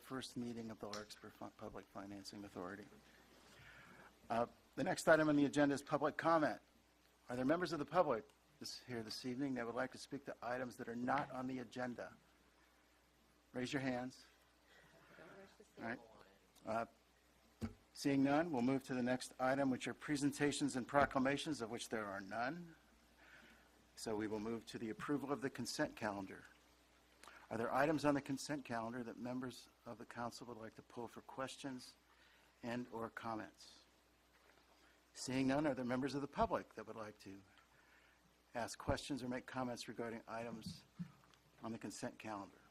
First meeting of the Larkspur Public Financing Authority. The next item on the agenda is public comment. Are there members of the public here this evening that would like to speak to items that are not on the agenda? Raise your hands. All right. Seeing none, we'll move to the next item, which are presentations and proclamations, of which there are none. So we will move to the approval of the consent calendar. Are there items on the consent calendar that members of the council would like to pull for questions and or comments? Seeing none, are there members of the public that would like to ask questions or make comments regarding items on the consent calendar?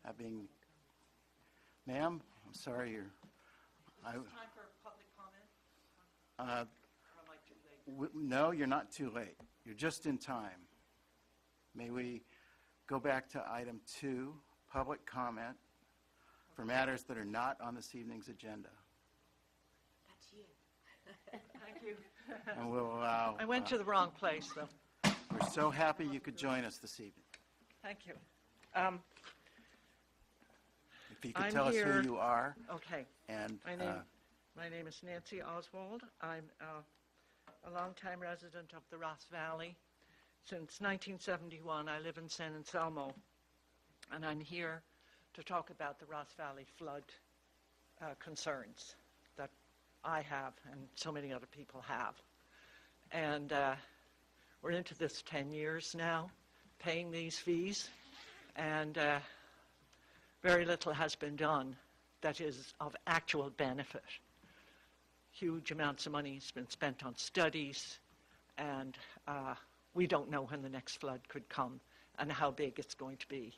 That being, ma'am, I'm sorry, Is it time for public comment? Or am I too late? No, you're not too late. You're just in time. May we go back to item 2, public comment for matters that are not on this evening's agenda. That's you. Thank you. And we'll allow... I went to the wrong place, though. We're so happy you could join us this evening. Thank you. If you could I'm tell us here. who you are. Okay. And My name is Nancy Oswald. I'm a longtime resident of the Ross Valley. Since 1971, I live in San Anselmo, and I'm here to talk about the Ross Valley flood concerns that I have and so many other people have. And we're into this 10 years now, paying these fees, and very little has been done that is of actual benefit. Huge amounts of money has been spent on studies, and we don't know when the next flood could come and how big it's going to be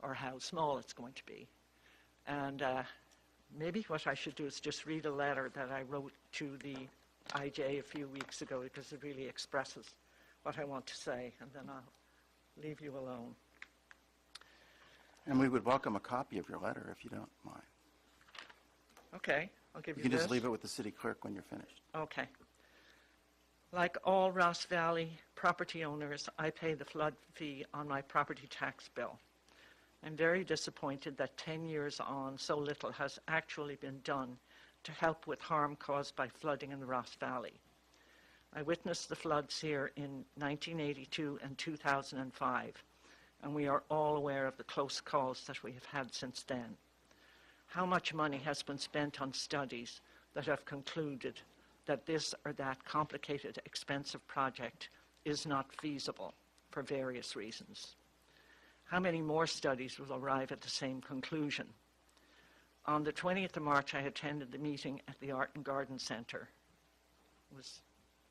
or how small it's going to be. And maybe what I should do is just read a letter that I wrote to the IJ a few weeks ago, because it really expresses what I want to say, and then I'll leave you alone. we would welcome a copy of your letter if you don't mind. Okay, I'll give you You can this. just leave it with the city clerk when you're finished. Okay. Like all Ross Valley property owners, I pay the flood fee on my property tax bill. I'm very disappointed that 10 years on, so little has actually been done to help with harm caused by flooding in the Ross Valley. I witnessed the floods here in 1982 and 2005, and we are all aware of the close calls that we have had since then. How much money has been spent on studies that have concluded that this or that complicated, expensive project is not feasible for various reasons? How many more studies will arrive at the same conclusion? On the 20th of March, I attended the meeting at the Art and Garden Center. It was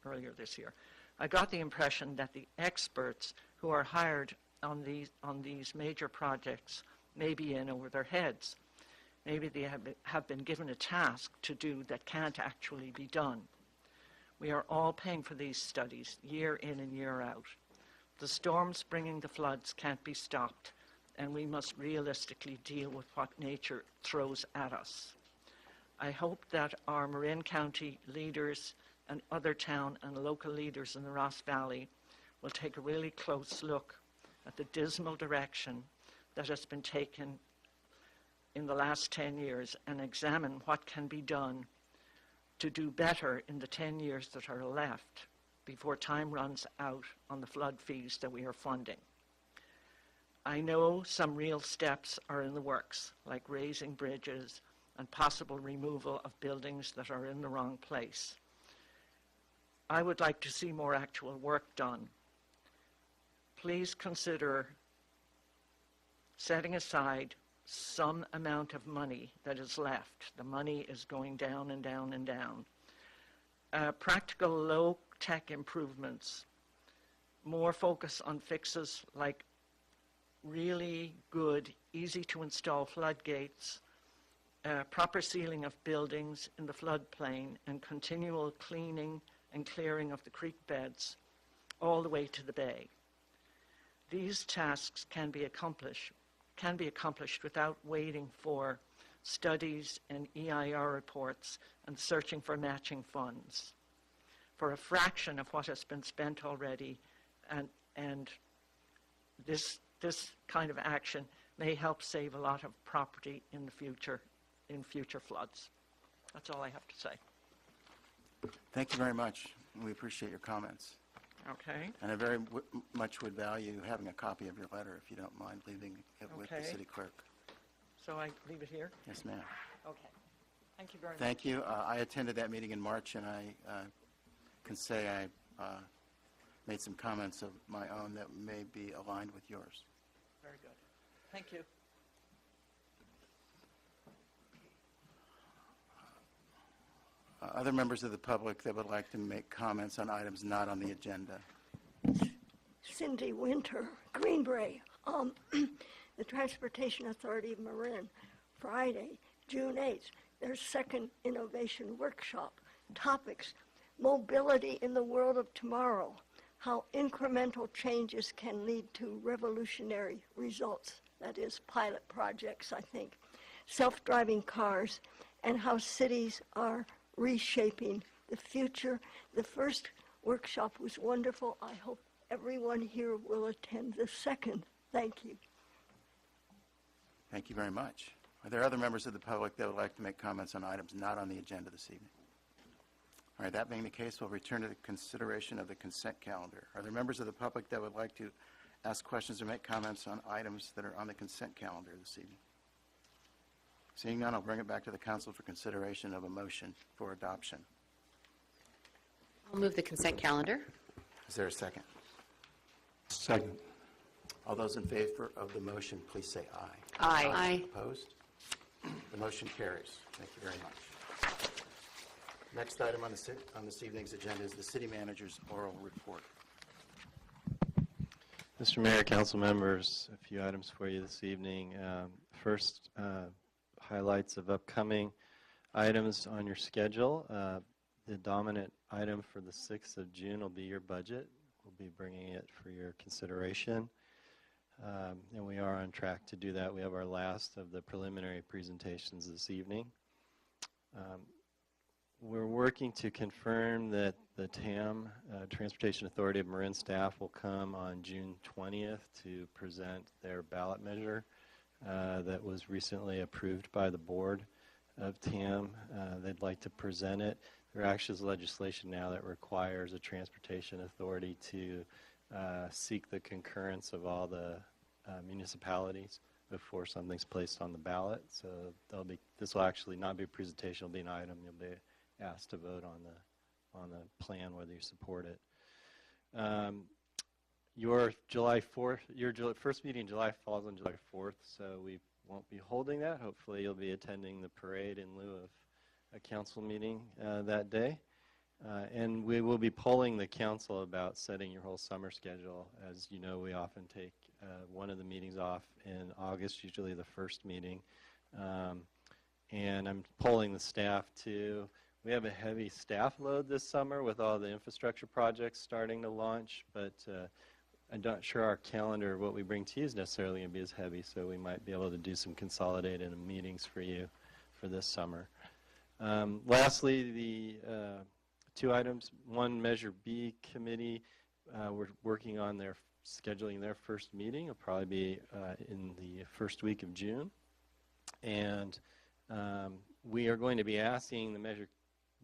earlier this year. I got the impression that the experts who are hired on these major projects may be in over their heads. Maybe they have been given a task to do that can't actually be done. We are all paying for these studies year in and year out. The storms bringing the floods can't be stopped, and we must realistically deal with what nature throws at us. I hope that our Marin County leaders and other town and local leaders in the Ross Valley will take a really close look at the dismal direction that has been taken in the last 10 years and examine what can be done to do better in the 10 years that are left before time runs out on the flood fees that we are funding. I know some real steps are in the works, like raising bridges and possible removal of buildings that are in the wrong place. I would like to see more actual work done. Please consider setting aside some amount of money that is left. The money is going down and down and down. Practical low-tech improvements, more focus on fixes like really good, easy-to-install floodgates, proper sealing of buildings in the floodplain, and continual cleaning and clearing of the creek beds all the way to the bay. These tasks can be accomplished without waiting for studies, and EIR reports, and searching for matching funds for a fraction of what has been spent already, and this kind of action may help save a lot of property in the future, in future floods. That's all I have to say. Thank you very much. We appreciate your comments. Okay. And I very much would value having a copy of your letter, if you don't mind leaving it with the Okay. city clerk. So I leave it here? Yes, ma'am. Okay. Thank you very much. Thank you. I attended that meeting in March, and I can say I made some comments of my own that may be aligned with yours. Very good. Thank you. Other members of the public that would like to make comments on items not on the agenda? Cindy Winter, Greenbrae, the Transportation Authority of Marin, Friday, June 8th, their second innovation workshop. Topics: mobility in the world of tomorrow, how incremental changes can lead to revolutionary results, that is, pilot projects, I think, self-driving cars, and how cities are reshaping the future. The first workshop was wonderful. I hope everyone here will attend the second. Thank you. Thank you very much. Are there other members of the public that would like to make comments on items not on the agenda this evening? All right, that being the case, we'll return to the consideration of the consent calendar. Are there members of the public that would like to ask questions or make comments on items that are on the consent calendar this evening? Seeing none, I'll bring it back to the council for consideration of a motion for adoption. I'll move the consent calendar. Is there a second? Second. All those in favor of the motion, please say aye. Aye. Opposed? The motion carries. Thank you very much. Next item on this evening's agenda is the city manager's oral report. Mr. Mayor, council members, a few items for you this evening. First, highlights of upcoming items on your schedule. The dominant item for the 6th of June will be your budget. We'll be bringing it for your consideration. And we are on track to do that. We have our last of the preliminary presentations this evening. We're working to confirm that the TAM, Transportation Authority of Marin staff, will come on June 20th to present their ballot measure that was recently approved by the board of TAM. They'd like to present it. There actually is legislation now that requires a transportation authority to seek the concurrence of all the municipalities before something's placed on the ballot. So this will actually not be a presentation, it'll be an item. You'll be asked to vote on the plan, whether you support it. Your first meeting in July falls on July 4th, so we won't be holding that. Hopefully you'll be attending the parade in lieu of a council meeting that day. And we will be polling the council about setting your whole summer schedule. As you know, we often take one of the meetings off in August, usually the first meeting. And I'm polling the staff too. We have a heavy staff load this summer with all the infrastructure projects starting to launch, but I'm not sure our calendar, what we bring to you, is necessarily going to be as heavy, so we might be able to do some consolidated meetings for you for this summer. Lastly, the two items. One, Measure B committee, we're working on their scheduling their first meeting. It'll probably be in the first week of June. And we are going to be asking the Measure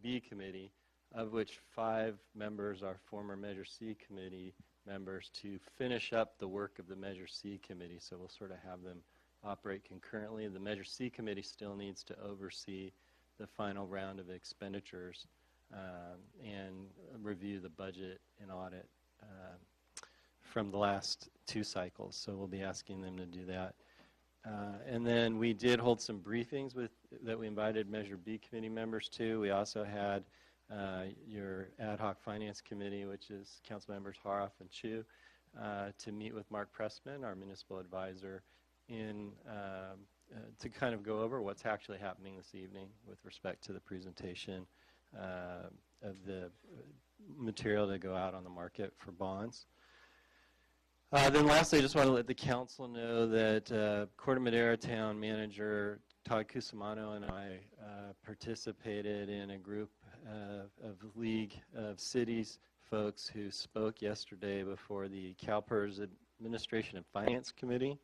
B committee, of which 5 members are former Measure C committee members, to finish up the work of the Measure C committee. So we'll sort of have them operate concurrently. The Measure C committee still needs to oversee the final round of expenditures and review the budget and audit from the last 2 cycles. So we'll be asking them to do that. And then we did hold some briefings that we invited Measure B committee members to. We also had your ad hoc finance committee, which is Councilmembers Haroff and Chu, to meet with Mark Pressman, our municipal advisor, to kind of go over what's actually happening this evening with respect to the presentation of the material to go out on the market for bonds. Then lastly, I just want to let the council know that Corte Madera Town Manager Todd Cusimano and I participated in a group of League of Cities folks who spoke yesterday before the CalPERS Administration and Finance Committee.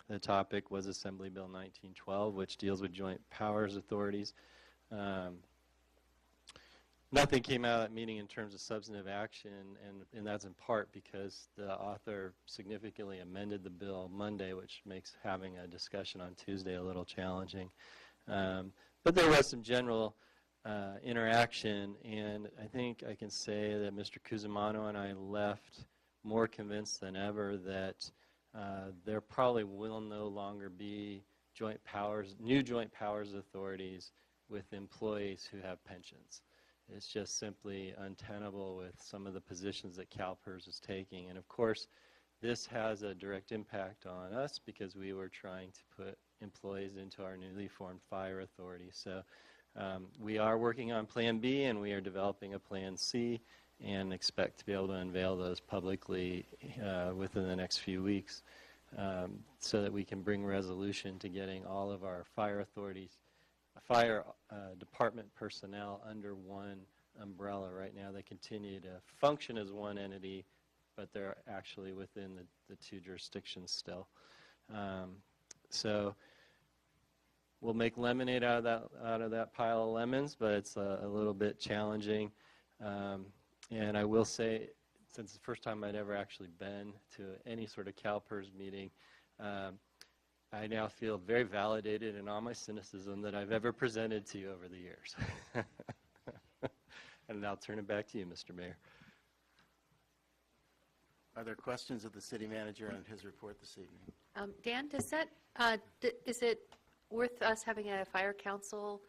The topic was Assembly Bill 1912, which deals with joint powers authorities. Nothing came out of that meeting in terms of substantive action, and that's in part because the author significantly amended the bill Monday, which makes having a discussion on Tuesday a little challenging. But there was some general interaction, and I think I can say that Mr. Cusimano and I left more convinced than ever that there probably will no longer be new joint powers authorities with employees who have pensions. It's just simply untenable with some of the positions that CalPERS is taking. And of course, this has a direct impact on us because we were trying to put employees into our newly formed fire authority. So we are working on Plan B, and we are developing a Plan C, and expect to be able to unveil those publicly within the next few weeks so that we can bring resolution to getting all of our fire authorities, fire department personnel under one umbrella. Right now they continue to function as one entity, but they're actually within the two jurisdictions still. So we'll make lemonade out of that pile of lemons, but it's a little bit challenging. And I will say, since it's the first time I'd ever actually been to any sort of CalPERS meeting, I now feel very validated in all my cynicism that I've ever presented to you over the years. And I'll turn it back to you, Mr. Mayor. Are there questions of the city manager on his report this evening? Dan, does that, is it worth us having a fire council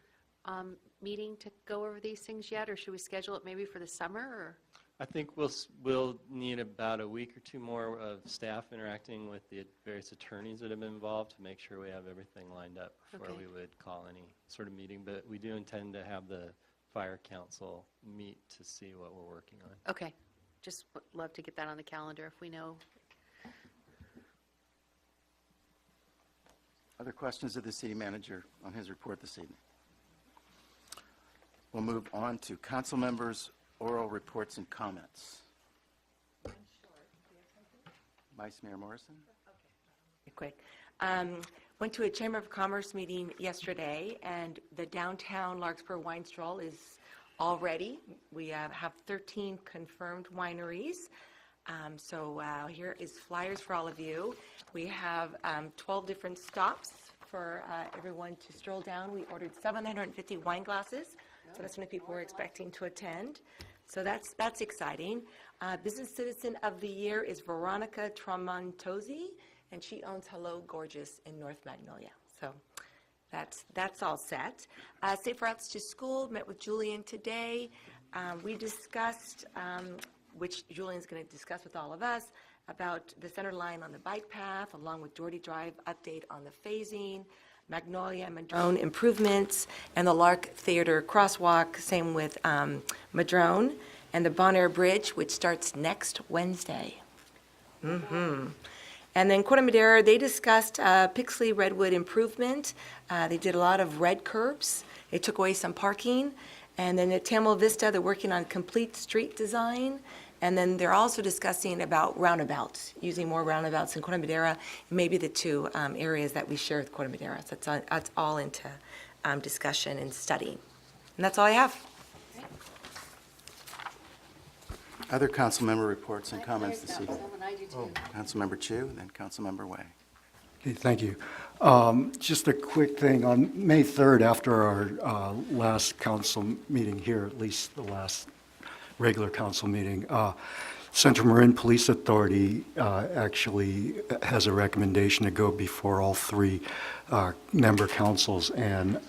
meeting to go over these things yet, or should we schedule it maybe for the summer? Or? I think we'll need about a week or two more of staff interacting with the various attorneys that have been involved to make sure we have everything lined up before we would call any sort of meeting. But we do intend to have the fire council meet to see what we're working on. Okay. Just would love to get that on the calendar if we know. Other questions of the city manager on his report this evening? We'll move on to council members' oral reports and comments. Vice Mayor Morrison? Quick. Went to a Chamber of Commerce meeting yesterday, and the downtown Larkspur wine stroll is all ready. We have 13 confirmed wineries. So here is flyers for all of you. We have 12 different stops for everyone to stroll down. We ordered 750 wine glasses, so that's how many people we're expecting to attend. So that's exciting. Business Citizen of the Year is Veronica Tramontozzi, and she owns Hello Gorgeous in North Magnolia. So that's all set. Safe Routes to School, met with Julian today. We discussed, which Julian's going to discuss with all of us, about the center line on the bike path, along with Doherty Drive update on the phasing, Magnolia and Madrone improvements, and the Lark Theater crosswalk, same with Madrone, and the Bon Air Bridge, which starts next Wednesday. And then Corte Madera, they discussed Pixley Redwood improvement. They did a lot of red curbs. They took away some parking. And then at Tamil Vista, they're working on complete street design. And then they're also discussing about roundabouts, using more roundabouts in Corte Madera, maybe the two areas that we share with Corte Madera. So that's all into discussion and study. And that's all I have. Other council member reports and comments this evening? Councilmember Chu, then Councilmember Way. Okay, thank you. Just a quick thing. On May 3rd, after our last council meeting here, at least the last regular council meeting, Central Marin Police Authority actually has a recommendation to go before all three member councils, and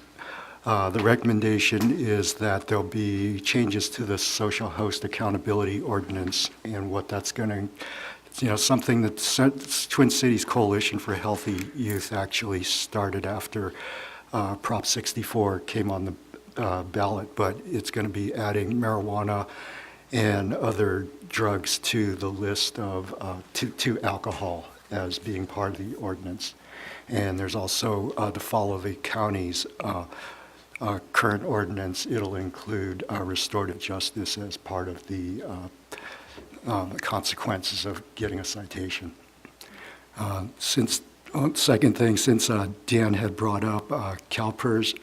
the recommendation is that there'll be changes to the social host accountability ordinance, and what that's going to, something that Twin Cities Coalition for Healthy Youth actually started after Prop 64 came on the ballot, but it's going to be adding marijuana and other drugs to the list of, to alcohol as being part of the ordinance. And there's also, to follow the county's current ordinance, it'll include restorative justice as part of the consequences of getting a citation. Second thing, since Dan had brought up CalPERS,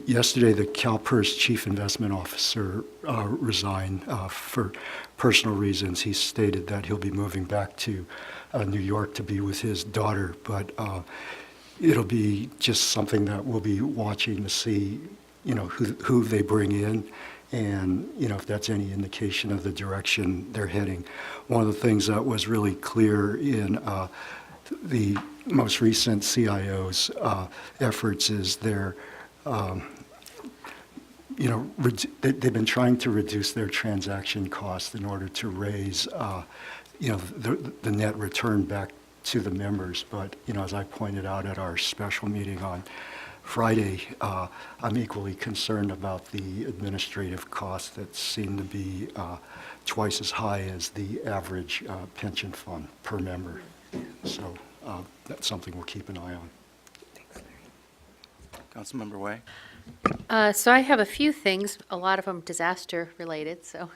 yesterday the CalPERS chief investment officer resigned for personal reasons. He stated that he'll be moving back to New York to be with his daughter, but it'll be just something that we'll be watching to see, who they bring in, and, if that's any indication of the direction they're heading. One of the things that was really clear in the most recent CIO's efforts is they've been trying to reduce their transaction costs in order to raise, the net return back to the members. But, as I pointed out at our special meeting on Friday, I'm equally concerned about the administrative costs that seem to be twice as high as the average pension fund per member. So that's something we'll keep an eye on. Councilmember Way? So I have a few things, a lot of them disaster related. So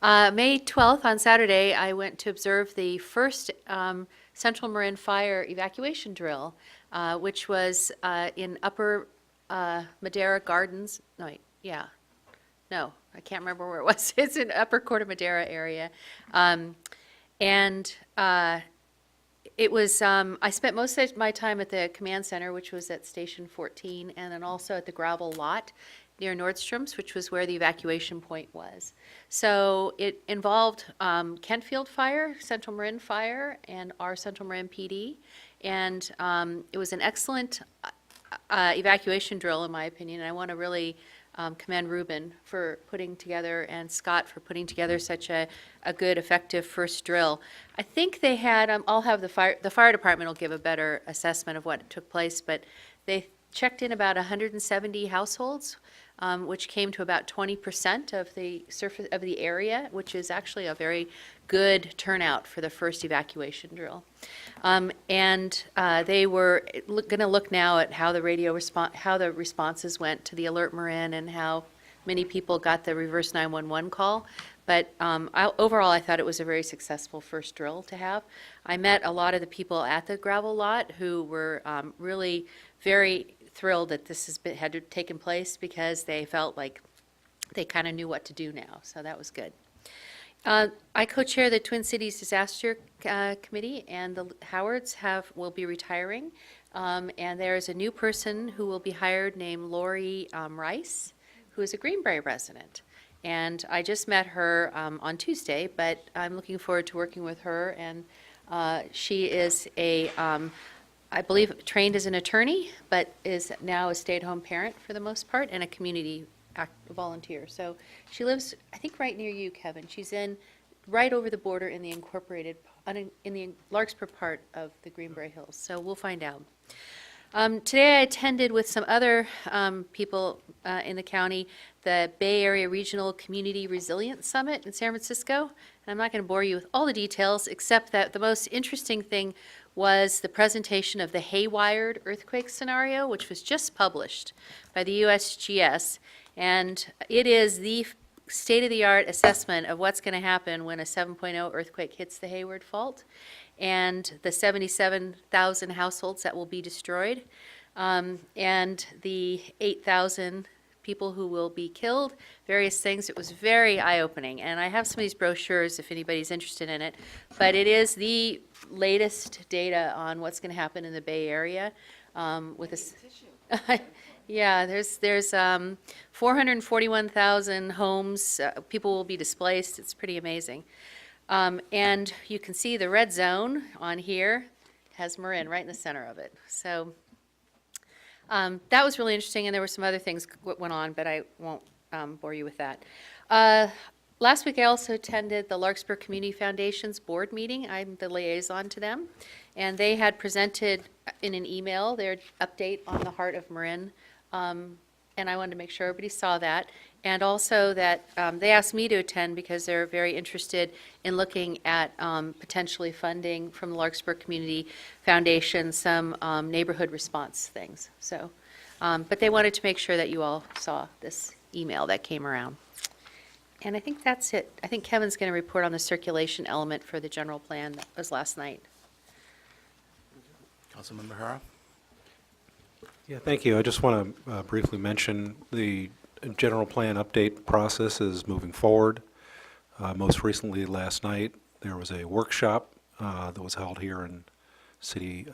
May 12th on Saturday, I went to observe the first Central Marin Fire evacuation drill, which was in Upper Madera Gardens. No, I can't remember where it was. It's in Upper Corte Madera area. It was, I spent most of my time at the command center, which was at Station 14, and then also at the gravel lot near Nordstrom's, which was where the evacuation point was. So it involved Kentfield Fire, Central Marin Fire, and our Central Marin PD. And it was an excellent evacuation drill, in my opinion. And I want to really commend Ruben for putting together, and Scott for putting together such a good, effective first drill. I think they had, I'll have the fire department will give a better assessment of what took place, but they checked in about 170 households, which came to about 20% of the surface of the area, which is actually a very good turnout for the first evacuation drill. They were going to look now at how the responses went to the Alert Marin and how many people got the reverse 911 call. But overall, I thought it was a very successful first drill to have. I met a lot of the people at the gravel lot who were really very thrilled that this had taken place, because they felt like they kind of knew what to do now. So that was good. I co-chair the Twin Cities Disaster Committee, and the Howards will be retiring. And there's a new person who will be hired named Lori Rice, who is a Greenbrae resident. And I just met her on Tuesday, but I'm looking forward to working with her. And she is I believe, trained as an attorney, but is now a stay-at-home parent for the most part, and a community volunteer. So she lives, I think, right near you, Kevin. She's right over the border in the in the Larkspur part of the Greenbrae Hills. So we'll find out. Today I attended with some other people in the county the Bay Area Regional Community Resilience Summit in San Francisco. And I'm not going to bore you with all the details, except that the most interesting thing was the presentation of the Haywired earthquake scenario, which was just published by the USGS. And it is the state-of-the-art assessment of what's going to happen when a 7.0 earthquake hits the Hayward Fault, and the 77,000 households that will be destroyed, and the 8,000 people who will be killed, various things. It was very eye-opening, and I have some of these brochures if anybody's interested in it, but it is the latest data on what's going to happen in the Bay Area with a... Yeah, there's 441,000 homes. People will be displaced. It's pretty amazing. And you can see the red zone on here has Marin right in the center of it. So that was really interesting, and there were some other things that went on, but I won't bore you with that. Last week I also attended the Larkspur Community Foundation's board meeting. I'm the liaison to them, and they had presented in an email their update on the Heart of Marin and I wanted to make sure everybody saw that. And also that they asked me to attend because they're very interested in looking at potentially funding from the Larkspur Community Foundation some neighborhood response things. So, but they wanted to make sure that you all saw this email that came around. And I think that's it. I think Kevin's going to report on the circulation element for the general plan that was last night. Councilmember Hara? Yeah, thank you. I just want to briefly mention the general plan update process is moving forward. Most recently, last night, there was a workshop that was held here in City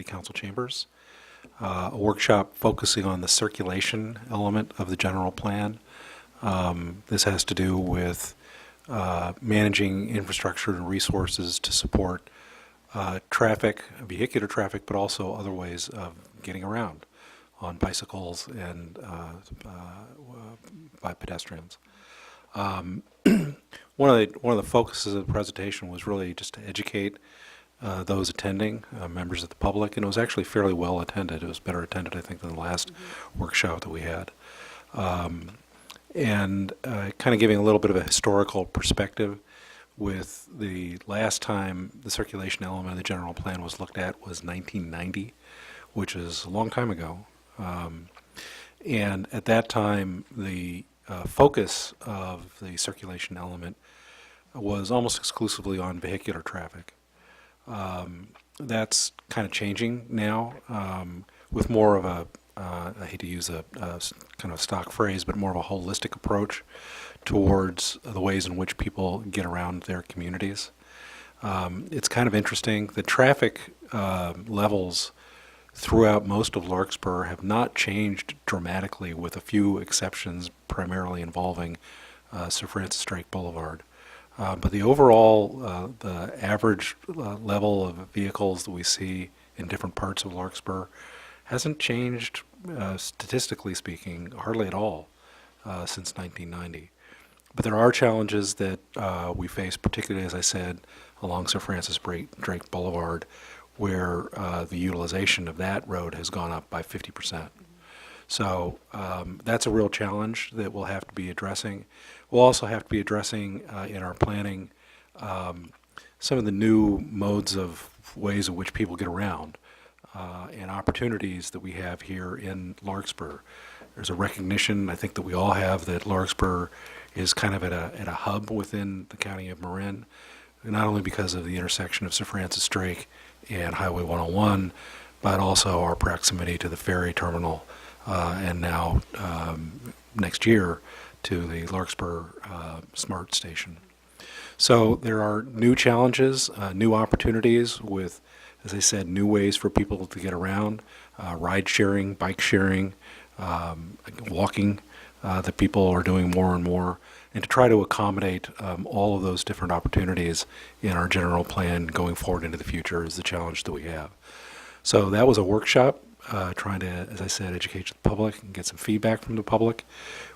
Council chambers. A workshop focusing on the circulation element of the general plan. This has to do with managing infrastructure and resources to support traffic, vehicular traffic, but also other ways of getting around on bicycles and by pedestrians. One of the focuses of the presentation was really just to educate those attending, members of the public, and it was actually fairly well attended. It was better attended, I think, than the last workshop that we had. And kind of giving a little bit of a historical perspective. With the last time the circulation element of the general plan was looked at was 1990, which is a long time ago. And at that time, the focus of the circulation element was almost exclusively on vehicular traffic. That's kind of changing now with more of a, I hate to use a kind of stock phrase, but more of a holistic approach towards the ways in which people get around their communities. It's kind of interesting. The traffic levels throughout most of Larkspur have not changed dramatically, with a few exceptions primarily involving Sir Francis Drake Boulevard. But the overall, the average level of vehicles that we see in different parts of Larkspur hasn't changed, statistically speaking, hardly at all since 1990. But there are challenges that we face, particularly, as I said, along Sir Francis Drake Boulevard, where the utilization of that road has gone up by 50%. So that's a real challenge that we'll have to be addressing. We'll also have to be addressing in our planning some of the new modes of ways in which people get around and opportunities that we have here in Larkspur. There's a recognition, I think, that we all have, that Larkspur is kind of at a hub within the county of Marin, not only because of the intersection of Sir Francis Drake and Highway 101, but also our proximity to the ferry terminal, and now next year to the Larkspur Smart Station. So there are new challenges, new opportunities with, as I said, new ways for people to get around, ride sharing, bike sharing, walking, that people are doing more and more, and to try to accommodate all of those different opportunities in our general plan going forward into the future is the challenge that we have. So that was a workshop, trying to, as I said, educate the public and get some feedback from the public.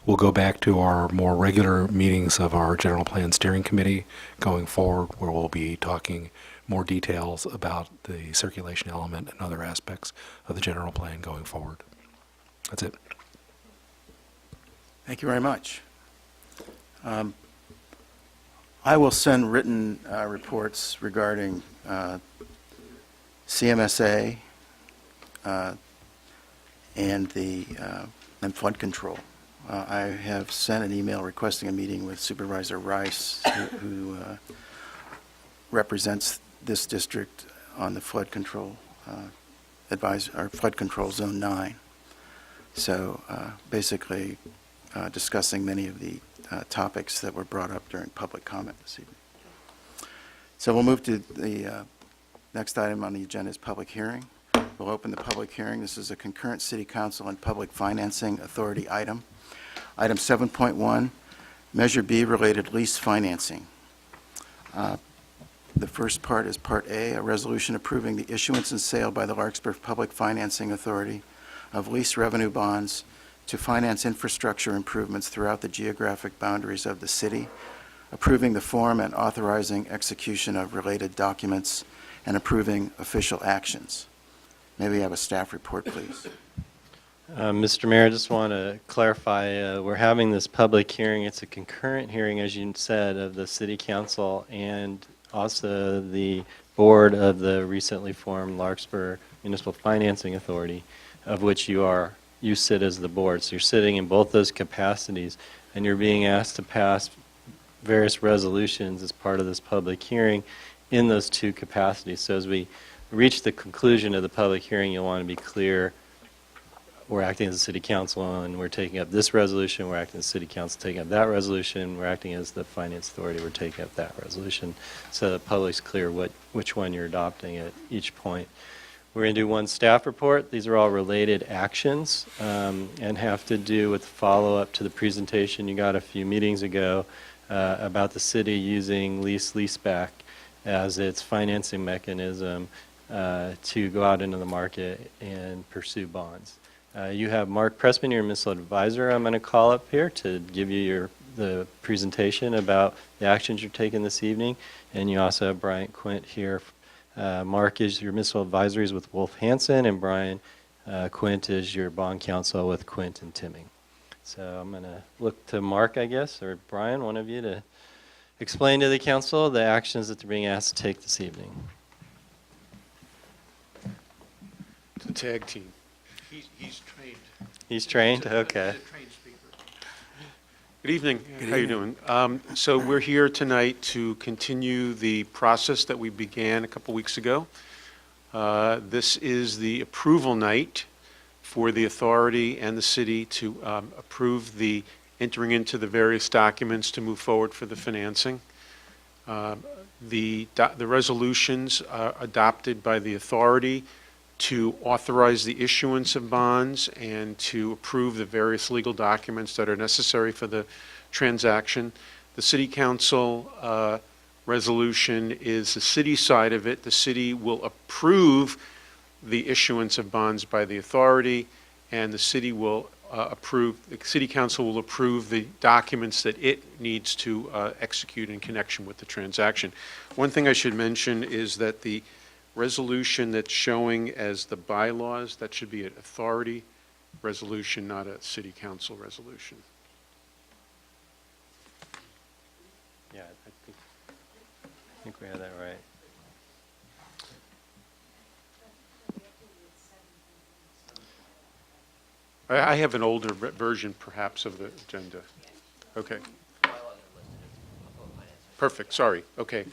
We'll go back to our more regular meetings of our general plan steering committee going forward, where we'll be talking more details about the circulation element and other aspects of the general plan going forward. That's it. Thank you very much. I will send written reports regarding CMSA and flood control. I have sent an email requesting a meeting with Supervisor Rice, who represents this district on the flood control flood control zone 9. So basically discussing many of the topics that were brought up during public comment this evening. So we'll move to the next item on the agenda is public hearing. We'll open the public hearing. This is a concurrent City Council and Public Financing Authority item. Item 7.1, Measure B related lease financing. The first part is Part A, a resolution approving the issuance and sale by the Larkspur Public Financing Authority of lease revenue bonds to finance infrastructure improvements throughout the geographic boundaries of the city, approving the form and authorizing execution of related documents, and approving official actions. May we have a staff report, please? Mr. Mayor, I just want to clarify, we're having this public hearing. It's a concurrent hearing, as you said, of the City Council and also the board of the recently formed Larkspur Municipal Financing Authority, of which you sit as the board. So you're sitting in both those capacities, and you're being asked to pass various resolutions as part of this public hearing in those two capacities. So as we reach the conclusion of the public hearing, you'll want to be clear, we're acting as a city council and we're taking up this resolution, we're acting as city council taking up that resolution, we're acting as the finance authority, we're taking up that resolution, so the public's clear which one you're adopting at each point. We're going to do one staff report. These are all related actions and have to do with follow-up to the presentation you got a few meetings ago about the city using leaseback as its financing mechanism to go out into the market and pursue bonds. You have Mark Pressman, your municipal advisor, I'm going to call up here to give you the presentation about the actions you're taking this evening. And you also have Brian Quint here. Mark is your municipal advisor, he's with Wolf Hansen, and Brian Quint is your bond counsel with Quint and Timming. So I'm going to look to Mark, I guess, or Brian, one of you, to explain to the council the actions that they're being asked to take this evening. The tag team. He's trained. He's trained? Okay. He's a trained speaker. Good evening. How you doing? So we're here tonight to continue the process that we began a couple weeks ago. This is the approval night for the authority and the city to approve the entering into the various documents to move forward for the financing. The resolutions adopted by the authority to authorize the issuance of bonds and to approve the various legal documents that are necessary for the transaction. The City Council resolution is the city side of it. The city will approve the issuance of bonds by the authority, and the city will the City Council will approve the documents that it needs to execute in connection with the transaction. One thing I should mention is that the resolution that's showing as the bylaws, that should be an authority resolution, not a City Council resolution. Yeah, I think we have that right. I have an older version, perhaps, of the agenda. Okay. Perfect, sorry, okay.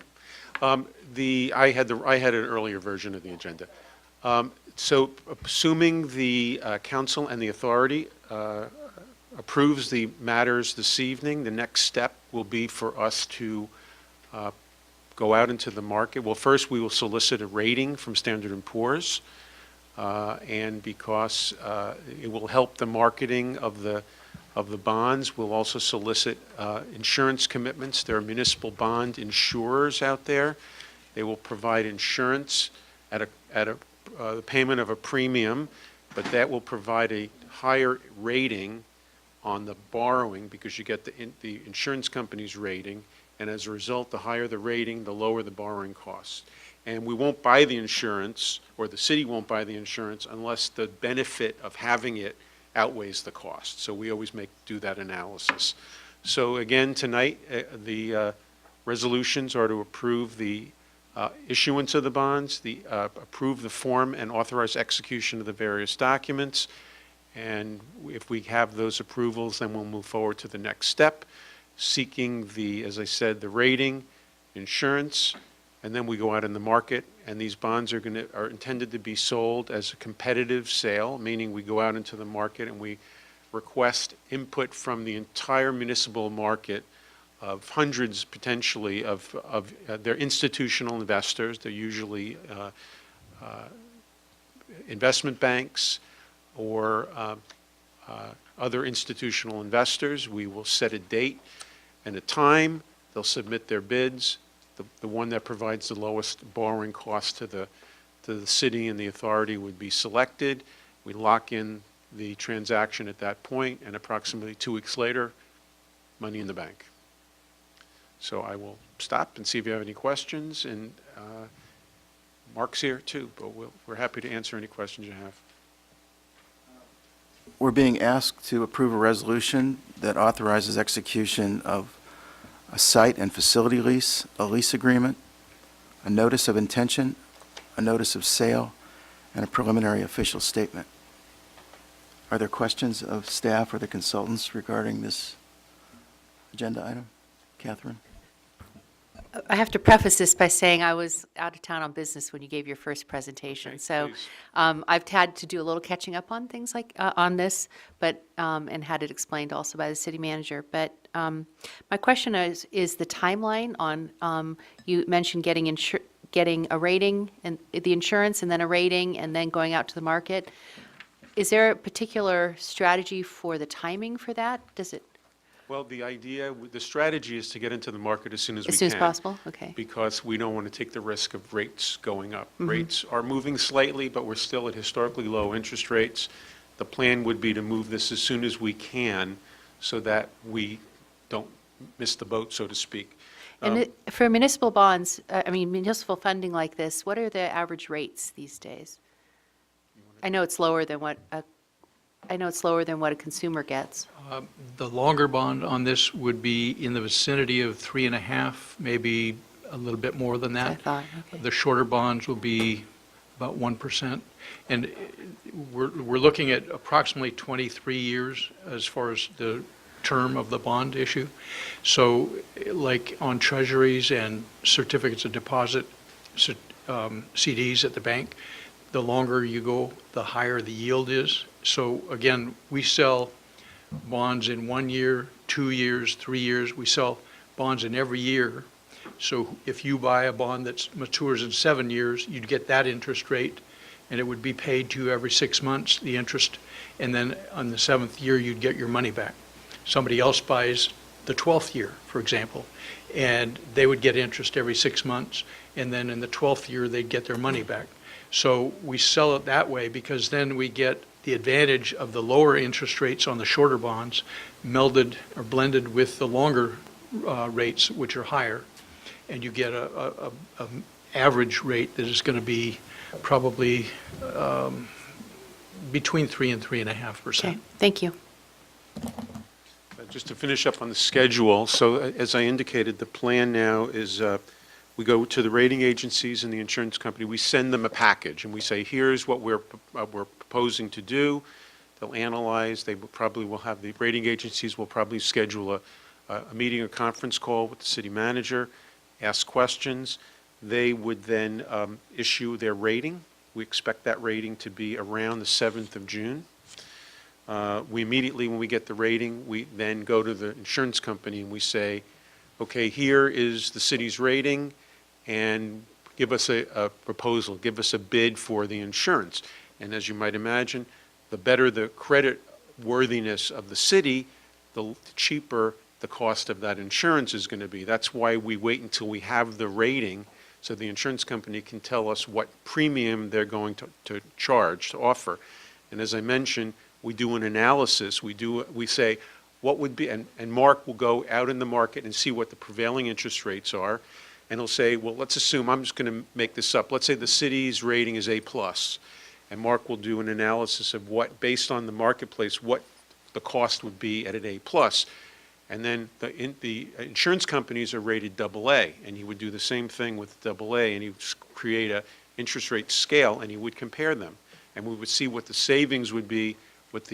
I had an earlier version of the agenda. So assuming the council and the authority approves the matters this evening, the next step will be for us to go out into the market. Well, first we will solicit a rating from Standard & Poor's, and because it will help the marketing of the bonds, we'll also solicit insurance commitments. There are municipal bond insurers out there. They will provide insurance at the payment of a premium, but that will provide a higher rating on the borrowing because you get the insurance company's rating, and as a result, the higher the rating, the lower the borrowing costs. And we won't buy the insurance, or the city won't buy the insurance, unless the benefit of having it outweighs the cost. So we always do that analysis. So again, tonight, the resolutions are to approve the issuance of the bonds, approve the form and authorize execution of the various documents. And if we have those approvals, then we'll move forward to the next step, seeking as I said, the rating, insurance, and then we go out in the market, and these bonds are intended to be sold as a competitive sale, meaning we go out into the market and we request input from the entire municipal market of hundreds, potentially, of their institutional investors. They're usually investment banks or other institutional investors. We will set a date and a time. They'll submit their bids. The one that provides the lowest borrowing cost to the city and the authority would be selected. We lock in the transaction at that point, and approximately 2 weeks later, money in the bank. So I will stop and see if you have any questions, and Mark's here too, but we're happy to answer any questions you have. we're being asked to approve a resolution that authorizes execution of a site and facility lease, a lease agreement, a notice of intention, a notice of sale, and a preliminary official statement. Are there questions of staff or the consultants regarding this agenda item? Catherine? I have to preface this by saying I was out of town on business when you gave your first presentation. Okay, So please. I've had to do a little catching up on things like, on this, but, and had it explained also by the city manager. But my question is the timeline on, you mentioned getting a rating and the insurance and then a rating and then going out to the market. Is there a particular strategy for the timing for that? Does it, Well, the strategy is to get into the market as soon as we can. as soon as possible? Okay. Because we don't want to take the risk of rates going up. Mm-hmm. Rates are moving slightly, but we're still at historically low interest rates. The plan would be to move this as soon as we can so that we don't miss the boat, so to speak. And for municipal bonds, municipal funding like this, what are the average rates these days? I know it's lower than what a consumer gets. The longer bond on this would be in the vicinity of 3.5, maybe a little bit more than I that. thought, okay. The shorter bonds will be about 1%. And we're looking at approximately 23 years as far as the term of the bond issue. So like on treasuries and certificates of deposit, CDs at the bank, the longer you go, the higher the yield is. So again, we sell bonds in 1 year, 2 years, 3 years. We sell bonds in every year. So if you buy a bond that matures in 7 years, you'd get that interest rate, and it would be paid to you every 6 months, the interest. And then on the 7th year, you'd get your money back. Somebody else buys the 12th year, for example, and they would get interest every 6 months. And then in the 12th year, they'd get their money back. So we sell it that way because then we get the advantage of the lower interest rates on the shorter bonds melded or blended with the longer rates, which are higher. And you get a average rate that is going to be probably between 3 and 3.5%. Okay, thank you. Just to finish up on the schedule, so as I indicated, the plan now is we go to the rating agencies and the insurance company, we send them a package, and we say, here's what we're proposing to do. They'll analyze, they will have, the rating agencies will probably schedule a meeting or conference call with the city manager, ask questions. They would then issue their rating. We expect that rating to be around the 7th of June. We immediately, when we get the rating, we then go to the insurance company and we say, okay, here is the city's rating, and give us a proposal, give us a bid for the insurance. And as you might imagine, the better the credit worthiness of the city, the cheaper the cost of that insurance is going to be. That's why we wait until we have the rating so the insurance company can tell us what premium they're going to charge, to offer. And as I mentioned, we do an analysis. We say, what would be, and Mark will go out in the market and see what the prevailing interest rates are. And he'll say, well, let's assume, I'm just going to make this up. Let's say the city's rating is A+. And Mark will do an analysis of what, based on the marketplace, what the cost would be at an A+. And then the insurance companies are rated AA. And he would do the same thing with AA. And he would create an interest rate scale, and he would compare them. And we would see what the savings would be with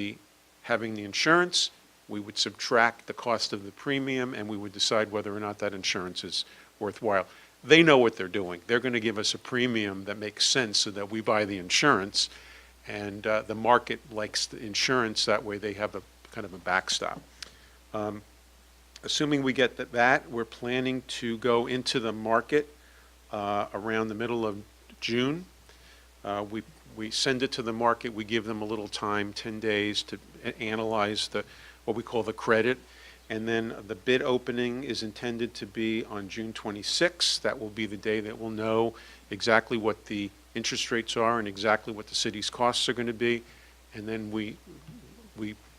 having the insurance. We would subtract the cost of the premium, and we would decide whether or not that insurance is worthwhile. They know what they're doing. They're going to give us a premium that makes sense so that we buy the insurance, and the market likes the insurance. That way they have a kind of a backstop. Assuming we get that, we're planning to go into the market around the middle of June. We send it to the market. We give them a little time, 10 days, to analyze what we call the credit. And then the bid opening is intended to be on June 26th. That will be the day that we'll know exactly what the interest rates are and exactly what the city's costs are going to be. And then we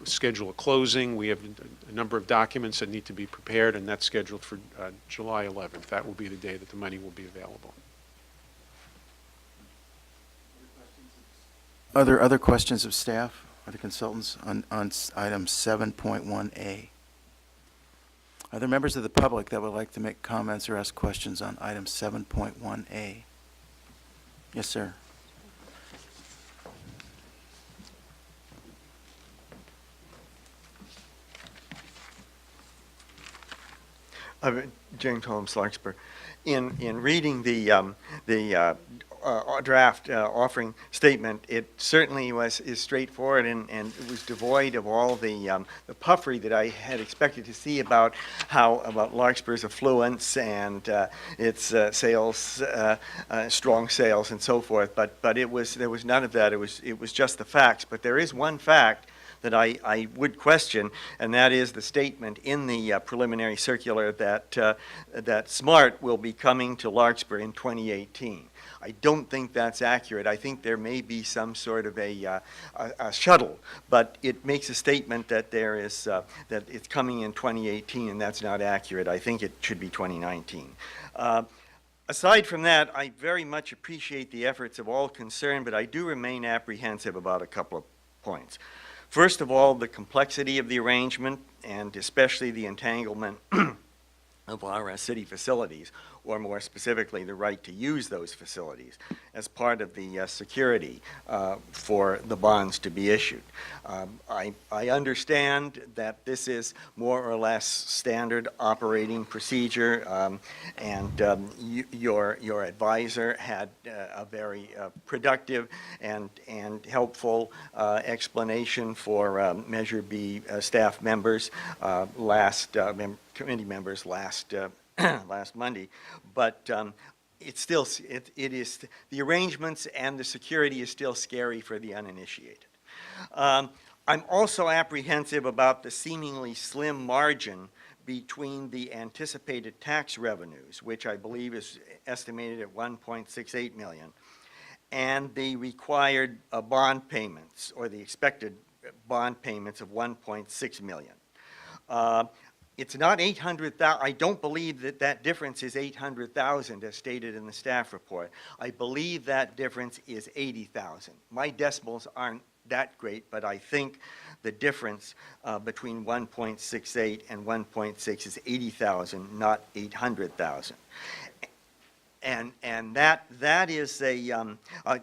schedule a closing. We have a number of documents that need to be prepared, and that's scheduled for July 11th. That will be the day that the money will be available. Are there other questions of staff or the consultants on item 7.1A. Are there members of the public that would like to make comments or ask questions on item 7.1A? Yes, sir. James Holmes, Larkspur. In reading the draft offering statement, it certainly is straightforward and it was devoid of all the puffery that I had expected to see about Larkspur's affluence and its sales, strong sales, and so forth. But there was none of that. It was just the facts. But there is one fact that I would question, and that is the statement in the preliminary circular that SMART will be coming to Larkspur in 2018. I don't think that's accurate. I think there may be some sort of a shuttle, but it makes a statement that that it's coming in 2018, and that's not accurate. I think it should be 2019. Aside from that, I very much appreciate the efforts of all concerned, but I do remain apprehensive about a couple of points. First of all, the complexity of the arrangement, and especially the entanglement of our city facilities, or more specifically, the right to use those facilities as part of the security for the bonds to be issued. I understand that this is more or less standard operating procedure, and your advisor had a very productive and helpful explanation for Measure B staff members, committee members last Monday, but it's still, it is, the arrangements and the security is still scary for the uninitiated. I'm also apprehensive about the seemingly slim margin between the anticipated tax revenues, which I believe is estimated at $1.68 million, and the required bond payments, or the expected bond payments of $1.6 million. It's not 800,000. I don't believe that difference is 800,000 as stated in the staff report. I believe that difference is 80,000. My decimals aren't that great, but I think the difference between 1.68 and 1.6 is 80,000, not 800,000. And that is a, I'll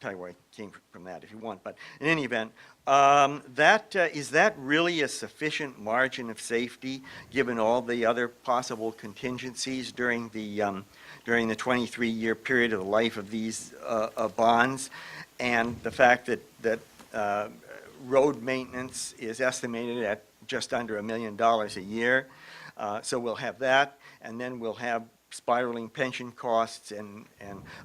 tell you where I came from that if you want, but in any event, is that really a sufficient margin of safety given all the other possible contingencies during the 23-year period of the life of these bonds, and the fact that road maintenance is estimated at just under $1 million a year? So we'll have that, and then we'll have spiraling pension costs and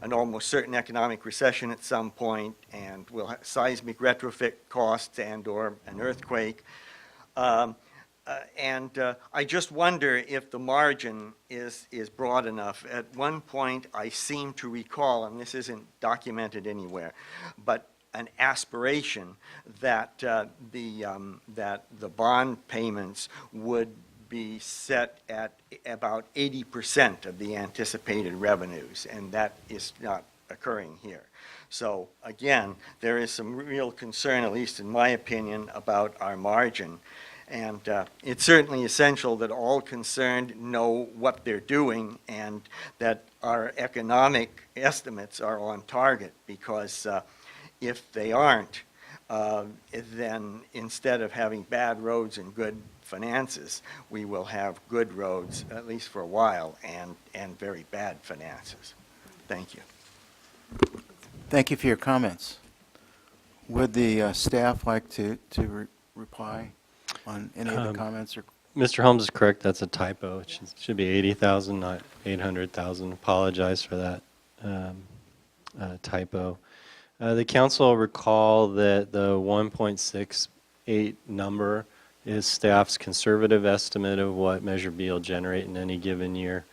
an almost certain economic recession at some point, and we'll have seismic retrofit costs and or an earthquake. I just wonder if the margin is broad enough. At one point, I seem to recall, and this isn't documented anywhere, but an aspiration that the bond payments would be set at about 80% of the anticipated revenues, and that is not occurring here. So again, there is some real concern, at least in my opinion, about our margin, and it's certainly essential that all concerned know what they're doing and that our economic estimates are on target, because if they aren't, then instead of having bad roads and good finances, we will have good roads, at least for a while, and very bad finances. Thank you. Thank you for your comments. Would the staff like to reply on any of the comments? Or Mr. Holmes is correct. That's a typo. It should be 80,000, not 800,000. Apologize for that typo. The council recall that the 1.68 number is staff's conservative estimate of what Measure B will generate in any given year.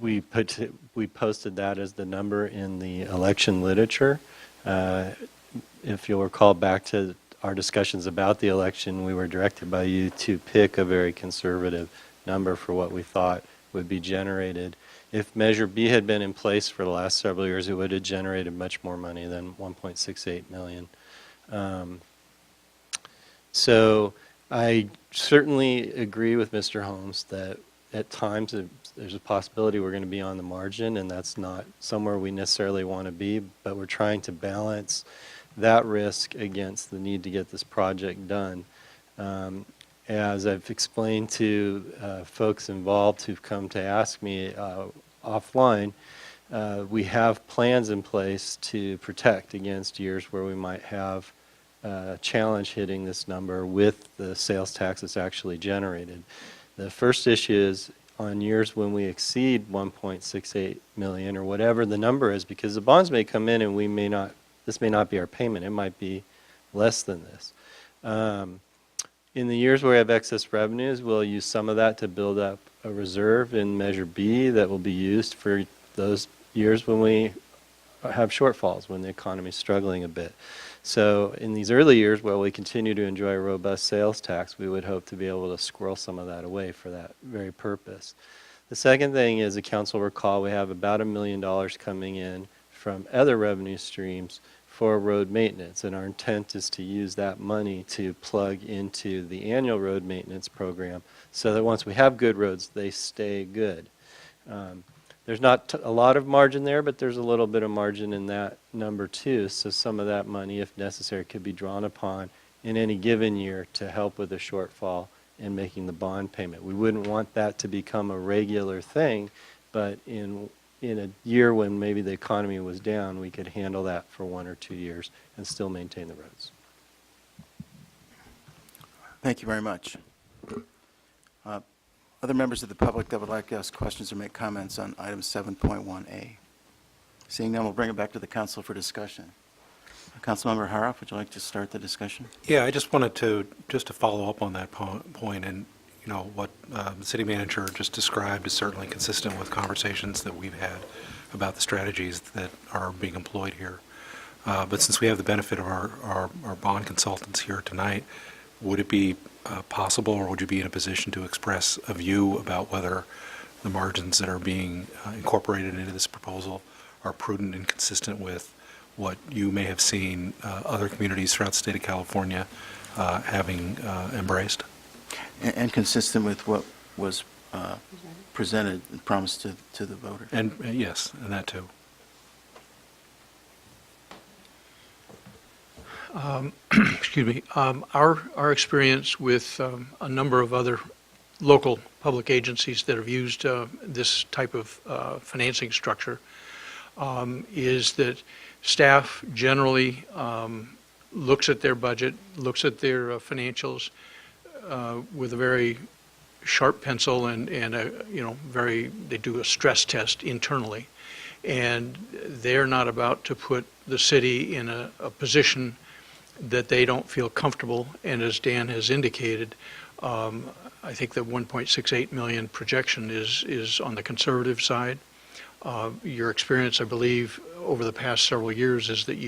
We posted that as the number in the election literature. If you'll recall back to our discussions about the election, we were directed by you to pick a very conservative number for what we thought would be generated. If Measure B had been in place for the last several years, it would have generated much more money than 1.68 million. So I certainly agree with Mr. Holmes that at times there's a possibility we're going to be on the margin, and that's not somewhere we necessarily want to be, but we're trying to balance that risk against the need to get this project done. As I've explained to folks involved who've come to ask me offline, we have plans in place to protect against years where we might have a challenge hitting this number with the sales tax that's actually generated. The first issue is on years when we exceed 1.68 million or whatever the number is, because the bonds may come in and this may not be our payment, it might be less than this. In the years where we have excess revenues, we'll use some of that to build up a reserve in Measure B that will be used for those years when we have shortfalls, when the economy is struggling a bit. So in these early years, while we continue to enjoy a robust sales tax, we would hope to be able to squirrel some of that away for that very purpose. The second thing is, the council recall, we have about $1 million coming in from other revenue streams for road maintenance, and our intent is to use that money to plug into the annual road maintenance program so that once we have good roads, they stay good. There's not a lot of margin there, but there's a little bit of margin in that number too, so some of that money, if necessary, could be drawn upon in any given year to help with a shortfall in making the bond payment. We wouldn't want that to become a regular thing, but in a year when maybe the economy was down, we could handle that for 1 or 2 years and still maintain the roads. Thank you very much. Other members of the public that would like to ask questions or make comments on item 7.1A? Seeing none, we'll bring it back to the council for discussion. Councilmember Haroff, would you like to start the discussion? Yeah, I just wanted to follow up on that point, and what the city manager just described is certainly consistent with conversations that we've had about the strategies that are being employed here. But since we have the benefit of our bond consultants here tonight, would it be possible, or would you be in a position to express a view about whether the margins that are being incorporated into this proposal are prudent and consistent with what you may have seen other communities throughout the state of California having embraced? And consistent with what was presented and promised to the voters. And yes, and that too. Excuse me. Our experience with a number of other local public agencies that have used this type of financing structure is that staff generally looks at their budget, looks at their financials with a very sharp pencil and they do a stress test internally, and they're not about to put the city in a position that they don't feel comfortable. And as Dan has indicated, I think the 1.68 million projection is on the conservative side. Your experience, I believe, over the past several years is that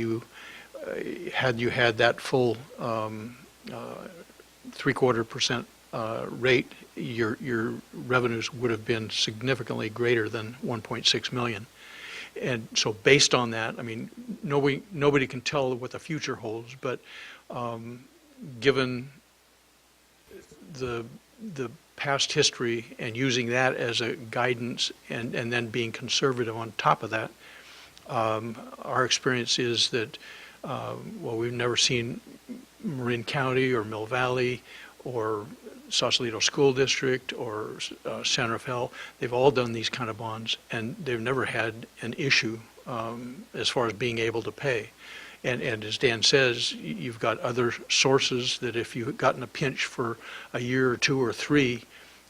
had you had that full 0.75% rate, your revenues would have been significantly greater than 1.6 million. And so based on that, I mean, nobody can tell what the future holds, but given the past history and using that as a guidance and then being conservative on top of that, our experience is that, we've never seen Marin County or Mill Valley or Sausalito School District or San Rafael, they've all done these kind of bonds, and they've never had an issue as far as being able to pay. And as Dan says, you've got other sources that if you had gotten a pinch for a year or 2 or 3,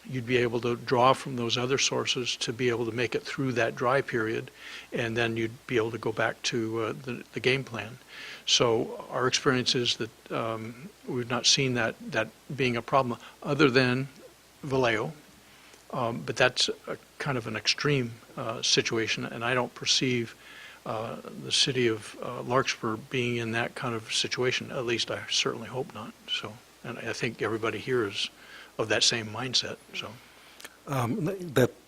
you'd be able to draw from those other sources to be able to make it through that dry period, and then you'd be able to go back to the game plan. So our experience is that we've not seen that being a problem other than Vallejo, but that's a kind of an extreme situation, and I don't perceive the city of Larkspur being in that kind of situation. At least I certainly hope not. So, and I think everybody here is of that same mindset. So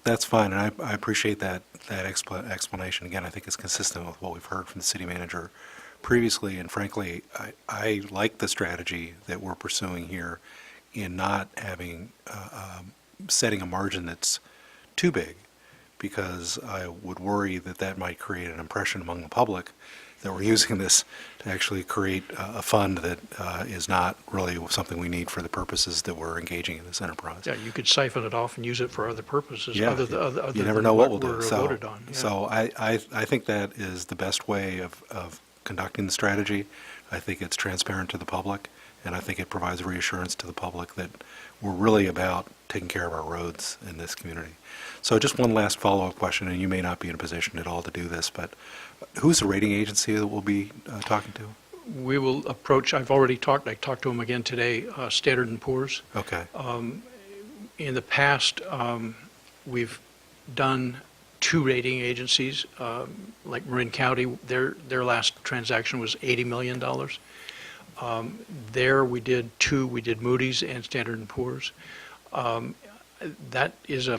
That's fine, and I appreciate that explanation. Again, I think it's consistent with what we've heard from the city manager previously, and frankly, I like the strategy that we're pursuing here in not having, setting a margin that's too big, because I would worry that that might create an impression among the public that we're using this to actually create a fund that is not really something we need for the purposes that we're engaging in this enterprise. Yeah, you could siphon it off and use it for other purposes Yeah, other than you never know what we'll do. we're So, voted on. Yeah. so I think that is the best way of conducting the strategy. I think it's transparent to the public, and I think it provides reassurance to the public that we're really about taking care of our roads in this community. So just one last follow-up question, and you may not be in a position at all to do this, but who's the rating agency that we'll be talking to? We will approach, I talked to him again today, Standard & Poor's. Okay. In the past, we've done 2 rating agencies, like Marin County, their last transaction was $80 million. There we did 2, we did Moody's and Standard & Poor's. That is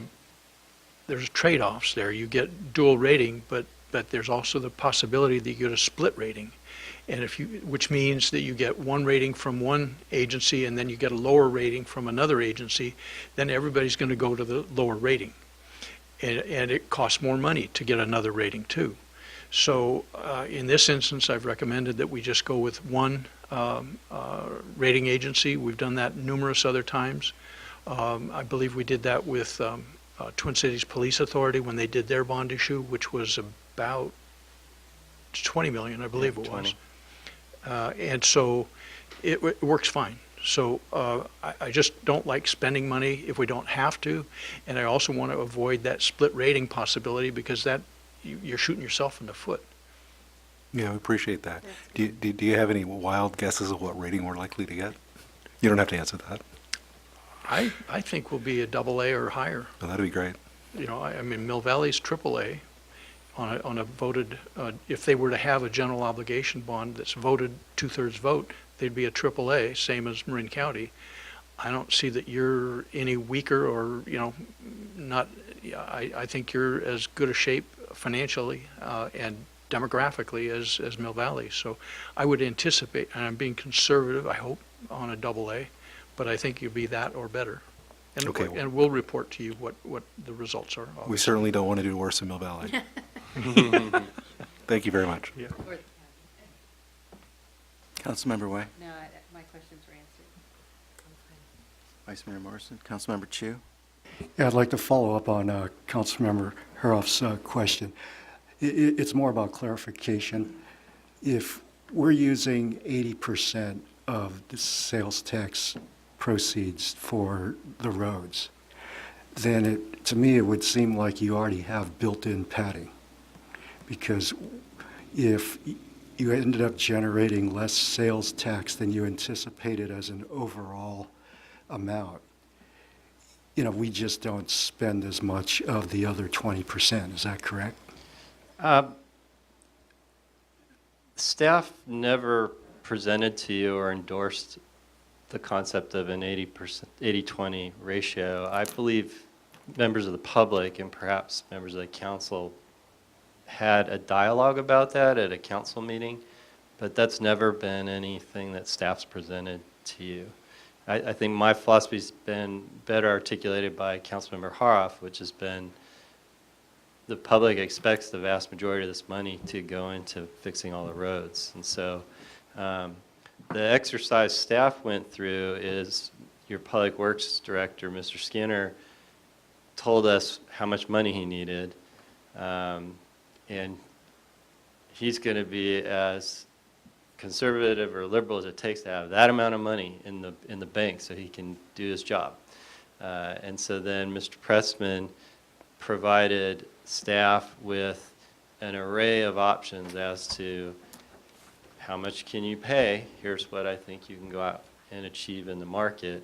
there's trade-offs there. You get dual rating, but there's also the possibility that you get a split rating. And which means that you get one rating from one agency and then you get a lower rating from another agency, then everybody's going to go to the lower rating. And it costs more money to get another rating too. So in this instance, I've recommended that we just go with one rating agency. We've done that numerous other times. I believe we did that with Twin Cities Police Authority when they did their bond issue, which was about $20 million, I believe it was. And so it works fine. So I just don't like spending money if we don't have to, and I also want to avoid that split rating possibility because that you're shooting yourself in the foot. Yeah, we appreciate that. Do you have any wild guesses of what rating we're likely to get? You don't have to answer that. I think we'll be a AA or higher. Well, that'd be great. You know, I mean, Mill Valley's AAA on a voted, if they were to have a general obligation bond that's voted 2/3 vote, they'd be a AAA, same as Marin County. I don't see that you're any weaker or, you know, not, I think you're as good a shape financially and demographically as Mill Valley. So I would anticipate, and I'm being conservative, I hope, on a AA, but I think you'll be that or better. And, Okay. And we'll report to you what the results are. We certainly don't want to do worse than Mill Valley. Thank you very much. Yeah. Councilmember Way, No, my questions were answered. Vice Mayor Morrison, Councilmember Chu. Yeah, I'd like to follow up on Councilmember Huroff's question. It's more about clarification. If we're using 80% of the sales tax proceeds for the roads, then to me, it would seem like you already have built-in padding. Because if you ended up generating less sales tax than you anticipated as an overall amount, you know, we just don't spend as much of the other 20%. Is that correct? Staff never presented to you or endorsed the concept of an 80-20 ratio. I believe members of the public and perhaps members of the council had a dialogue about that at a council meeting, but that's never been anything that staff's presented to you. I think my philosophy's been better articulated by Councilmember Huroff, which has been the public expects the vast majority of this money to go into fixing all the roads. And so the exercise staff went through is your Public Works Director, Mr. Skinner, told us how much money he needed. And he's going to be as conservative or liberal as it takes to have that amount of money in the bank so he can do his job. And so then Mr. Pressman provided staff with an array of options as to how much can you pay, here's what I think you can go out and achieve in the market.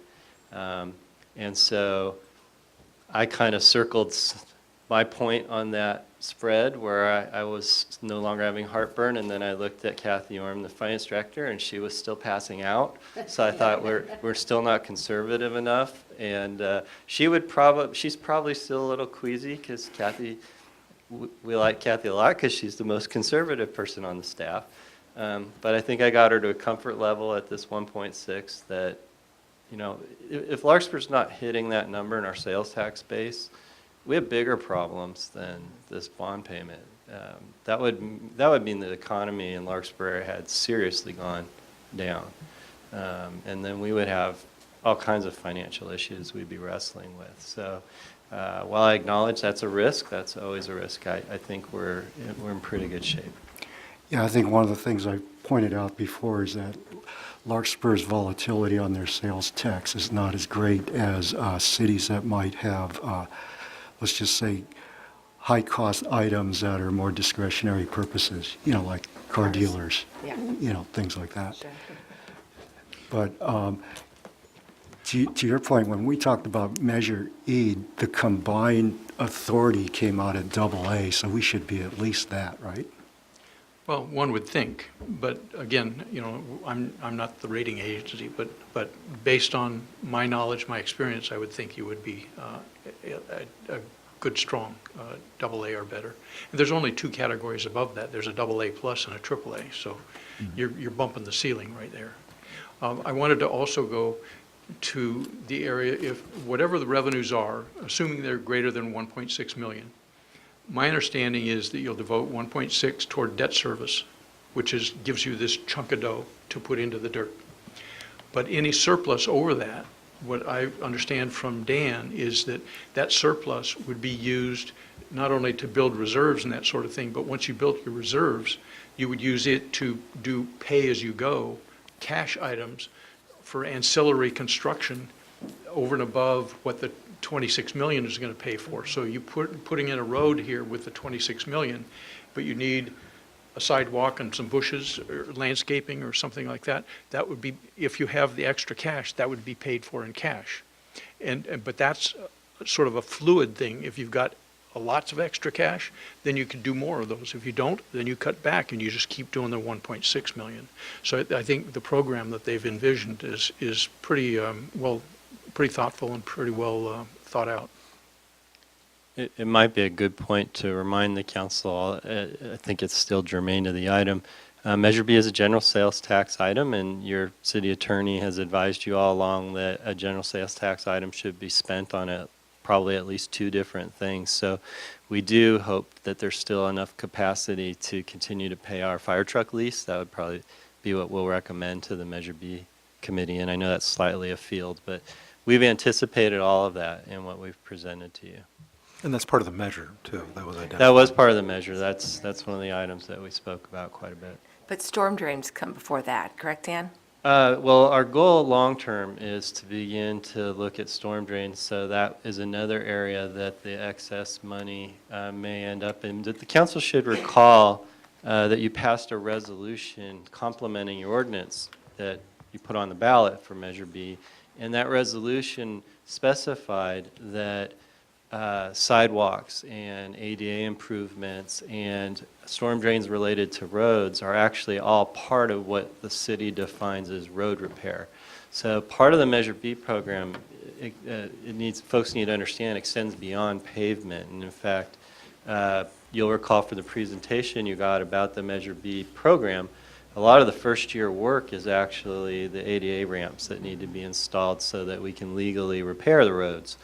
And so I kind of circled my point on that spread where I was no longer having heartburn, and then I looked at Kathy Orm, the finance director, and she was still passing out. So I thought we're still not conservative enough, and she's probably still a little queasy because Kathy, we like Kathy a lot because she's the most conservative person on the staff. But I think I got her to a comfort level at this 1.6 that, if Larkspur's not hitting that number in our sales tax base, we have bigger problems than this bond payment. That would mean the economy in Larkspur had seriously gone down. And then we would have all kinds of financial issues we'd be wrestling with. So while I acknowledge that's a risk, that's always a risk, I think we're in pretty good shape. Yeah, I think one of the things I pointed out before is that Larkspur's volatility on their sales tax is not as great as cities that might have, let's just say, high-cost items that are more discretionary purposes, like car dealers, Yeah. Things like that. Sure. But to your point, when we talked about Measure E, the combined authority came out at AA, so we should be at least that, right? Well, one would think, but again, I'm not the rating agency, but based on my knowledge, my experience, I would think you would be a good, strong AA or better. And there's only two categories above that. There's a AA plus and a AAA, so you're bumping the ceiling right there. I wanted to also go to the area, if whatever the revenues are, assuming they're greater than 1.6 million, my understanding is that you'll devote 1.6 toward debt service, which gives you this chunk of dough to put into the dirt. But any surplus over that, what I understand from Dan is that surplus would be used not only to build reserves and that sort of thing, but once you built your reserves, you would use it to do pay-as-you-go cash items for ancillary construction over and above what the 26 million is going to pay for. So you putting in a road here with the 26 million, but you need a sidewalk and some bushes or landscaping or something like that. That would be, if you have the extra cash, that would be paid for in cash. But that's sort of a fluid thing. If you've got lots of extra cash, then you can do more of those. If you don't, then you cut back and you just keep doing the 1.6 million. So I think the program that they've envisioned is pretty pretty thoughtful and pretty well thought out. It might be a good point to remind the council, I think it's still germane to the item. Measure B is a general sales tax item, and your city attorney has advised you all along that a general sales tax item should be spent on probably at least two different things. So we do hope that there's still enough capacity to continue to pay our fire truck lease. That would probably be what we'll recommend to the Measure B committee, and I know that's slightly afield, but we've anticipated all of that in what we've presented to you. And that's part of the measure, too. That was identified. That was part of the measure. That's one of the items that we spoke about quite a bit. But storm drains come before that, correct, Dan? Well, our goal long-term is to begin to look at storm drains, so that is another area that the excess money may end up in. The council should recall that you passed a resolution complementing your ordinance that you put on the ballot for Measure B, and that resolution specified that sidewalks and ADA improvements and storm drains related to roads are actually all part of what the city defines as road repair. So part of the Measure B program, folks need to understand, extends beyond pavement. And in fact, you'll recall from the presentation you got about the Measure B program, a lot of the first year work is actually the ADA ramps that need to be installed so that we can legally repair the roads.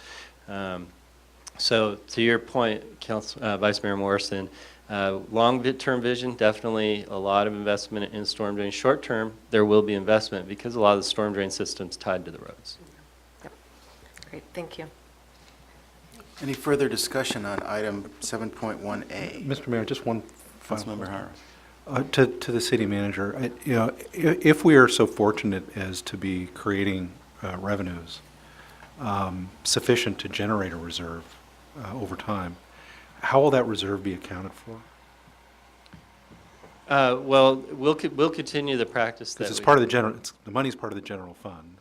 So to your point, Vice Mayor Morrison, long-term vision, definitely a lot of investment in storm drains. Short-term, there will be investment because a lot of the storm drain system's tied to the roads. Yep. Great, thank you. Any further discussion on item 7.1A? Mr. Mayor, just one final Councilmember question. Harris. To the city manager, if we are so fortunate as to be creating revenues sufficient to generate a reserve over time, how will that reserve be accounted for? Well, we'll continue the practice that Because it's part of the general, the money's part of the general fund.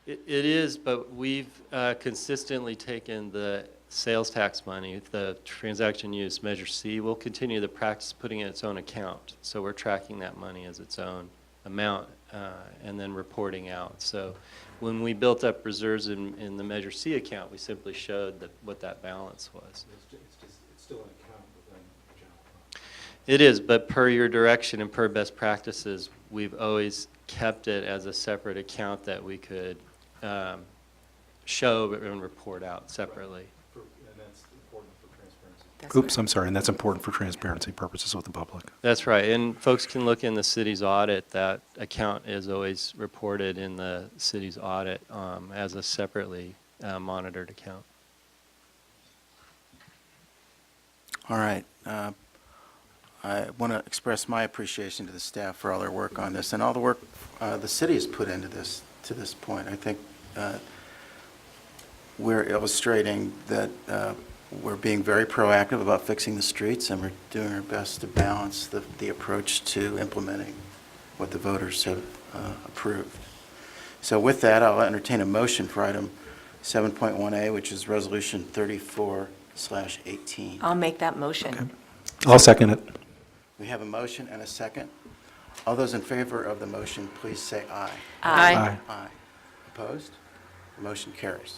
It is, but we've consistently taken the sales tax money, the transaction use, Measure C. We'll continue the practice putting it in its own account. So we're tracking that money as its own amount and then reporting out. So when we built up reserves in the Measure C account, we simply showed what that balance was. It's still an account within the general fund. It is, but per your direction and per best practices, we've always kept it as a separate account that we could show and report out separately. Oops, I'm sorry, and that's important for transparency purposes with the public. That's right, and folks can look in the city's audit. That account is always reported in the city's audit as a separately monitored account. All right. I want to express my appreciation to the staff for all their work on this and all the work the city has put into this to this point. I think we're illustrating that we're being very proactive about fixing the streets, and we're doing our best to balance the approach to implementing what the voters have approved. So with that, I'll entertain a motion for item 7.1A, which is Resolution 34/18. I'll make that motion. I'll second it. We have a motion and a second. All those in favor of the motion, please say aye. Aye. Aye. Opposed? The motion carries.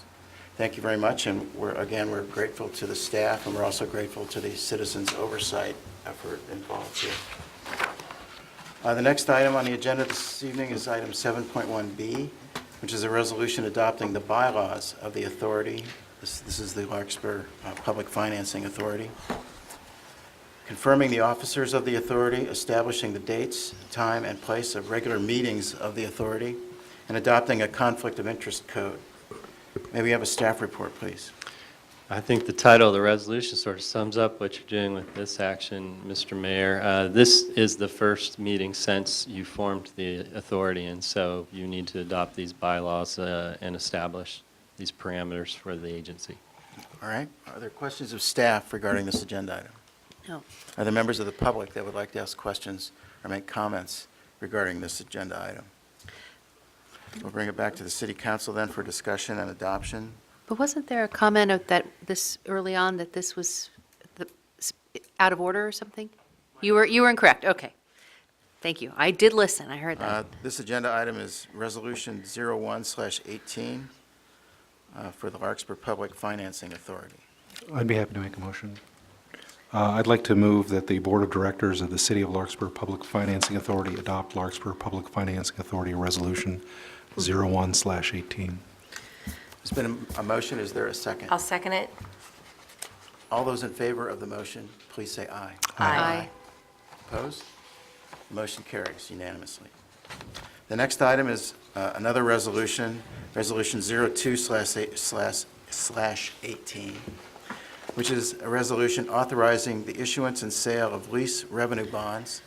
Thank you very much, and we're grateful to the staff, and we're also grateful to the citizens' oversight effort involved here. The next item on the agenda this evening is item 7.1B, which is a resolution adopting the bylaws of the authority. This is the Larkspur Public Financing Authority. Confirming the officers of the authority, establishing the dates, time, and place of regular meetings of the authority, and adopting a conflict of interest code. May we have a staff report, please? I think the title of the resolution sort of sums up what you're doing with this action, Mr. Mayor. This is the first meeting since you formed the authority, and so you need to adopt these bylaws and establish these parameters for the agency. All right. Are there questions of staff regarding this agenda item? No. Are there members of the public that would like to ask questions or make comments regarding this agenda item? We'll bring it back to the city council then for discussion and adoption. But wasn't there a comment of that this early on that this was out of order or something? You were incorrect. Okay. Thank you. I did listen. I heard that. This agenda item is Resolution 01/18 for the Larkspur Public Financing Authority. I'd be happy to make a motion. I'd like to move that the Board of Directors of the City of Larkspur Public Financing Authority adopt Larkspur Public Financing Authority Resolution 01/18. There's been a motion. Is there a second? I'll second it. All those in favor of the motion, please say aye. Aye. Opposed? The motion carries unanimously. The next item is another resolution, Resolution 02/18, which is a resolution authorizing the issuance and sale of lease revenue bonds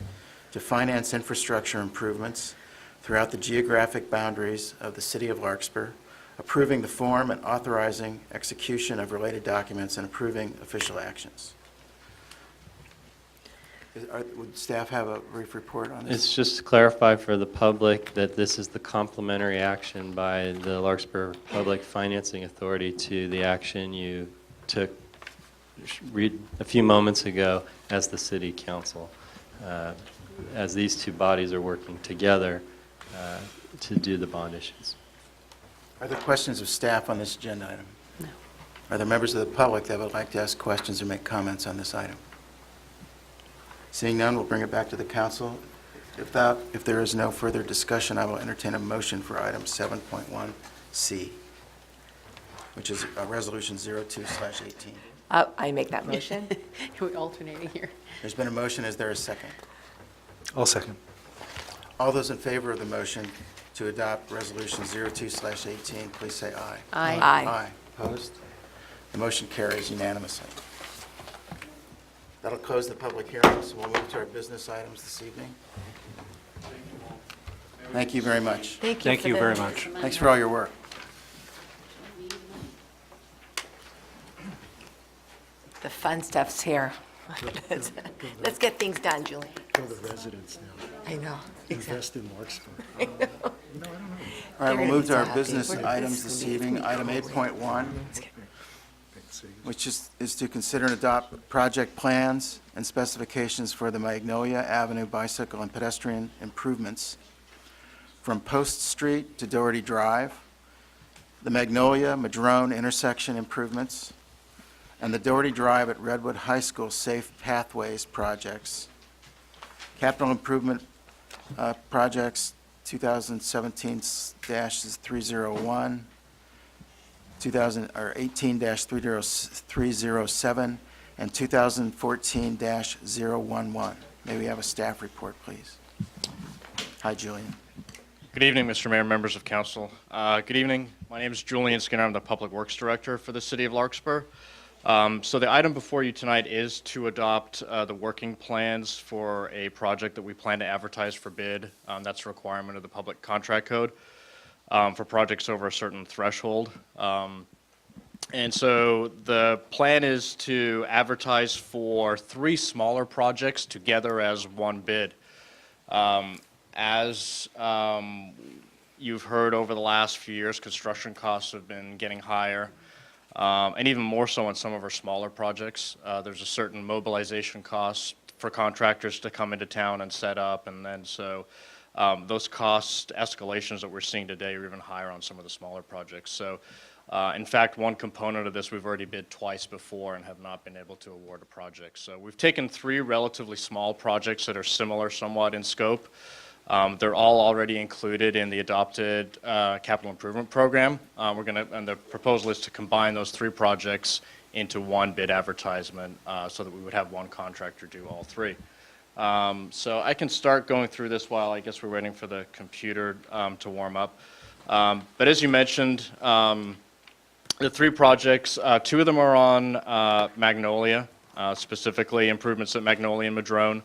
to finance infrastructure improvements throughout the geographic boundaries of the city of Larkspur, approving the form and authorizing execution of related documents and approving official actions. Would staff have a brief report on this? It's just to clarify for the public that this is the complementary action by the Larkspur Public Financing Authority to the action you took a few moments ago as the city council, as these two bodies are working together to do the bond issues. Are there questions of staff on this agenda item? No. Are there members of the public that would like to ask questions or make comments on this item? Seeing none, we'll bring it back to the council. If there is no further discussion, I will entertain a motion for item 7.1C, which is a resolution 02/18. I make that motion. We're alternating here. There's been a motion. Is there a second? I'll second. All those in favor of the motion to adopt resolution 02/18, please say aye. Aye. Aye. Opposed? The motion carries unanimously. That'll close the public hearing, so we'll move to our business items this evening. Thank you very much. Thank you very much. Thanks for all your work. The fun stuff's here. Let's get things done, Julie. Go the residents now. I know. Invest in Larkspur. All right, we'll move to our business items this evening. Item 8.1, which is to consider and adopt project plans and specifications for the Magnolia Avenue bicycle and pedestrian improvements from Post Street to Doherty Drive, the Magnolia-Madrone intersection improvements, and the Doherty Drive at Redwood High School Safe Pathways projects Capital improvement projects, 2017-301, 18-307, and 2014-011. May we have a staff report, please? Hi, Julian. Good evening, Mr. Mayor, members of council. Good evening. My name is Julian Skinner. I'm the Public Works Director for the City of Larkspur. So the item before you tonight is to adopt the working plans for a project that we plan to advertise for bid. That's a requirement of the Public Contract Code for projects over a certain threshold. And so the plan is to advertise for 3 smaller projects together as one bid. As you've heard over the last few years, construction costs have been getting higher, and even more so on some of our smaller projects. There's a certain mobilization cost for contractors to come into town and set up, and then so those cost escalations that we're seeing today are even higher on some of the smaller projects. So in fact, one component of this we've already bid twice before and have not been able to award a project. So we've taken 3 relatively small projects that are similar somewhat in scope. They're all already included in the adopted capital improvement program. And the proposal is to combine those 3 projects into one bid advertisement so that we would have one contractor do all 3. So I can start going through this while I guess we're waiting for the computer to warm up. But as you mentioned, the 3 projects, 2 of them are on Magnolia, specifically improvements at Magnolia and Madrone.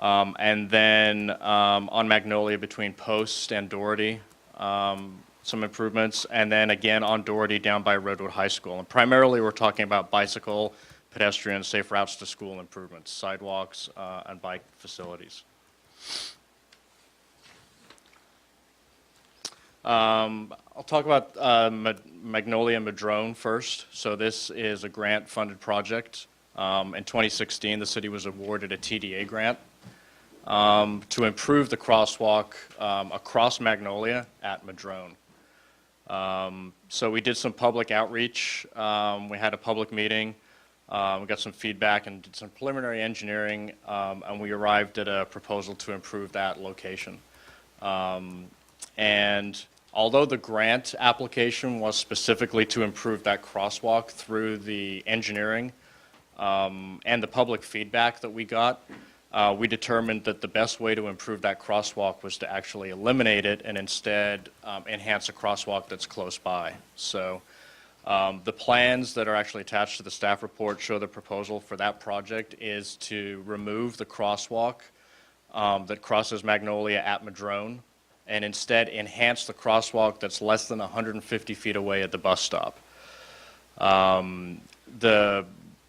And then on Magnolia between Post and Doherty, some improvements. And then again on Doherty down by Redwood High School. And primarily we're talking about bicycle, pedestrian, safe routes to school improvements, sidewalks, and bike facilities. I'll talk about Magnolia and Madrone first. So this is a grant-funded project. In 2016, the city was awarded a TDA grant to improve the crosswalk across Magnolia at Madrone. So we did some public outreach. We had a public meeting. We got some feedback and did some preliminary engineering, and we arrived at a proposal to improve that location. And although the grant application was specifically to improve that crosswalk through the engineering and the public feedback that we got, we determined that the best way to improve that crosswalk was to actually eliminate it and instead enhance a crosswalk that's close by. So the plans that are actually attached to the staff report show the proposal for that project is to remove the crosswalk that crosses Magnolia at Madrone and instead enhance the crosswalk that's less than 150 feet away at the bus stop. The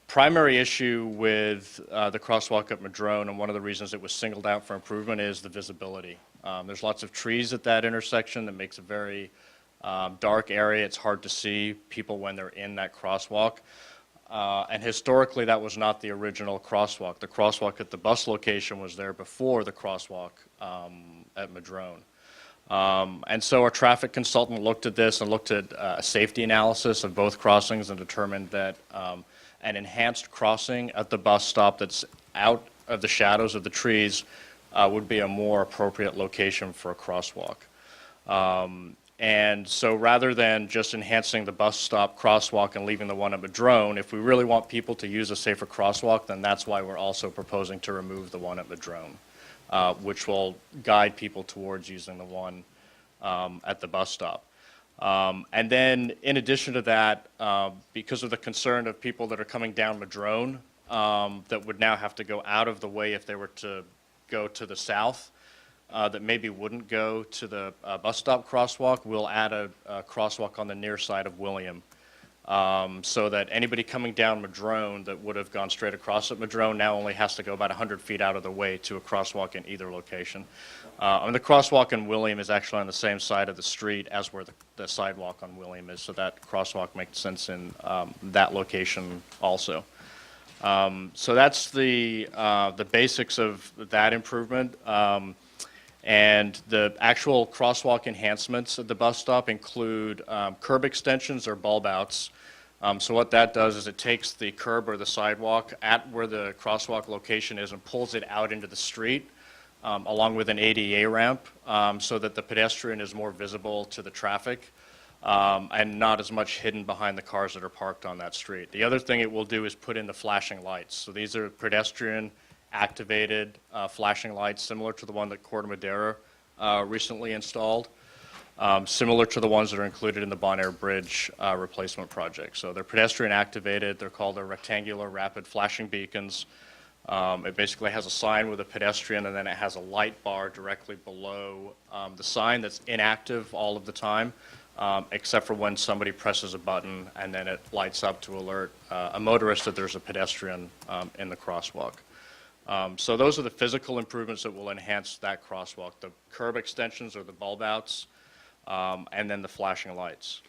primary issue with the crosswalk at Madrone, and one of the reasons it was singled out for improvement, is the visibility. There's lots of trees at that intersection that makes a very dark area. It's hard to see people when they're in that crosswalk. And historically, that was not the original crosswalk. The crosswalk at the bus location was there before the crosswalk at Madrone. And so our traffic consultant looked at this and looked at a safety analysis of both crossings and determined that an enhanced crossing at the bus stop that's out of the shadows of the trees would be a more appropriate location for a crosswalk. And so rather than just enhancing the bus stop crosswalk and leaving the one at Madrone, if we really want people to use a safer crosswalk, then that's why we're also proposing to remove the one at Madrone, which will guide people towards using the one at the bus stop. And then in addition to that, because of the concern of people that are coming down Madrone that would now have to go out of the way if they were to go to the south, that maybe wouldn't go to the bus stop crosswalk, we'll add a crosswalk on the near side of William, so that anybody coming down Madrone that would have gone straight across at Madrone now only has to go about 100 feet out of the way to a crosswalk in either location. And the crosswalk in William is actually on the same side of the street as where the sidewalk on William is, so that crosswalk makes sense in that location also. So that's the basics of that improvement. And the actual crosswalk enhancements at the bus stop include curb extensions or bulb outs. So what that does is it takes the curb or the sidewalk at where the crosswalk location is and pulls it out into the street along with an ADA ramp, so that the pedestrian is more visible to the traffic, and not as much hidden behind the cars that are parked on that street. The other thing it will do is put in the flashing lights. So these are pedestrian activated flashing lights, similar to the one that Corte Madera recently installed, similar to the ones that are included in the Bon Air Bridge replacement project. So they're pedestrian activated. They're called the rectangular rapid flashing beacons. It basically has a sign with a pedestrian, and then it has a light bar directly below the sign that's inactive all of the time, except for when somebody presses a button, and then it lights up to alert a motorist that there's a pedestrian in the crosswalk. So those are the physical improvements that will enhance that crosswalk, the curb extensions or the bulb outs, and then the flashing lights.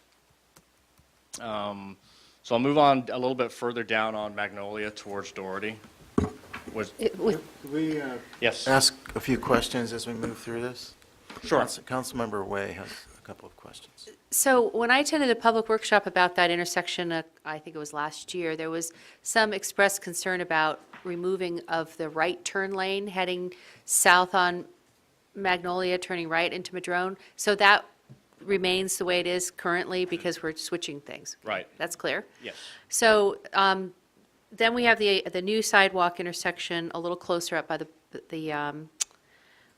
So I'll move on a little bit further down on Magnolia towards Doherty. Could we Yes. ask a few questions as we move through this? Sure. Councilmember Way has a couple of questions. So when I attended a public workshop about that intersection, I think it was last year, there was some expressed concern about removing of the right turn lane heading south on Magnolia, turning right into Madrone. So that remains the way it is currently because we're switching things. Right. That's clear? Yes. So then we have the new sidewalk intersection a little closer up by the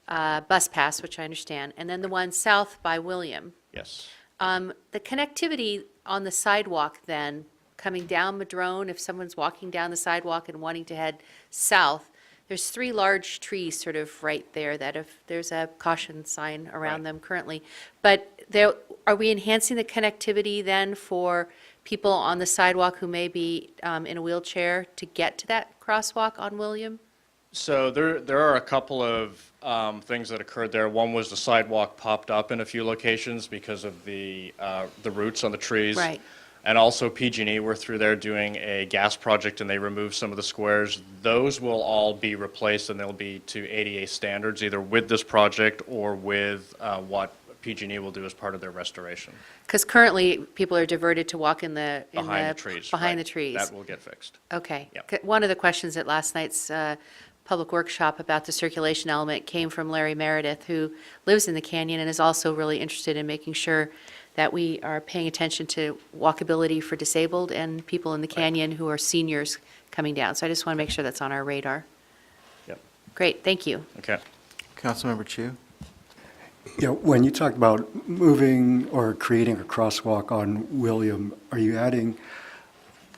bus pass, which I understand, and then the one south by William. Yes. The connectivity on the sidewalk then, coming down Madrone, if someone's walking down the sidewalk and wanting to head south, there's 3 large trees sort of right there that if there's a caution sign around Right. them currently. But there, are we enhancing the connectivity then for people on the sidewalk who may be in a wheelchair to get to that crosswalk on William? So there are a couple of things that occurred there. One was the sidewalk popped up in a few locations because of the roots on the trees. Right. And also PG&E were through there doing a gas project, and they removed some of the squares. Those will all be replaced, and they'll be to ADA standards, either with this project or with what PG&E will do as part of their restoration. Because currently, people are diverted to walk in the... Behind the trees. Behind right. the trees. That will get fixed. Okay. Yep. One of the questions at last night's public workshop about the circulation element came from Larry Meredith, who lives in the canyon and is also really interested in making sure that we are paying attention to walkability for disabled and people in the canyon who are seniors coming down. So I just want to make sure that's on our radar. Yep. Great, thank you. Okay. Councilmember Chu? Yeah, when you talked about moving or creating a crosswalk on William, are you adding,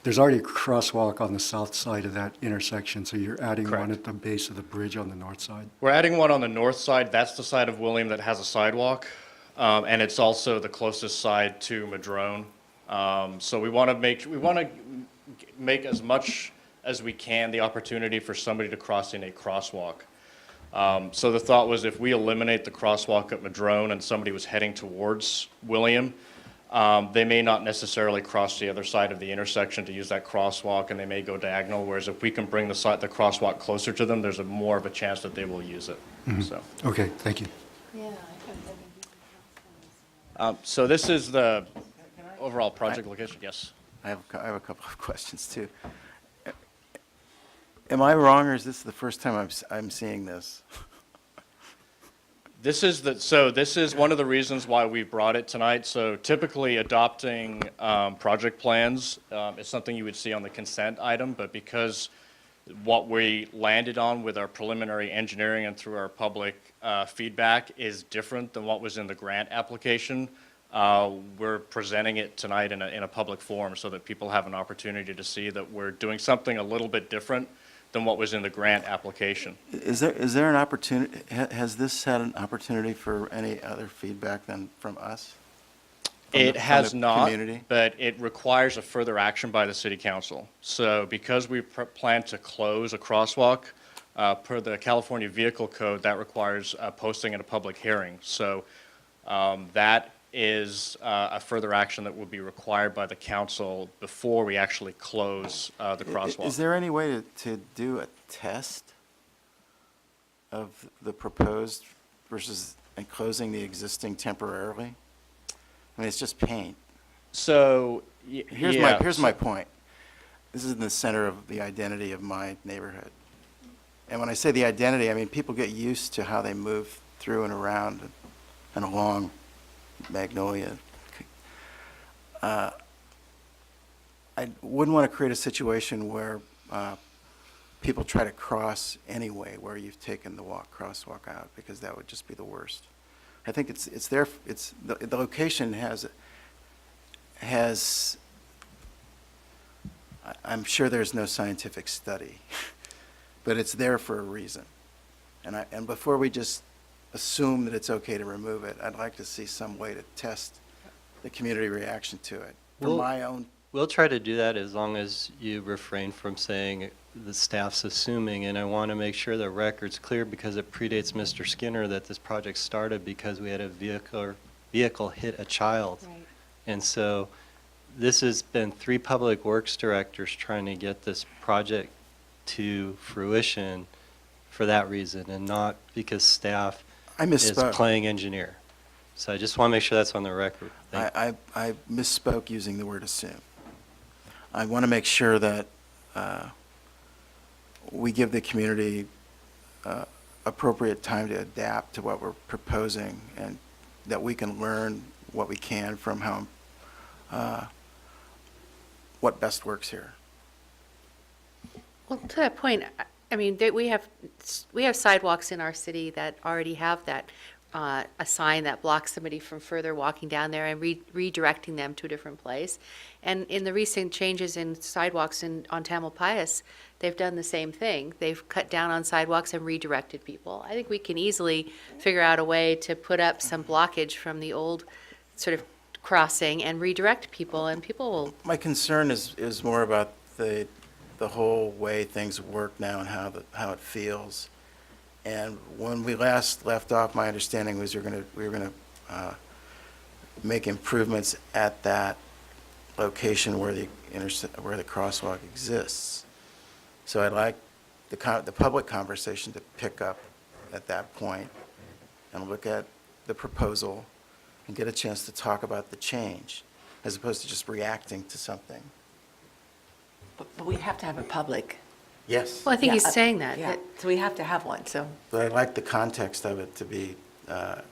there's already a crosswalk on the south side of that intersection, so you're adding one Correct. at the base of the bridge on the north side? We're adding one on the north side. That's the side of William that has a sidewalk. And it's also the closest side to Madrone. So we want to make as much as we can the opportunity for somebody to cross in a crosswalk. So the thought was if we eliminate the crosswalk at Madrone and somebody was heading towards William, they may not necessarily cross the other side of the intersection to use that crosswalk, and they may go diagonal, whereas if we can bring the crosswalk closer to them, there's more of a chance that they will use it. So. Okay, thank you. So this is the overall project location, yes. I have a couple of questions, too. Am I wrong, or is this the first time I'm seeing this? This is one of the reasons why we brought it tonight. So typically adopting project plans is something you would see on the consent item, but because what we landed on with our preliminary engineering and through our public feedback is different than what was in the grant application, we're presenting it tonight in a public forum so that people have an opportunity to see that we're doing something a little bit different than what was in the grant application. Is there an opportunity, has this had an opportunity for any other feedback than from us? It has not, community? but it requires a further action by the city council. So because we plan to close a crosswalk, per the California Vehicle Code, that requires posting at a public hearing. So that is a further action that will be required by the council before we actually close the crosswalk. Is there any way to do a test of the proposed versus closing the existing temporarily? I mean, it's just paint. So, Here's my point. This is in the center of the identity of my neighborhood. And when I say the identity, I mean people get used to how they move through and around and along Magnolia. I wouldn't want to create a situation where people try to cross anyway, where you've taken the crosswalk out, because that would just be the worst. I think it's there. It's the location has. I'm sure there's no scientific study, but it's there for a reason. And before we just assume that it's okay to remove it, I'd like to see some way to test the community reaction to it. For Well, my own, We'll try to do that as long as you refrain from saying the staff's assuming, and I want to make sure the record's clear because it predates Mr. Skinner that this project started because we had a vehicle hit a child. Right. And so this has been 3 public works directors trying to get this project to fruition for that reason and not because staff I is misspoke. playing engineer. So I just want to make sure that's on the record. I misspoke using the word assume. I want to make sure that we give the community appropriate time to adapt to what we're proposing, and that we can learn what we can from what best works here. Well, to that point, I mean, we have sidewalks in our city that already have that, a sign that blocks somebody from further walking down there and redirecting them to a different place. And in the recent changes in sidewalks on Tamalpais, they've done the same thing. They've cut down on sidewalks and redirected people. I think we can easily figure out a way to put up some blockage from the old sort of crossing and redirect people, and people will. My concern is more about the whole way things work now and how it feels. And when we last left off, my understanding was we were gonna make improvements at that location where the crosswalk exists. So I'd like the public conversation to pick up at that point and look at the proposal and get a chance to talk about the change, as opposed to just reacting to something. But we have to have a public. Yes, Well, I think Yeah, he's saying that. Yeah, so we have to have one, so. but I'd like the context of it to be a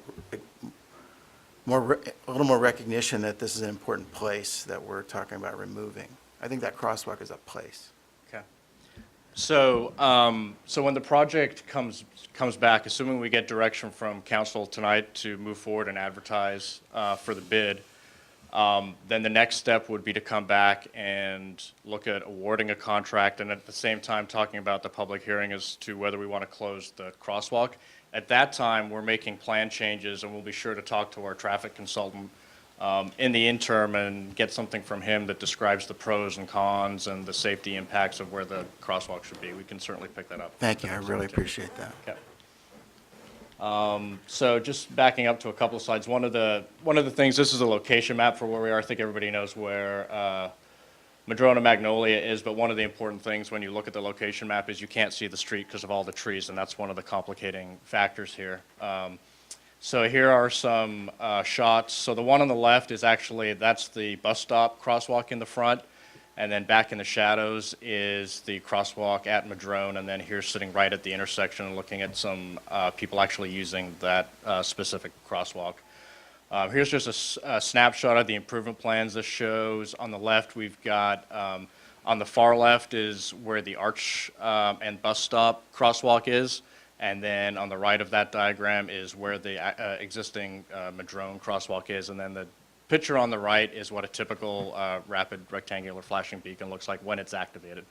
little more recognition that this is an important place that we're talking about removing. I think that crosswalk is a place. Okay. So, so when the project comes back, assuming we get direction from council tonight to move forward and advertise for the bid, then the next step would be to come back and look at awarding a contract, and at the same time talking about the public hearing as to whether we want to close the crosswalk. At that time, we're making plan changes, and we'll be sure to talk to our traffic consultant in the interim and get something from him that describes the pros and cons and the safety impacts of where the crosswalk should be. We can certainly pick that up. Thank you, I really appreciate that. Okay. So just backing up to a couple of slides, one of the things, this is a location map for where we are. I think everybody knows where Madrona Magnolia is, but one of the important things when you look at the location map is you can't see the street because of all the trees, and that's one of the complicating factors here. So here are some shots. So the one on the left is actually, that's the bus stop crosswalk in the front. And then back in the shadows is the crosswalk at Madrone, and then here sitting right at the intersection and looking at some people actually using that specific crosswalk. Here's just a snapshot of the improvement plans this shows. On the left, we've got, on the far left is where the arch and bus stop crosswalk is, and then on the right of that diagram is where the existing Madrone crosswalk is, and then the picture on the right is what a typical rapid rectangular flashing beacon looks like when it's activated.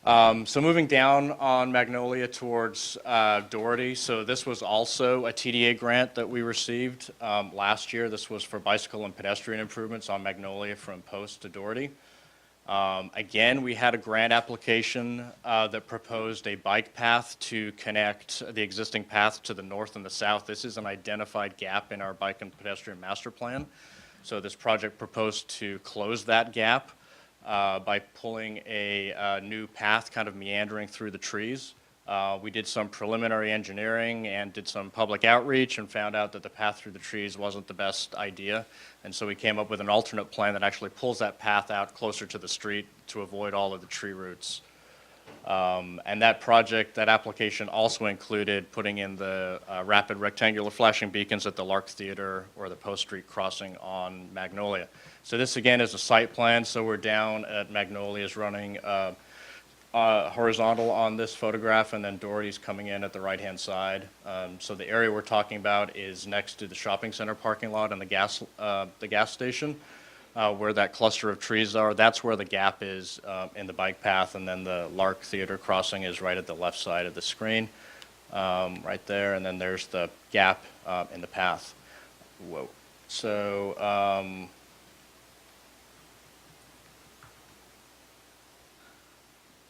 So moving down on Magnolia towards Doherty. So this was also a TDA grant that we received last year. This was for bicycle and pedestrian improvements on Magnolia from Post to Doherty. Again, we had a grant application that proposed a bike path to connect the existing path to the north and the south. This is an identified gap in our bike and pedestrian master plan. So this project proposed to close that gap by pulling a new path kind of meandering through the trees. We did some preliminary engineering and did some public outreach and found out that the path through the trees wasn't the best idea. And so we came up with an alternate plan that actually pulls that path out closer to the street to avoid all of the tree roots. And that project, that application also included putting in the rapid rectangular flashing beacons at the Lark Theater or the Post Street crossing on Magnolia. So this again is a site plan, so we're down at Magnolia's running horizontal on this photograph, and then Doherty's coming in at the right-hand side. So the area we're talking about is next to the shopping center parking lot and the gas station, where that cluster of trees are. That's where the gap is in the bike path, and then the Lark Theater crossing is right at the left side of the screen, right there, and then there's the gap in the path. Whoa. So,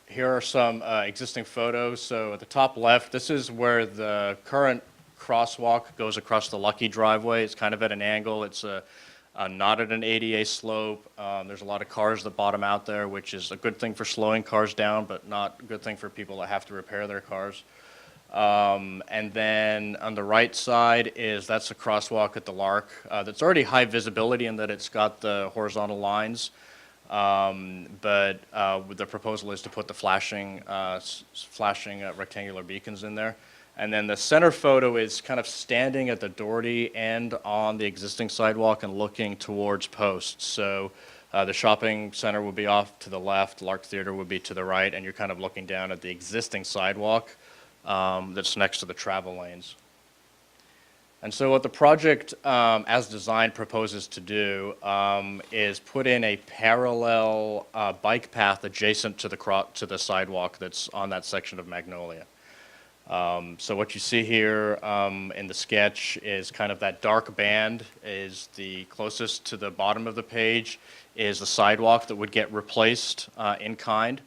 here are some existing photos. So at the top left, this is where the current crosswalk goes across the Lucky driveway. It's kind of at an angle. It's not at an ADA slope. There's a lot of cars that bottom out there, which is a good thing for slowing cars down, but not a good thing for people that have to repair their cars. And then on the right side that's a crosswalk at the Lark that's already high visibility in that it's got the horizontal lines. But the proposal is to put the flashing rectangular beacons in there. And then the center photo is kind of standing at the Doherty end on the existing sidewalk and looking towards Post. So the shopping center will be off to the left, Lark Theater would be to the right, and you're kind of looking down at the existing sidewalk that's next to the travel lanes. And so what the project, as designed, proposes to do is put in a parallel bike path adjacent to the sidewalk that's on that section of Magnolia. So what you see here in the sketch is kind of that dark band is the closest to the bottom of the page is the sidewalk that would get replaced in kind.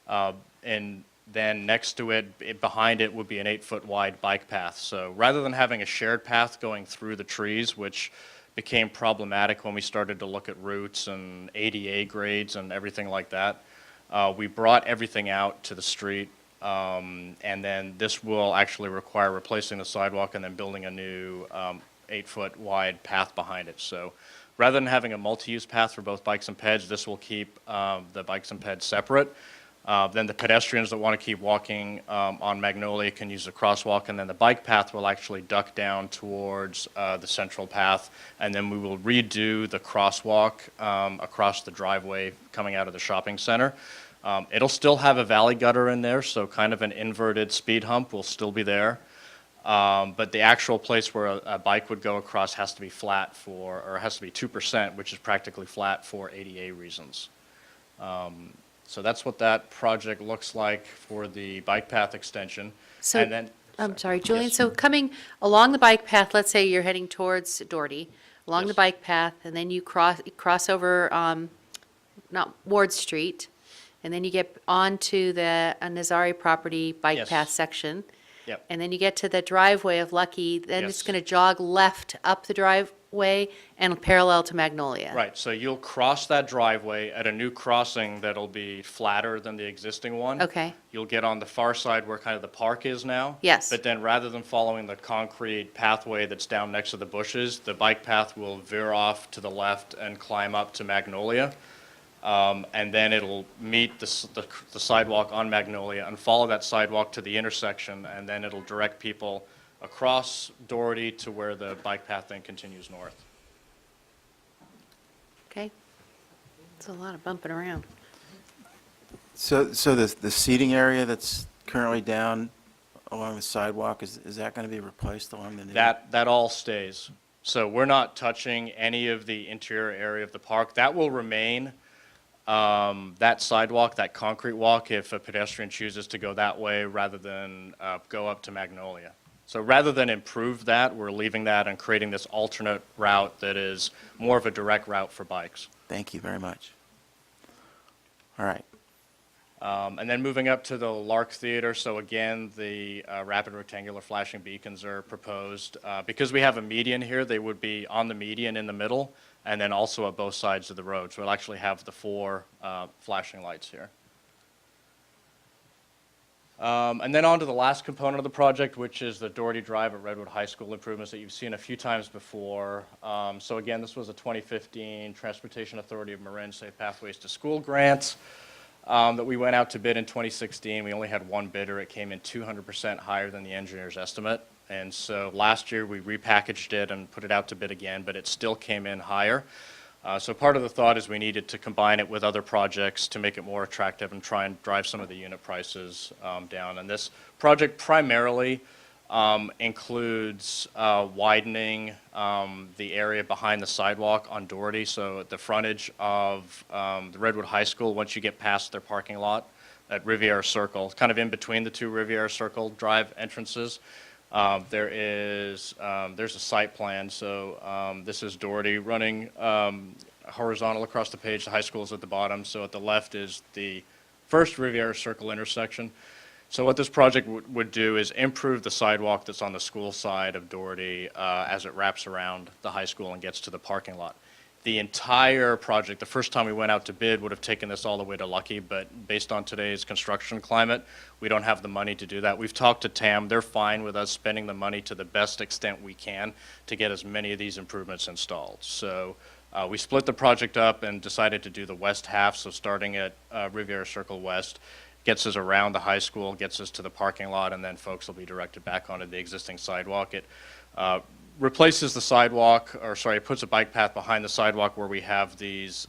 And then next to it, behind it, would be an 8-foot wide bike path. So rather than having a shared path going through the trees, which became problematic when we started to look at routes and ADA grades and everything like that, we brought everything out to the street. And then this will actually require replacing the sidewalk and then building a new 8-foot wide path behind it. So rather than having a multi-use path for both bikes and peds, this will keep the bikes and peds separate. Then the pedestrians that want to keep walking on Magnolia can use the crosswalk, and then the bike path will actually duck down towards the central path, and then we will redo the crosswalk across the driveway coming out of the shopping center. It'll still have a valley gutter in there, so kind of an inverted speed hump will still be there. But the actual place where a bike would go across has to be flat or has to be 2%, which is practically flat for ADA reasons. So that's what that project looks like for the bike path extension. So, Um, And then, I'm sorry, Julian, Yes. so coming along the bike path, let's say you're heading towards Doherty, along the Yes. bike path, and then you cross over, not Ward Street, and then you get onto the Nazari property bike Yes. path section. Yep. And then you get to the driveway of Lucky, then it's Yes. going to jog left up the driveway and parallel to Magnolia. right, so you'll cross that driveway at a new crossing that'll be flatter than the existing one. Okay. You'll get on the far side where kind of the park is now. Yes. But then rather than following the concrete pathway that's down next to the bushes, the bike path will veer off to the left and climb up to Magnolia. And then it'll meet the sidewalk on Magnolia and follow that sidewalk to the intersection, and then it'll direct people across Doherty to where the bike path then continues north. Okay. It's a lot of bumping around. So the seating area that's currently down along the sidewalk, is that going to be replaced along the new? That all stays. So we're not touching any of the interior area of the park. That will remain. That sidewalk, that concrete walk, if a pedestrian chooses to go that way rather than go up to Magnolia. So rather than improve that, we're leaving that and creating this alternate route that is more of a direct route for bikes. Thank you very much. All right. And then moving up to the Lark Theater, so again, the rapid rectangular flashing beacons are proposed. Because we have a median here, they would be on the median in the middle, and then also at both sides of the road. So we'll actually have the 4 flashing lights here. And then on to the last component of the project, which is the Doherty Drive at Redwood High School improvements that you've seen a few times before. So again, this was a 2015 Transportation Authority of Marin Safe Pathways to School grant. that we went out to bid in 2016. We only had one bidder. It came in 200% higher than the engineer's estimate. And so last year, we repackaged it and put it out to bid again, but it still came in higher. So part of the thought is we needed to combine it with other projects to make it more attractive and try and drive some of the unit prices down. And this project primarily includes widening the area behind the sidewalk on Doherty. So at the frontage of the Redwood High School, once you get past their parking lot at Riviera Circle, kind of in between the two Riviera Circle Drive entrances, there's a site plan. So this is Doherty running horizontal across the page. The high school is at the bottom. So at the left is the first Riviera Circle intersection. So what this project would do is improve the sidewalk that's on the school side of Doherty as it wraps around the high school and gets to the parking lot. The entire project, the first time we went out to bid, would have taken this all the way to Lucky, but based on today's construction climate, we don't have the money to do that. We've talked to TAM. They're fine with us spending the money to the best extent we can to get as many of these improvements installed. So we split the project up and decided to do the west half, so starting at Riviera Circle West, gets us around the high school, gets us to the parking lot, and then folks will be directed back onto the existing sidewalk. It replaces the sidewalk, it puts a bike path behind the sidewalk where we have these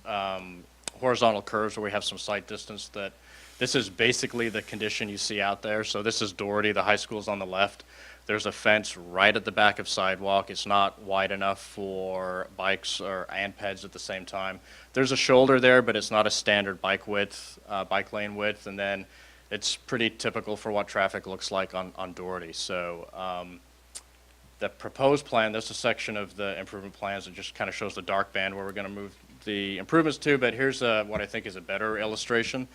horizontal curves where we have some sight distance. That this is basically the condition you see out there. So this is Doherty, the high school's on the left. There's a fence right at the back of sidewalk. It's not wide enough for bikes and peds at the same time. There's a shoulder there, but it's not a standard bike lane width, and then it's pretty typical for what traffic looks like on Doherty. So the proposed plan, there's a section of the improvement plans that just kind of shows the dark band where we're going to move the improvements to, but here's what I think is a better illustration.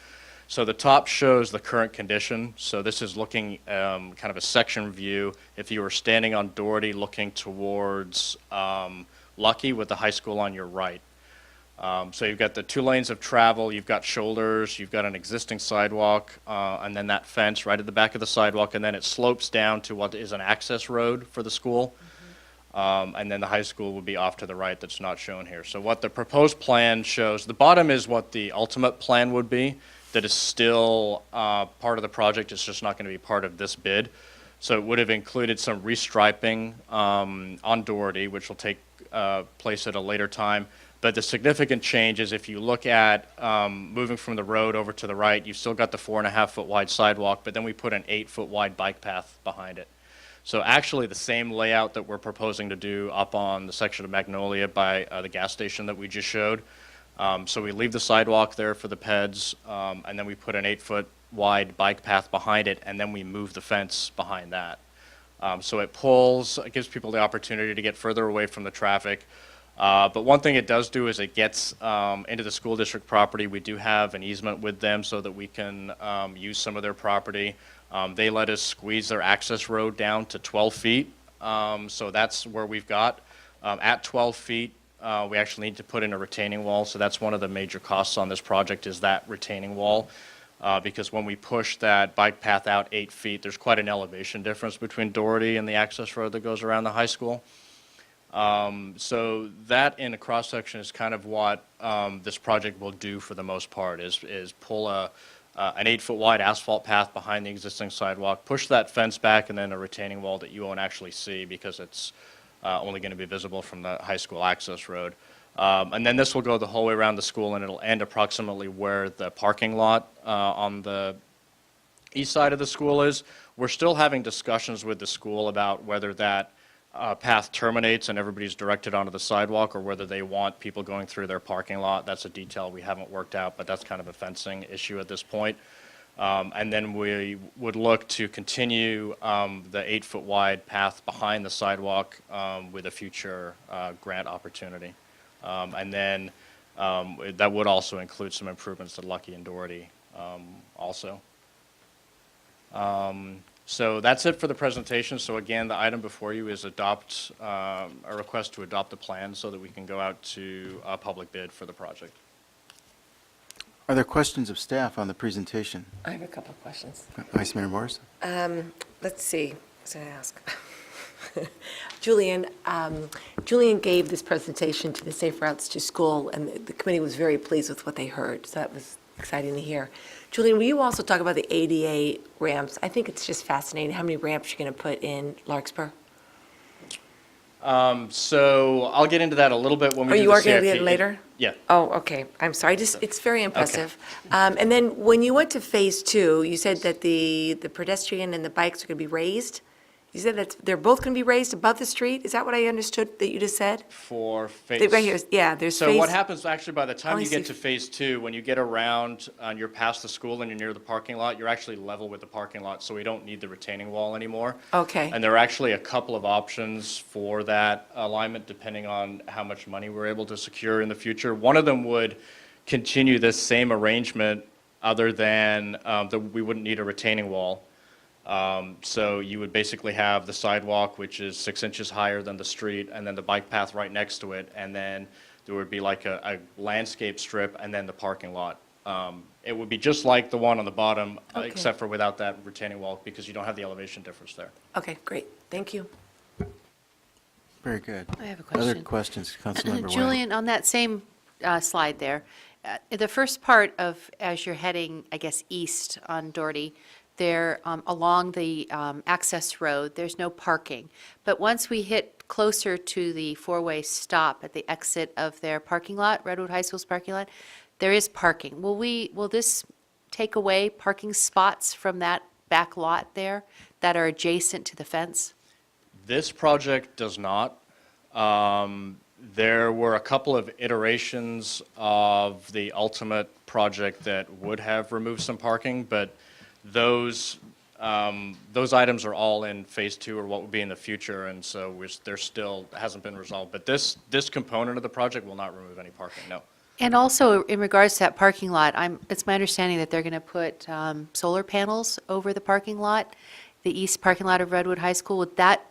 So the top shows the current condition. So this is looking kind of a section view. If you were standing on Doherty looking towards Lucky with the high school on your right. So you've got the 2 lanes of travel, you've got shoulders, you've got an existing sidewalk, and then that fence right at the back of the sidewalk, and then it slopes down to what is an access road for the school. And then the high school would be off to the right that's not shown here. So what the proposed plan shows, the bottom is what the ultimate plan would be. That is still part of the project. It's just not going to be part of this bid. So it would have included some restriping on Doherty, which will take place at a later time. But the significant change is if you look at moving from the road over to the right, you've still got the 4.5-foot wide sidewalk, but then we put an 8-foot wide bike path behind it. So actually the same layout that we're proposing to do up on the section of Magnolia by the gas station that we just showed. So we leave the sidewalk there for the peds, and then we put an 8-foot wide bike path behind it, and then we move the fence behind that. So it gives people the opportunity to get further away from the traffic. But one thing it does do is it gets into the school district property. We do have an easement with them so that we can use some of their property. They let us squeeze their access road down to 12 feet. So that's where we've got. At 12 feet, we actually need to put in a retaining wall. So that's one of the major costs on this project is that retaining wall. Because when we push that bike path out 8 feet, there's quite an elevation difference between Doherty and the access road that goes around the high school. So that in a cross-section is kind of what this project will do for the most part, is pull an 8-foot wide asphalt path behind the existing sidewalk, push that fence back, and then a retaining wall that you won't actually see because it's only going to be visible from the high school access road. And then this will go the whole way around the school, and it'll end approximately where the parking lot on the east side of the school is. We're still having discussions with the school about whether that path terminates and everybody's directed onto the sidewalk or whether they want people going through their parking lot. That's a detail we haven't worked out, but that's kind of a fencing issue at this point. And then we would look to continue the 8-foot wide path behind the sidewalk with a future grant opportunity. And then that would also include some improvements to Lucky and Doherty also. So that's it for the presentation. So again, the item before you is a request to adopt the plan so that we can go out to a public bid for the project. Are there questions of staff on the presentation? I have a couple of questions. Vice Mayor Morris? Let's see, what should I ask? Julian gave this presentation to the Safe Routes to School, and the committee was very pleased with what they heard. So that was exciting to hear. Julian, will you also talk about the ADA ramps? I think it's just fascinating how many ramps you're going to put in Larkspur. So I'll get into that a little bit when we Or do you the are going to CIP. get it later? Yeah. Oh, okay. I'm sorry. Just, it's very impressive. And then when you went to Phase 2, you said that the pedestrian and the bikes are going to be raised? You said that they're both going to be raised above the street? Is that what I understood that you just said? For phase. Right here, yeah, there's So phase. what happens actually by the time I you get see. to phase 2, when you get around and you're past the school and you're near the parking lot, you're actually level with the parking lot, so we don't need the retaining wall anymore. Okay. And there are actually a couple of options for that alignment, depending on how much money we're able to secure in the future. One of them would continue this same arrangement, other than that we wouldn't need a retaining wall. So you would basically have the sidewalk, which is 6 inches higher than the street, and then the bike path right next to it, and then there would be like a landscape strip, and then the parking lot. It would be just like the one on the bottom, Okay. except for without that retaining wall, because you don't have the elevation difference there. Okay, great. Thank you. Very good. I have a Other question. questions, Councilmember Webb? Julian, on that same slide there, the first part of, as you're heading, I guess, east on Doherty, there, along the access road, there's no parking. But once we hit closer to the four-way stop at the exit of their parking lot, Redwood High School's parking lot, there is parking. Will this take away parking spots from that back lot there that are adjacent to the fence? This project does not. There were a couple of iterations of the ultimate project that would have removed some parking, but those items are all in phase 2, or what would be in the future, and so there still hasn't been resolved. But this component of the project will not remove any parking, no. And also, in regards to that parking lot, it's my understanding that they're going to put solar panels over the parking lot, the east parking lot of Redwood High School. Would that,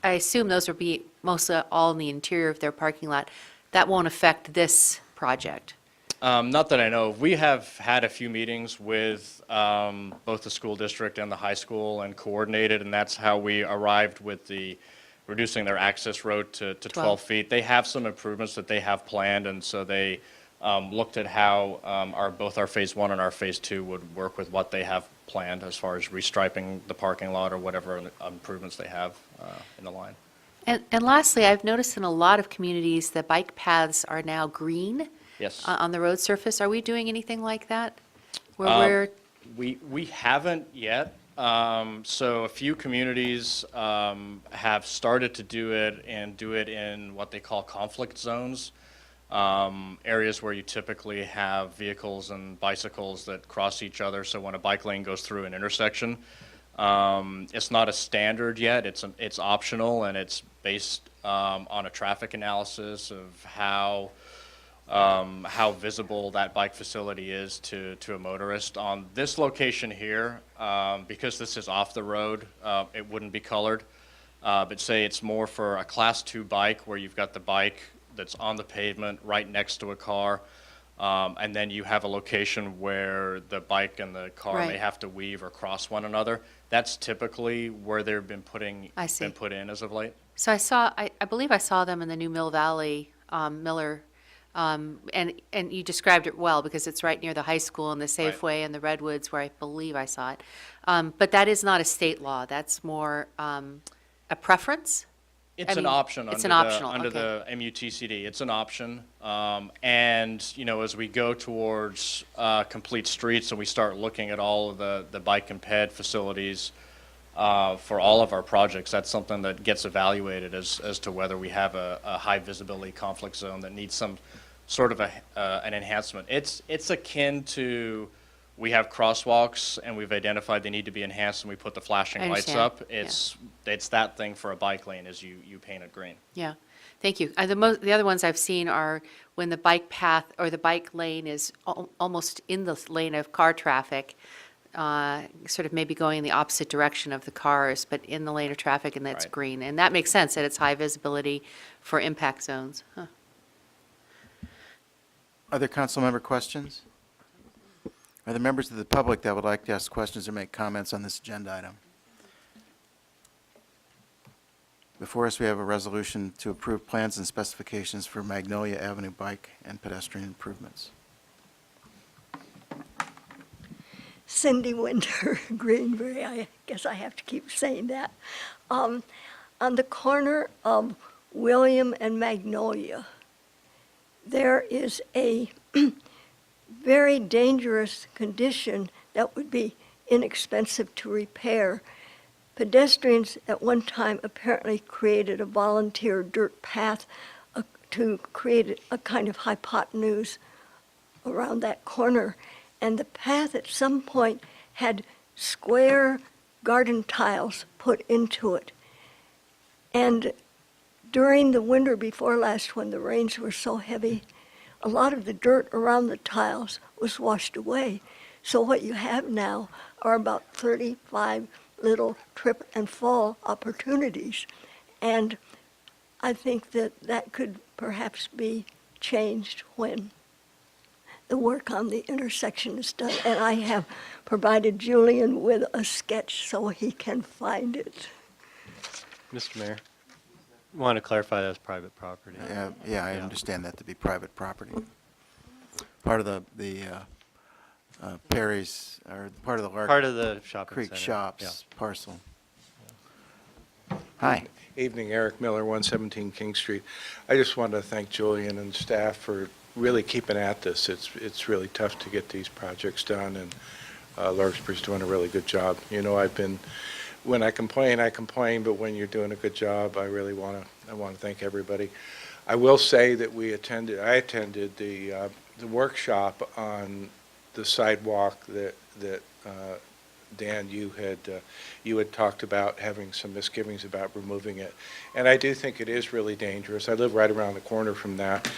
I assume those will be mostly all in the interior of their parking lot. That won't affect this project. Not that I know of. We have had a few meetings with both the school district and the high school and coordinated, and that's how we arrived with the reducing their access road to 12 feet. They have some improvements that they have planned, and so they looked at how both our phase 1 and our phase 2 would work with what they have planned as far as restriping the parking lot or whatever improvements they have in the line. And lastly, I've noticed in a lot of communities, the bike paths are now green. Yes. On the road surface. Are we doing anything like that? Where We haven't yet. So a few communities have started to do it and do it in what they call conflict zones, areas where you typically have vehicles and bicycles that cross each other. So when a bike lane goes through an intersection, it's not a standard yet. It's optional, and it's based on a traffic analysis of how visible that bike facility is to a motorist. On this location here, because this is off the road, it wouldn't be colored. But say it's more for a Class 2 bike where you've got the bike that's on the pavement right next to a car, and then you have a location where the bike and the car may Right. have to weave or cross one another. That's typically where they've been put in as of late. So I believe I saw them in the new Mill Valley, Miller, and you described it well because it's right near the high school and the Safeway and the Redwoods where I believe I saw it. But that is not a state law. That's more a preference? It's an option It's under an optional, under okay. the MUTCD. It's an option. And, you know, as we go towards complete streets and we start looking at all of the bike and ped facilities for all of our projects, that's something that gets evaluated as to whether we have a high visibility conflict zone that needs some sort of an enhancement. It's akin to, we have crosswalks and we've identified they need to be enhanced and we put the flashing I lights understand. up. It's that thing for a bike lane is you paint it green. Yeah, thank you. The other ones I've seen are when the bike path or the bike lane is almost in the lane of car traffic, sort of maybe going in the opposite direction of the cars, but in the lane of traffic, and that's Right. green. And that makes sense, that it's high visibility for impact zones. Huh. Other council member questions? Are there members of the public that would like to ask questions or make comments on this agenda item? Before us, we have a resolution to approve plans and specifications for Magnolia Avenue bike and pedestrian improvements. Cindy Winter, Greenberry, I guess I have to keep saying that. On the corner of William and Magnolia, there is a very dangerous condition that would be inexpensive to repair. Pedestrians at one time apparently created a volunteer dirt path to create a kind of hypotenuse around that corner. And the path at some point had square garden tiles put into it. And during the winter before last, when the rains were so heavy, a lot of the dirt around the tiles was washed away. So what you have now are about 35 little trip and fall opportunities. And I think that that could perhaps be changed when the work on the intersection is done. And I have provided Julian with a sketch so he can find it. Mr. Mayor, I want to clarify that's private property. Yeah, I understand that to be private property. Part of the Perry's, or part of the Part of the shopping Creek center. Shops parcel. Hi. Evening, Eric Miller, 117 King Street. I just wanted to thank Julian and staff for really keeping at this. It's really tough to get these projects done, and Larkspur's doing a really good job. You know, when I complain, but when you're doing a good job, I really want to thank everybody. I will say that I attended the workshop on the sidewalk that Dan, you had talked about having some misgivings about removing it, and I do think it is really dangerous. I live right around the corner from that,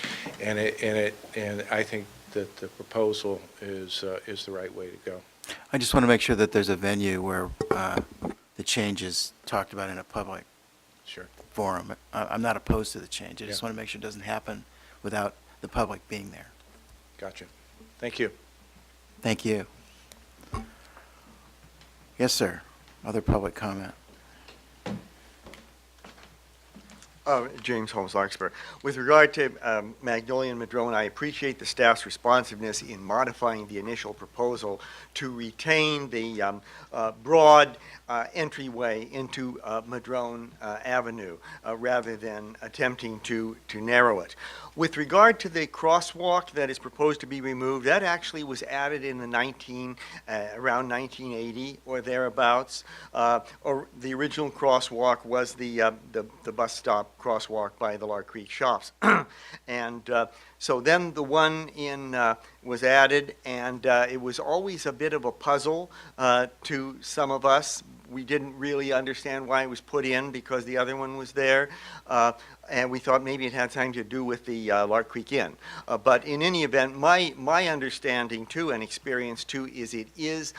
and I think that the proposal is the right way to go. I just want to make sure that there's a venue where the change is talked about in a public Sure. forum. I'm not opposed to the change. I just Yeah. want to make sure it doesn't happen without the public being there. Gotcha. Thank you. Thank you. Yes, sir. Other public comment. James Holmes, Larkspur. With regard to Magnolia and Madrone, I appreciate the staff's responsiveness in modifying the initial proposal to retain the broad entryway into Madrone Avenue rather than attempting to narrow it. With regard to the crosswalk that is proposed to be removed, that actually was added in the around 1980 or thereabouts. Or the original crosswalk was the bus stop crosswalk by the Lark Creek Shops. And so then the one was added, and it was always a bit of a puzzle to some of us. We didn't really understand why it was put in because the other one was there. And we thought maybe it had something to do with the Lark Creek Inn. But in any event, my understanding too and experience too is it is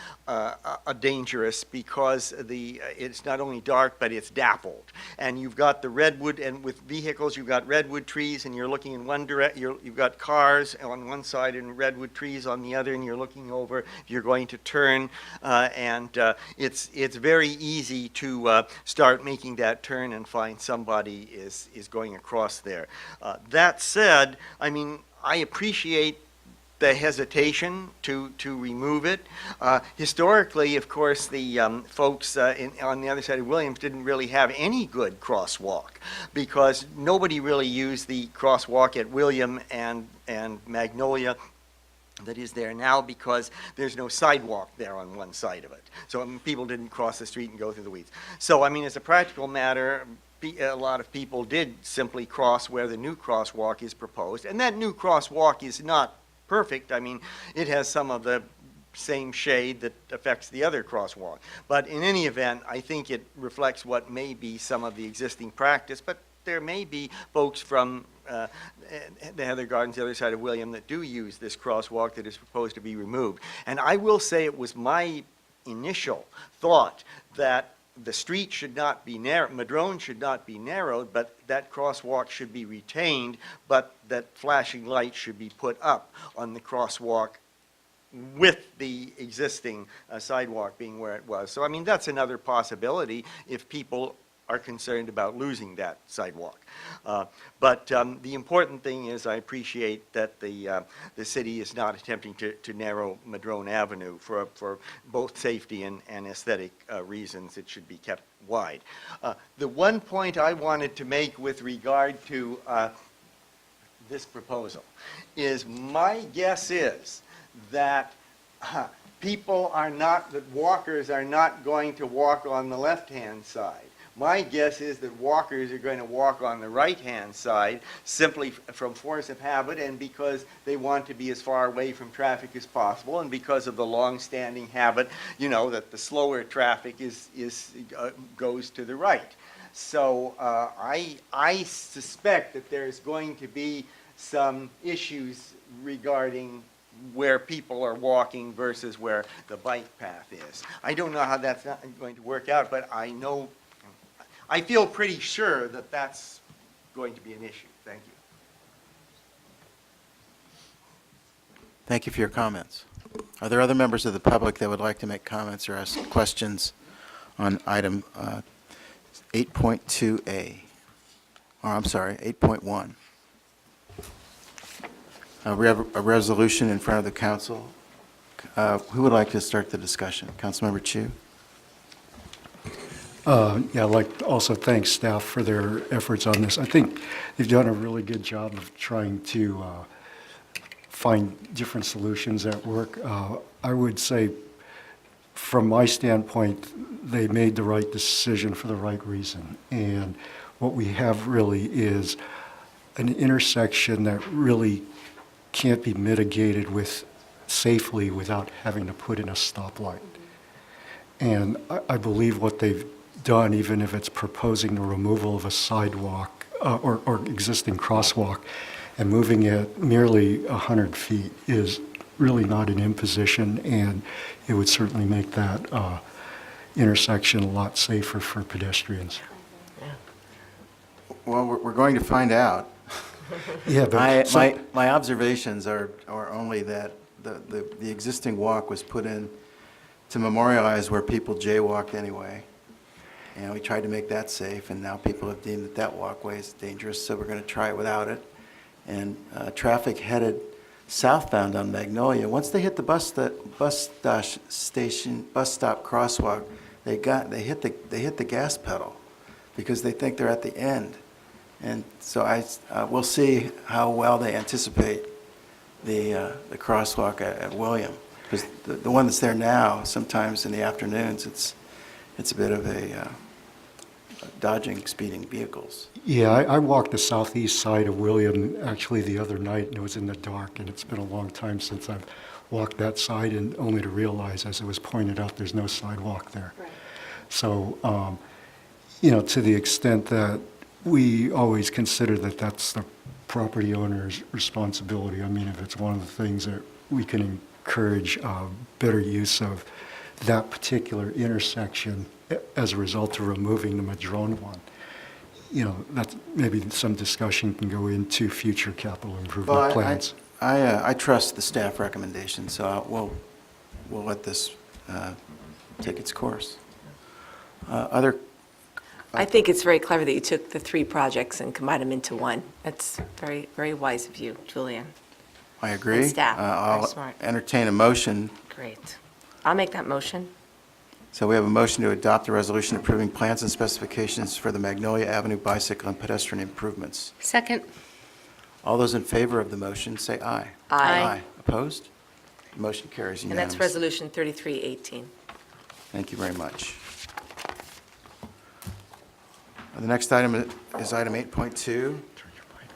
dangerous because it's not only dark but it's dappled. And you've got the redwood, and with vehicles you've got redwood trees and you're looking in one direction, you've got cars on one side and redwood trees on the other, and you're looking over, you're going to turn, and it's very easy to start making that turn and find somebody is going across there. That said, I mean, I appreciate the hesitation to remove it. Historically, of course, the folks on the other side of Williams didn't really have any good crosswalk because nobody really used the crosswalk at William and Magnolia that is there now because there's no sidewalk there on one side of it. So people didn't cross the street and go through the weeds. So, I mean, as a practical matter, a lot of people did simply cross where the new crosswalk is proposed. And that new crosswalk is not perfect. I mean, it has some of the same shade that affects the other crosswalk. But in any event, I think it reflects what may be some of the existing practice. But there may be folks from the Heather Gardens, the other side of William, that do use this crosswalk that is proposed to be removed. And I will say it was my initial thought that the street should not be narrow, Madrone should not be narrowed, but that crosswalk should be retained, but that flashing light should be put up on the crosswalk with the existing sidewalk being where it was. So, I mean, that's another possibility if people are concerned about losing that sidewalk. But the important thing is I appreciate that the city is not attempting to narrow Madrone Avenue for both safety and aesthetic reasons. It should be kept wide. The one point I wanted to make with regard to this proposal is my guess is that walkers are not going to walk on the left-hand side. My guess is that walkers are going to walk on the right-hand side simply from force of habit and because they want to be as far away from traffic as possible and because of the long-standing habit, that the slower traffic goes to the right. So I suspect that there's going to be some issues regarding where people are walking versus where the bike path is. I don't know how that's not going to work out, but I feel pretty sure that that's going to be an issue. Thank you. Thank you for your comments. Are there other members of the public that would like to make comments or ask questions on item 8.2A? Or I'm sorry, 8.1. We have a resolution in front of the council. Who would like to start the discussion? Councilmember Chu? Yeah, I'd like to also thank staff for their efforts on this. I think they've done a really good job of trying to find different solutions that work. I would say, from my standpoint, they made the right decision for the right reason. And what we have really is an intersection that really can't be mitigated safely without having to put in a stoplight. And I believe what they've done, even if it's proposing the removal of a sidewalk or existing crosswalk and moving it merely 100 feet, is really not an imposition, and it would certainly make that intersection a lot safer for pedestrians. Well, we're going to find out. Yeah, but My observations are only that the existing walk was put in to memorialize where people jaywalked anyway. And we tried to make that safe, and now people have deemed that walkway is dangerous, so we're going to try it without it. And traffic headed southbound on Magnolia, once they hit the bus stop crosswalk, they hit the gas pedal because they think they're at the end. And so we'll see how well they anticipate the crosswalk at William, because the one that's there now, sometimes in the afternoons, it's a bit of a dodging speeding vehicles. yeah, I walked the southeast side of William actually the other night, and it was in the dark, and it's been a long time since I've walked that side, and only to realize, as it was pointed out, there's no sidewalk there. Right. So, to the extent that we always consider that that's the property owner's responsibility. I mean, if it's one of the things that we can encourage better use of that particular intersection as a result of removing the Madrone one, that maybe some discussion can go into future capital improvement plans. I trust the staff recommendation, so we'll let this take its course. I think it's very clever that you took the three projects and combined them into one. That's very, very wise of you, Julian. I agree. And staff, very I'll smart. entertain a motion. Great. I'll make that motion. So we have a motion to adopt a resolution approving plans and specifications for the Magnolia Avenue bicycle and pedestrian improvements. Second. All those in favor of the motion, say aye. Aye. Opposed? The motion carries And unanimously. that's Resolution 3318. Thank you very much. The next item is item 8.2,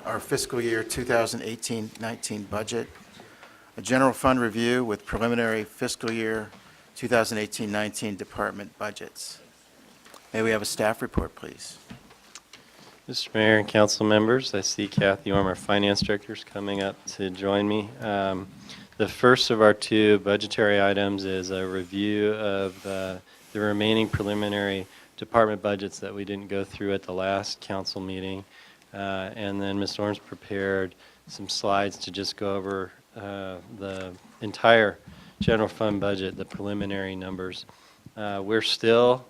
our fiscal year 2018-19 budget, a general fund review with preliminary fiscal year 2018-19 department budgets. May we have a staff report, please? Mr. Mayor and council members, I see Kathy Orm, our finance director, is coming up to join me. The first of our two budgetary items is a review of the remaining preliminary department budgets that we didn't go through at the last council meeting. And then Ms. Orm's prepared some slides to just go over the entire general fund budget, the preliminary numbers. We're still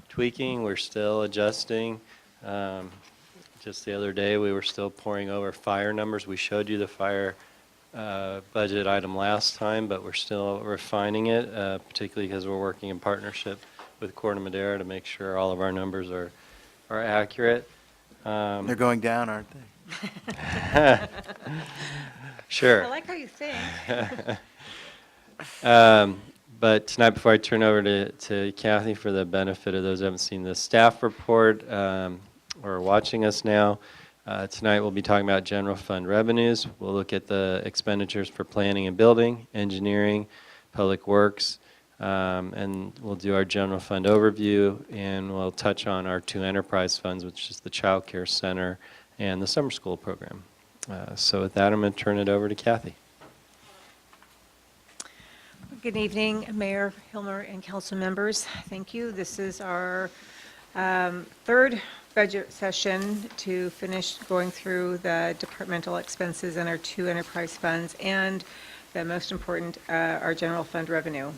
tweaking, we're still adjusting. Just the other day, we were still pouring over fire numbers. We showed you the fire budget item last time, but we're still refining it, particularly because we're working in partnership with Corte Madera to make sure all of our numbers are accurate. They're going down, aren't they? Sure. I like how you think. But tonight, before I turn over to Kathy for the benefit of those who haven't seen the staff report or are watching us now, tonight we'll be talking about general fund revenues. We'll look at the expenditures for planning and building, engineering, public works, and we'll do our general fund overview, and we'll touch on our two enterprise funds, which is the Child Care Center and the summer school program. So with that, I'm going to turn it over to Kathy. Good evening, Mayor Hilmer and council members. Thank you. This is our third budget session to finish going through the departmental expenses and our two enterprise funds, and the most important, our general fund revenue.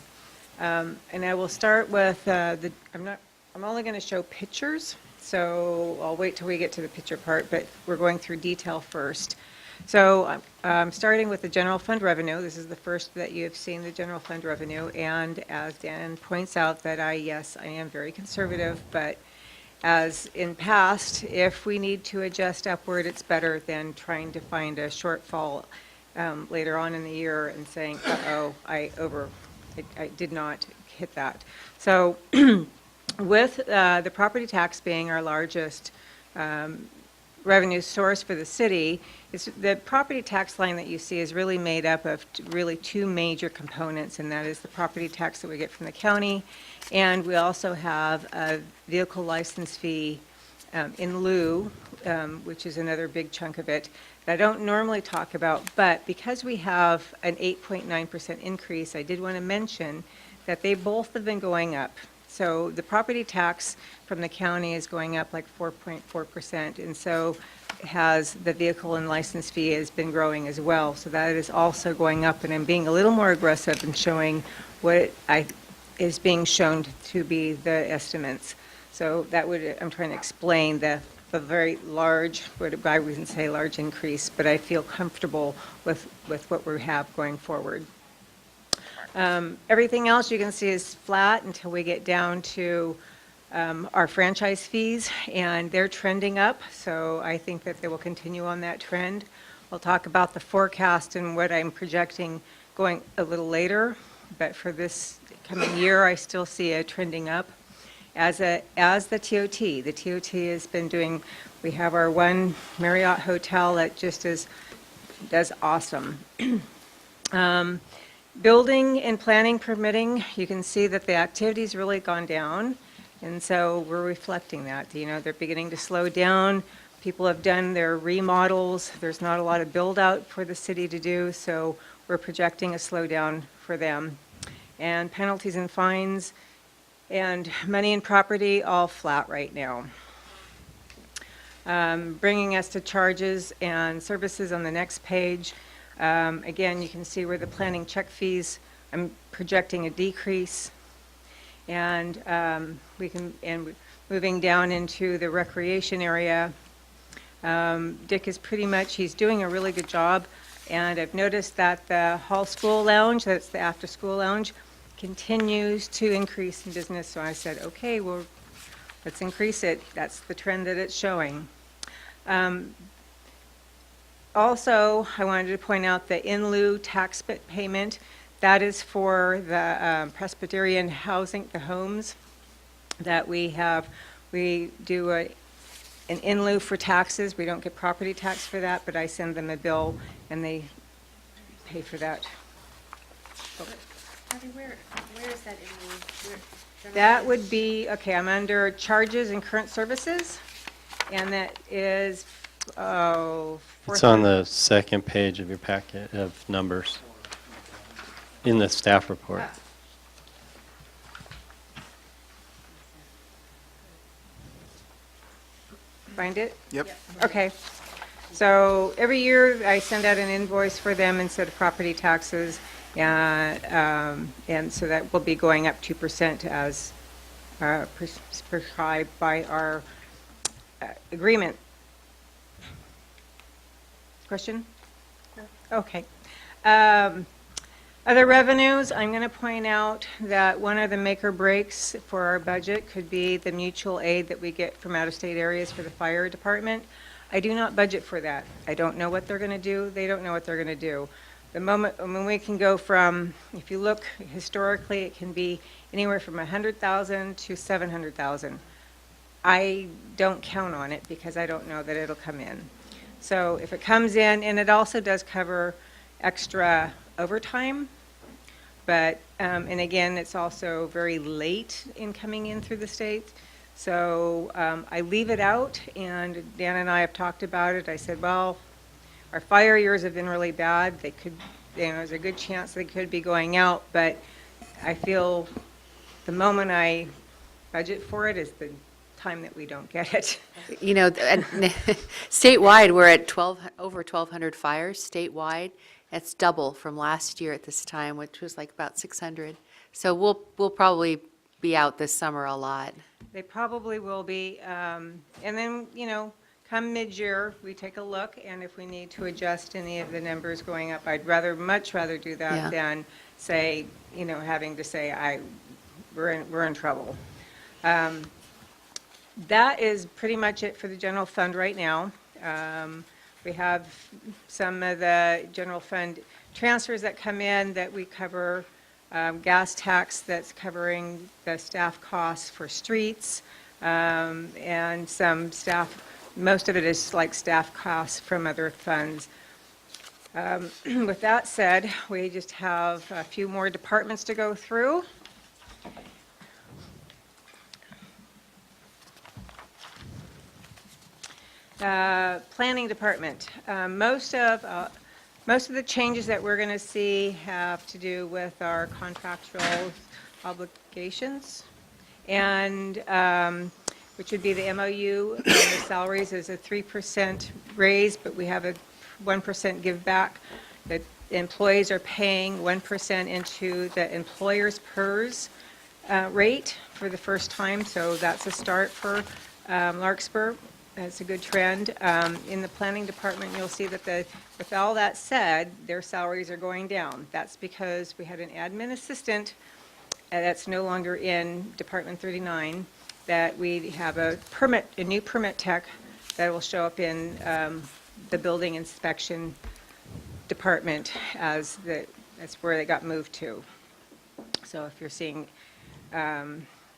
And I will start with I'm only going to show pictures, so I'll wait till we get to the picture part, but we're going through detail first. So I'm starting with the general fund revenue. This is the first that you have seen, the general fund revenue. And as Dan points out, that I am very conservative, but as in past, if we need to adjust upward, it's better than trying to find a shortfall later on in the year and saying, uh-oh, I did not hit that. So with the property tax being our largest revenue source for the city, the property tax line that you see is really made up of really two major components, and that is the property tax that we get from the county, and we also have a vehicle license fee in lieu, which is another big chunk of it that I don't normally talk about, but because we have an 8.9% increase, I did want to mention that they both have been going up. So the property tax from the county is going up like 4.4%, and so has the vehicle and license fee has been growing as well. So that is also going up, and I'm being a little more aggressive in showing what is being shown to be the estimates. So that I'm trying to explain the very large, I wouldn't say large increase, but I feel comfortable with what we have going forward. Everything else you can see is flat until we get down to our franchise fees, and they're trending up, so I think that they will continue on that trend. We'll talk about the forecast and what I'm projecting going a little later, but for this coming year, I still see it trending up. As the TOT has been doing, we have our one Marriott hotel that just does awesome. Building and planning permitting, you can see that the activity's really gone down, and so we're reflecting that. They're beginning to slow down. People have done their remodels. There's not a lot of build out for the city to do, so we're projecting a slowdown for them. And penalties and fines and money and property all flat right now. Bringing us to charges and services on the next page. Again, you can see where the planning check fees, I'm projecting a decrease. And moving down into the recreation area, Dick is he's doing a really good job. And I've noticed that the Hall School Lounge, that's the after school lounge, continues to increase in business. So I said, okay, well, let's increase it. That's the trend that it's showing. Also, I wanted to point out the in lieu tax payment. That is for the Presbyterian housing, the homes that we have. We do an in lieu for taxes. We don't get property tax for that, but I send them a bill and they pay for that. Where is that in the? That would be, okay, I'm under charges and current services, and that is, It's on the second page of your packet of numbers in the staff report. Find it? Yep. Okay. So every year I send out an invoice for them instead of property taxes, and so that will be going up 2% as prescribed by our agreement. Question? Okay. Other revenues, I'm going to point out that one of the make or breaks for our budget could be the mutual aid that we get from out-of-state areas for the fire department. I do not budget for that. I don't know what they're going to do. They don't know what they're going to do. The moment when we can go from, if you look historically, it can be anywhere from 100,000 to 700,000. I don't count on it because I don't know that it'll come in. So if it comes in, and it also does cover extra overtime, but, and again, it's also very late in coming in through the state. So I leave it out, and Dan and I have talked about it. I said, well, our fire years have been really bad. They could, there's a good chance they could be going out, but I feel the moment I budget for it is the time that we don't get it. You know, statewide, we're at over 1,200 fires statewide. That's double from last year at this time, which was like about 600. So we'll probably be out this summer a lot. They probably will be. And then, you know, come mid-year, we take a look, and if we need to adjust any of the numbers going up, I'd much rather do that Yeah. than say, you know, having to say, we're in trouble. That is pretty much it for the general fund right now. We have some of the general fund transfers that come in that we cover, gas tax that's covering the staff costs for streets, and some staff, most of it is like staff costs from other funds. With that said, we just have a few more departments to go through. Planning department. Most of the changes that we're going to see have to do with our contractual obligations, and which would be the MOU. And the salaries is a 3% raise, but we have a 1% give back. The employees are paying 1% into the employer's PERS rate for the first time, so that's a start for Larkspur. That's a good trend. In the planning department, you'll see that with all that said, their salaries are going down. That's because we had an admin assistant that's no longer in Department 39, that we have a new permit tech that will show up in the building inspection department that's where they got moved to. So if you're seeing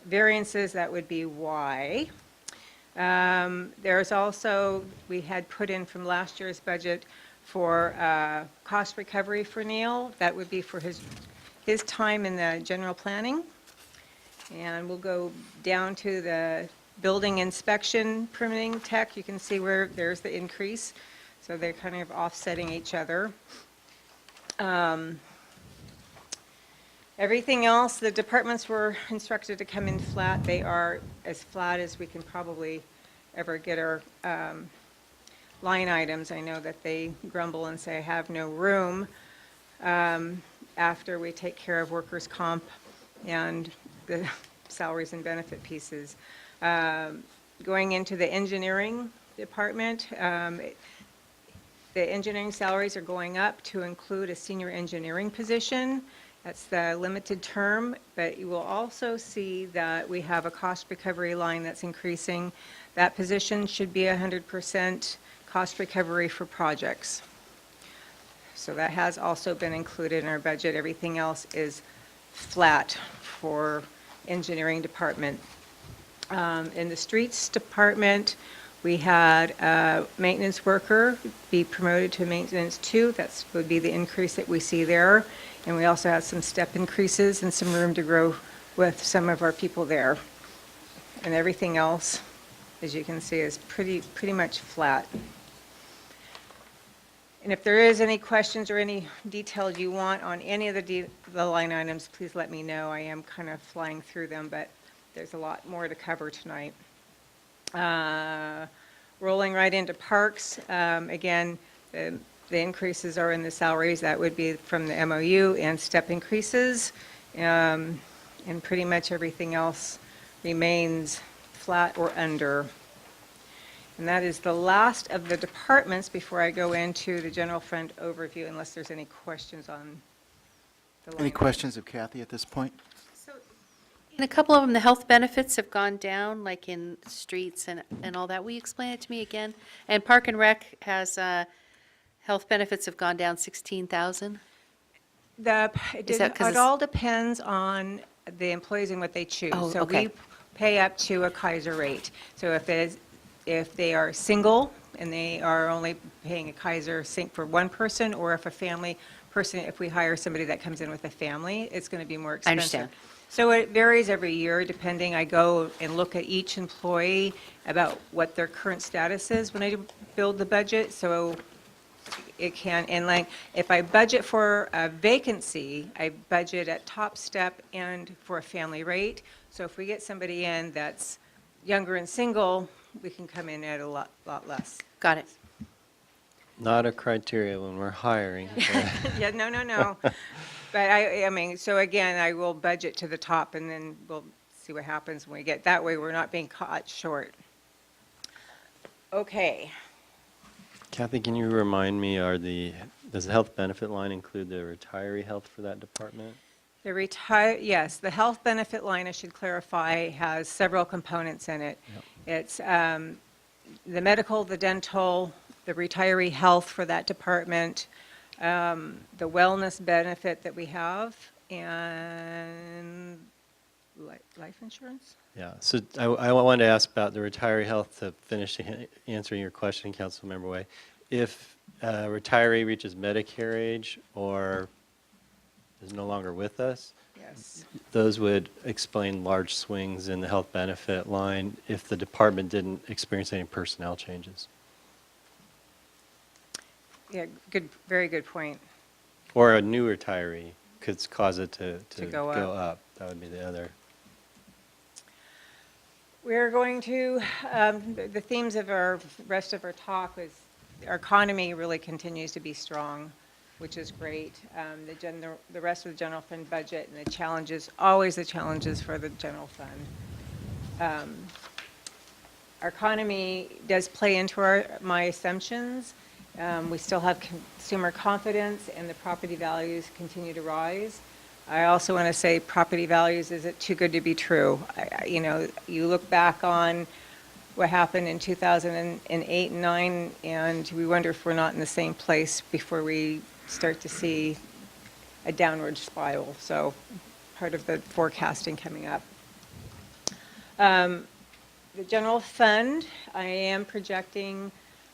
variances, that would be why. There's also, we had put in from last year's budget for cost recovery for Neil. That would be for his time in the general planning. And we'll go down to the building inspection permitting tech. You can see where there's the increase. So they're kind of offsetting each other. Everything else, the departments were instructed to come in flat. They are as flat as we can probably ever get our line items. I know that they grumble and say, I have no room, after we take care of workers' comp and the salaries and benefit pieces. Going into the engineering department, the engineering salaries are going up to include a senior engineering position. That's the limited term, but you will also see that we have a cost recovery line that's increasing. That position should be 100% cost recovery for projects. So that has also been included in our budget. Everything else is flat for engineering department. In the streets department, we had a maintenance worker be promoted to maintenance 2. That would be the increase that we see there. And we also have some step increases and some room to grow with some of our people there. And everything else, as you can see, is pretty much flat. And if there is any questions or any details you want on any of the line items, please let me know. I am kind of flying through them, but there's a lot more to cover tonight. Rolling right into parks, again, the increases are in the salaries. That would be from the MOU and step increases. And pretty much everything else remains flat or under. And that is the last of the departments before I go into the general fund overview, unless there's any questions on the line. Any questions of Kathy at this point? In a couple of them, the health benefits have gone down, like in streets and all that. Will you explain it to me again? And Park and Rec has, health benefits have gone down 16,000? It all depends on the employees and what they choose. Oh, So okay. we pay up to a Kaiser rate. So if they are single and they are only paying a Kaiser sync for one person, or if a family person, if we hire somebody that comes in with a family, it's going to be more I expensive. understand. So it varies every year, depending. I go and look at each employee about what their current status is when I build the budget, so it can, and like, if I budget for a vacancy, I budget at top step and for a family rate. So if we get somebody in that's younger and single, we can come in at a lot less. Got it. Not a criteria when we're hiring. Yeah, no. But I mean, so again, I will budget to the top, and then we'll see what happens when we get, that way we're not being caught short. Okay. Kathy, can you remind me, does the health benefit line include the retiree health for that department? Yes, the health benefit line, I should clarify, has several components in it. Yep. It's the medical, the dental, the retiree health for that department, the wellness benefit that we have, and life insurance? Yeah, so I wanted to ask about the retiree health to finish answering your question, Councilmember Way. If a retiree reaches Medicare age or is no longer with us, Yes. those would explain large swings in the health benefit line if the department didn't experience any personnel changes. Yeah, good, very good point. Or a new retiree could cause it to go up. That would be the other. We're going to, the themes of our rest of our talk is our economy really continues to be strong, which is great. The rest of the general fund budget and the challenges, always the challenges for the general fund. Our economy does play into my assumptions. We still have consumer confidence, and the property values continue to rise. I also want to say property values, is it too good to be true? You look back on what happened in 2008 and 9, and we wonder if we're not in the same place before we start to see a downward spiral. So part of the forecasting coming up. The general fund, I am projecting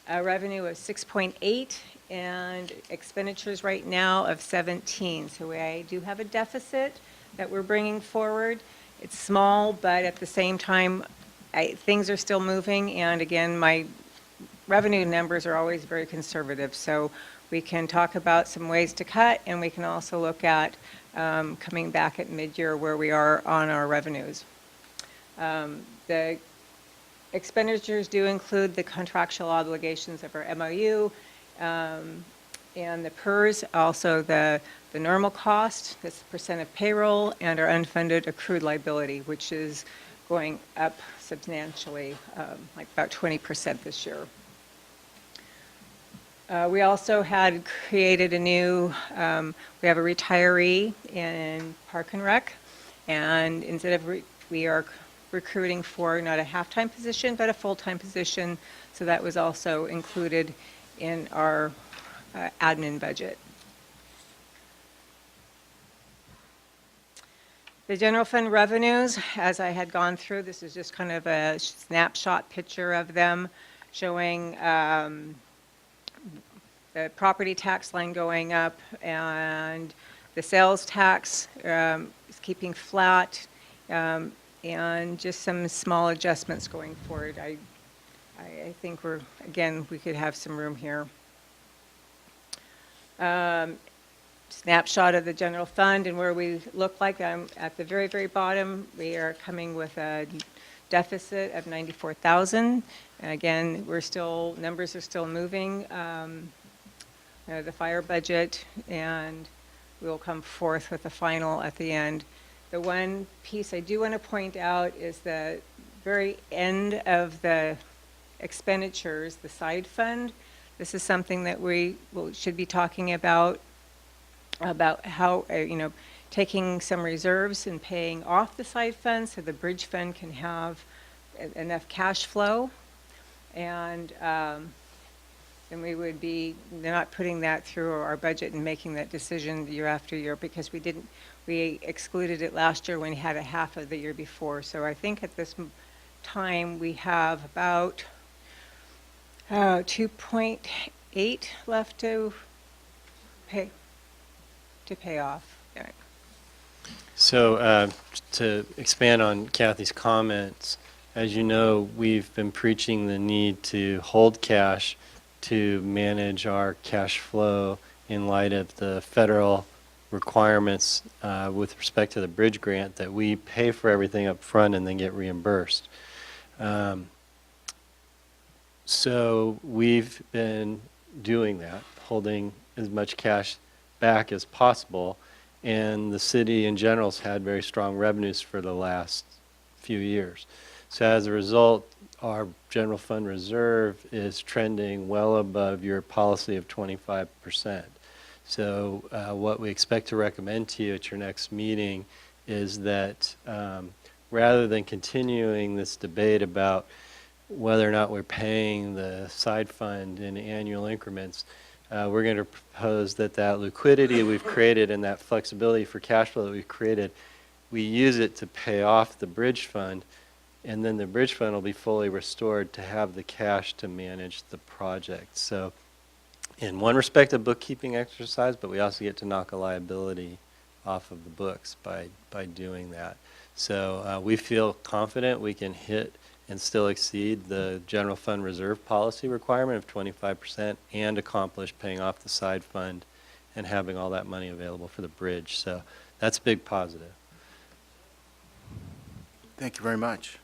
a revenue of 6.8 and expenditures right now of 17. So I do have a deficit that we're bringing forward. It's small, but at the same time, things are still moving. And again, my revenue numbers are always very conservative. So we can talk about some ways to cut, and we can also look at coming back at mid-year where we are on our revenues. The expenditures do include the contractual obligations of our MOU, and the PERS, also the normal cost, that's percent of payroll, and our unfunded accrued liability, which is going up substantially, like about 20% this year. We also had created a new, we have a retiree in Park and Rec, and instead of, we are recruiting for not a half-time position, but a full-time position, so that was also included in our admin budget. The general fund revenues, as I had gone through, this is just kind of a snapshot picture of them, showing the property tax line going up, and the sales tax is keeping flat, and just some small adjustments going forward. I think we could have some room here. Snapshot of the general fund and where we look like. At the very, very bottom, we are coming with a deficit of 94,000. And again, numbers are still moving. The fire budget, and we'll come forth with the final at the end. The one piece I do want to point out is the very end of the expenditures, the side fund. This is something that should be talking about how, taking some reserves and paying off the side fund so the bridge fund can have enough cash flow. And then we would be not putting that through our budget and making that decision year after year, because we excluded it last year when we had a half of the year before. So I think at this time we have about 2.8 left to pay off. So to expand on Kathy's comments, as you know, we've been preaching the need to hold cash to manage our cash flow in light of the federal requirements with respect to the bridge grant, that we pay for everything up front and then get reimbursed. So we've been doing that, holding as much cash back as possible, and the city in general has had very strong revenues for the last few years. So as a result, our general fund reserve is trending well above your policy of 25%. So what we expect to recommend to you at your next meeting is that rather than continuing this debate about whether or not we're paying the side fund in annual increments, we're going to propose that liquidity we've created and that flexibility for cash flow that we've created, we use it to pay off the bridge fund, and then the bridge fund will be fully restored to have the cash to manage the project. So in one respect, a bookkeeping exercise, but we also get to knock a liability off of the books by doing that. So we feel confident we can hit and still exceed the general fund reserve policy requirement of 25% and accomplish paying off the side fund and having all that money available for the bridge. So that's a big positive. Thank you very much.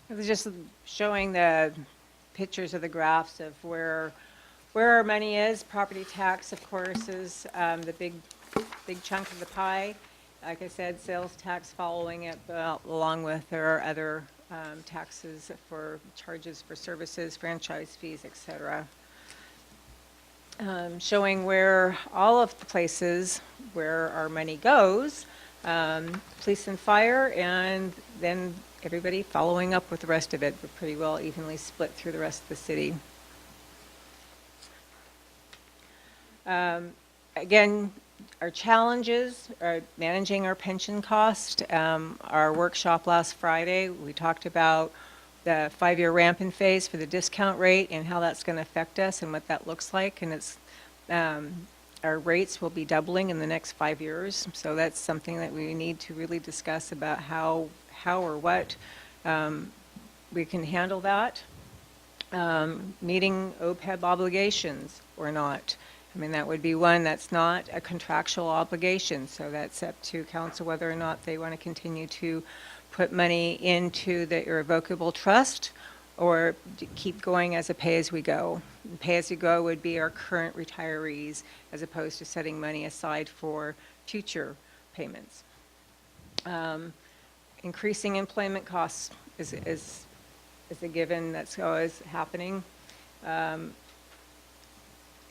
It was just showing the pictures of the graphs of where our money is. Property tax, of course, is the big chunk of the pie. Like I said, sales tax following it, along with there are other taxes for charges for services, franchise fees, etc. Showing where all of the places where our money goes, police and fire, and then everybody following up with the rest of it. We're pretty well evenly split through the rest of the city. Again, our challenges are managing our pension cost. Our workshop last Friday, we talked about the 5-year ramp-in phase for the discount rate and how that's going to affect us and what that looks like. And it's our rates will be doubling in the next 5 years. So that's something that we need to really discuss about how or what we can handle that. Meeting OPEB obligations or not. I mean, that would be one that's not a contractual obligation, so that's up to council whether or not they want to continue to put money into the irrevocable trust or keep going as a pay-as-we-go. Pay-as-you-go would be our current retirees as opposed to setting money aside for future payments. Increasing employment costs is a given that's always happening.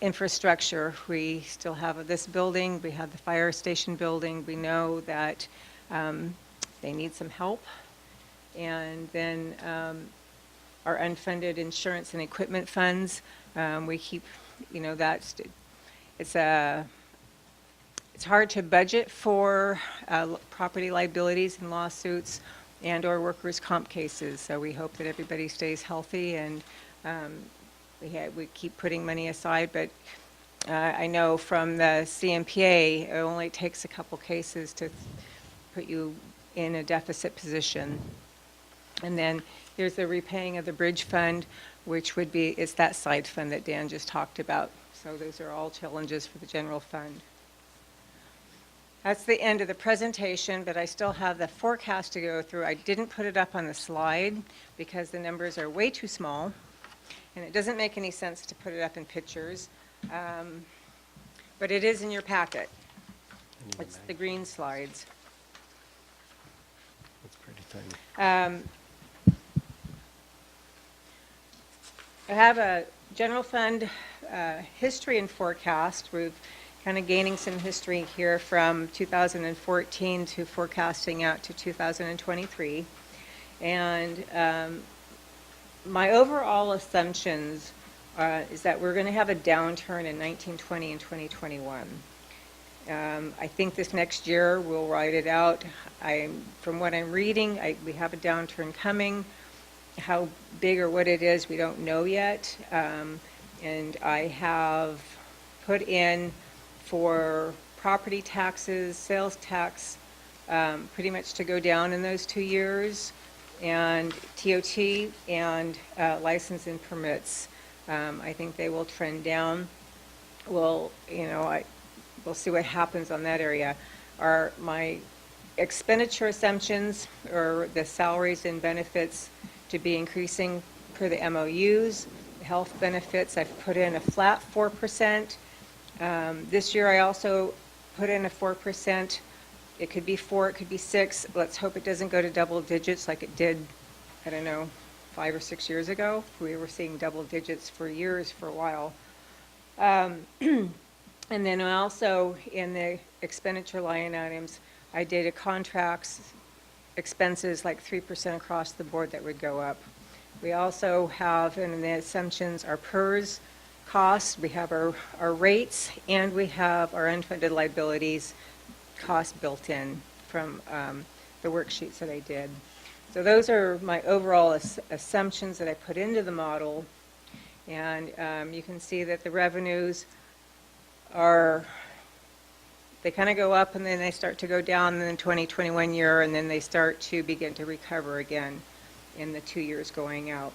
Infrastructure, we still have this building, we have the fire station building, we know that they need some help. And then our unfunded insurance and equipment funds, we keep, it's hard to budget for property liabilities and lawsuits and or workers' comp cases, so we hope that everybody stays healthy and we keep putting money aside, but I know from the CMPA, it only takes a couple cases to put you in a deficit position. And then there's the repaying of the bridge fund, which would be, it's that side fund that Dan just talked about. So those are all challenges for the general fund. That's the end of the presentation, but I still have the forecast to go through. I didn't put it up on the slide because the numbers are way too small. And it doesn't make any sense to put it up in pictures. but it is in your packet. It's the green slides. It's pretty tiny. I have a general fund history and forecast. We're kind of gaining some history here from 2014 to forecasting out to 2023. And my overall assumptions is that we're going to have a downturn in 1920 and 2021. I think this next year we'll ride it out. From what I'm reading, we have a downturn coming. How big or what it is, we don't know yet. And I have put in for property taxes, sales tax, pretty much to go down in those 2 years, and TOT and license and permits. I think they will trend down. We'll see what happens on that area. My expenditure assumptions, or the salaries and benefits, to be increasing per the MOUs. Health benefits, I've put in a flat 4%. This year I also put in a 4%. It could be 4, it could be 6. Let's hope it doesn't go to double digits like it did, I don't know, 5 or 6 years ago. We were seeing double digits for years for a while. And then also in the expenditure line items, I did a contracts expenses like 3% across the board that would go up. We also have, in the assumptions, our PERS costs, we have our rates, and we have our unfunded liabilities costs built in from the worksheets that I did. So those are my overall assumptions that I put into the model. And you can see that the revenues they kind of go up and then they start to go down in the 2021 year, and then they start to begin to recover again in the 2 years going out.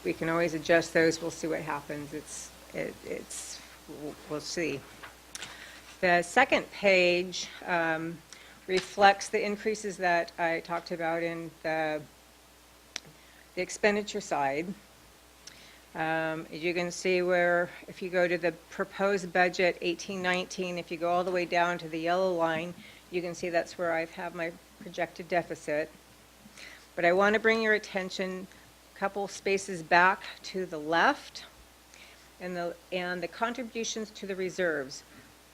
We can always adjust those. We'll see what happens. We'll see. The second page reflects the increases that I talked about in the expenditure side. As you can see where, if you go to the proposed budget 18-19, if you go all the way down to the yellow line, you can see that's where I have my projected deficit. But I want to bring your attention a couple spaces back to the left, and the contributions to the reserves.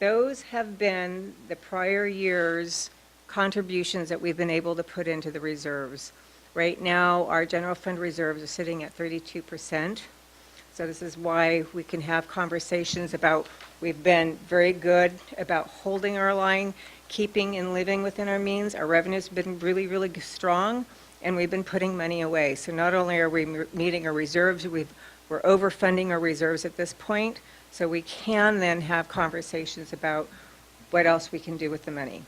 Those have been the prior year's contributions that we've been able to put into the reserves. Right now, our general fund reserves are sitting at 32%. So this is why we can have conversations about, we've been very good about holding our line, keeping and living within our means. Our revenue's been really, really strong, and we've been putting money away. So not only are we meeting our reserves, we're overfunding our reserves at this point, so we can then have conversations about what else we can do with the money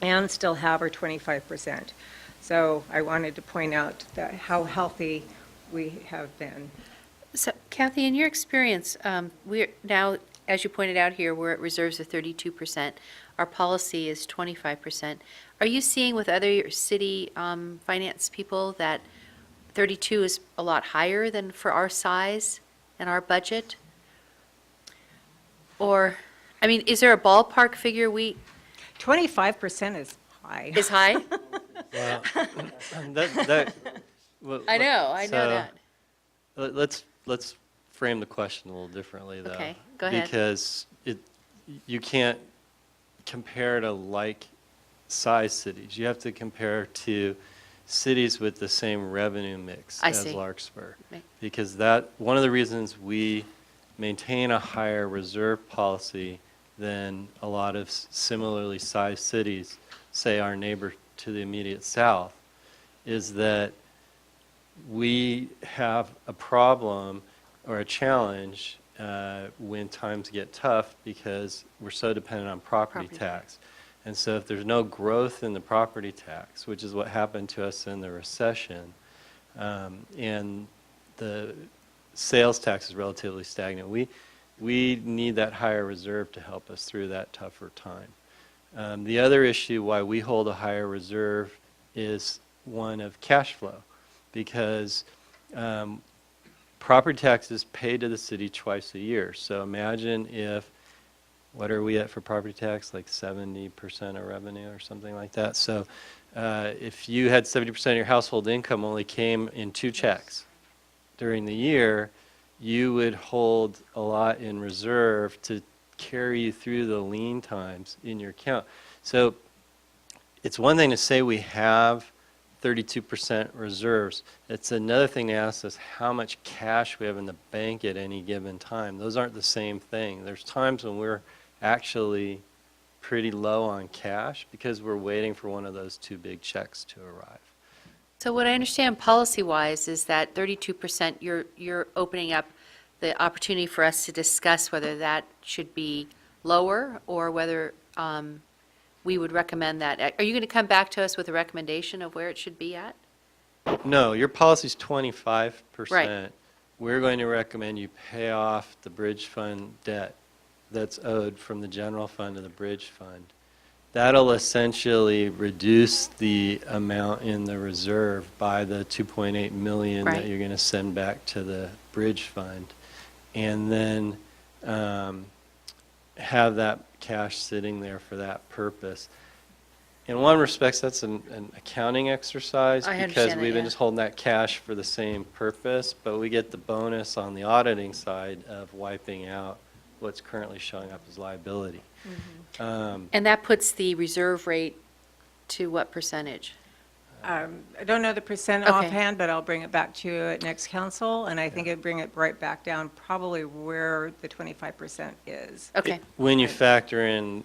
and still have our 25%. So I wanted to point out that how healthy we have been. So Kathy, in your experience, we're now, as you pointed out here, we're at reserves of 32%. Our policy is 25%. Are you seeing with other city finance people that 32 is a lot higher than for our size and our budget? Or, I mean, is there a ballpark figure 25% is high. is high? Well, I know that. Let's frame the question a little differently, though. Okay, go ahead. Because you can't compare to like size cities. You have to compare to cities with the same revenue mix as Larkspur. Right. Because one of the reasons we maintain a higher reserve policy than a lot of similarly sized cities, say our neighbor to the immediate south, is that we have a problem or a challenge when times get tough because we're so dependent on property tax. And so if there's no growth in the property tax, which is what happened to us in the recession, and the sales tax is relatively stagnant, we need that higher reserve to help us through that tougher time. The other issue why we hold a higher reserve is one of cash flow, because property tax is paid to the city twice a year. So imagine if, what are we at for property tax? Like 70% of revenue or something like that. So if you had 70% of your household income only came in 2 checks during the year, you would hold a lot in reserve to carry you through the lean times in your account. So it's one thing to say we have 32% reserves. It's another thing to ask us how much cash we have in the bank at any given time. Those aren't the same thing. There's times when we're actually pretty low on cash because we're waiting for one of those 2 big checks to arrive. So what I understand policy-wise is that 32%, you're opening up the opportunity for us to discuss whether that should be lower or whether we would recommend that. Are you going to come back to us with a recommendation of where it should be at? No, your policy's 25%. Right. We're going to recommend you pay off the bridge fund debt that's owed from the general fund to the bridge fund. That'll essentially reduce the amount in the reserve by the 2.8 million Right. that you're going to send back to the bridge fund, and then have that cash sitting there for that purpose. In one respect, that's an accounting exercise I because understand that, we've been yeah. just holding that cash for the same purpose, but we get the bonus on the auditing side of wiping out what's currently showing up as liability. And that puts the reserve rate to what percentage? I don't know the percent Okay. offhand, but I'll bring it back to you at next council, and I think it'd bring it right back down probably where the 25% is. Okay. When you factor in,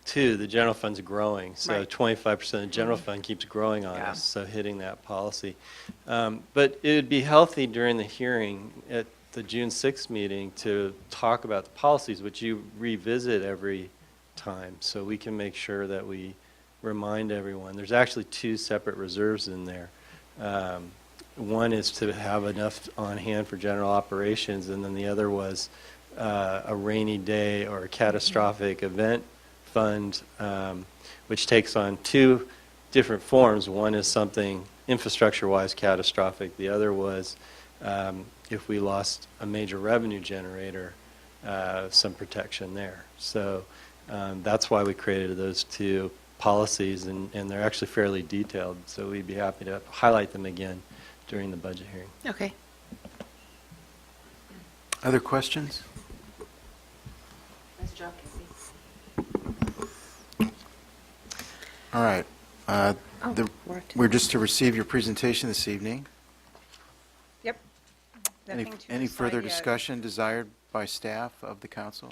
too, the general fund's growing, so Right. 25% of the general Mm-hmm. fund keeps growing on Yeah. us, so hitting that policy. But it would be healthy during the hearing at the June 6th meeting to talk about the policies, which you revisit every time, so we can make sure that we remind everyone. There's actually 2 separate reserves in there. One is to have enough on hand for general operations, and then the other was a rainy day or a catastrophic event fund, which takes on 2 different forms. One is something infrastructure-wise catastrophic. The other was if we lost a major revenue generator, some protection there. So that's why we created those 2 policies, and they're actually fairly detailed, so we'd be happy to highlight them again during the budget hearing. Okay. Other questions? Nice job, All right. Kathy. We're just to receive your presentation this evening. Yep. Any Nothing to any further decide yet. discussion desired by staff of the council?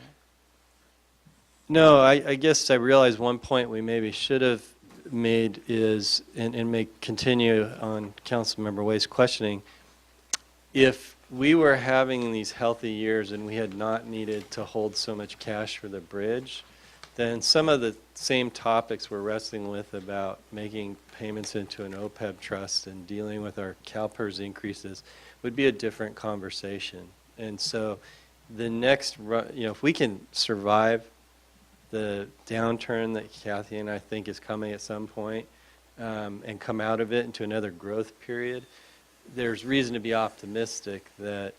No, I guess I realize one point we maybe should have made is, and may continue on Councilmember Way's questioning, if we were having these healthy years and we had not needed to hold so much cash for the bridge, then some of the same topics we're wrestling with about making payments into an OPEB trust and dealing with our CalPERS increases would be a different conversation. And so the next, if we can survive the downturn that Kathy and I think is coming at some point, and come out of it into another growth period, there's reason to be optimistic that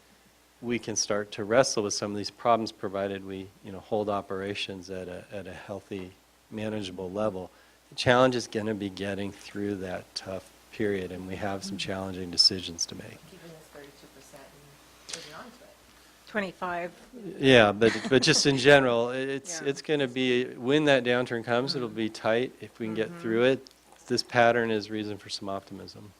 we can start to wrestle with some of these problems, provided we, hold operations at a healthy, manageable level. The challenge is going to be getting through that tough period, and we have some challenging decisions to make. Keeping this 32% and moving on to it. 25. Yeah, but just in general, it's Yeah. it's going to be, when that downturn comes, it'll be tight. If we can get through it, this pattern is reason for some optimism.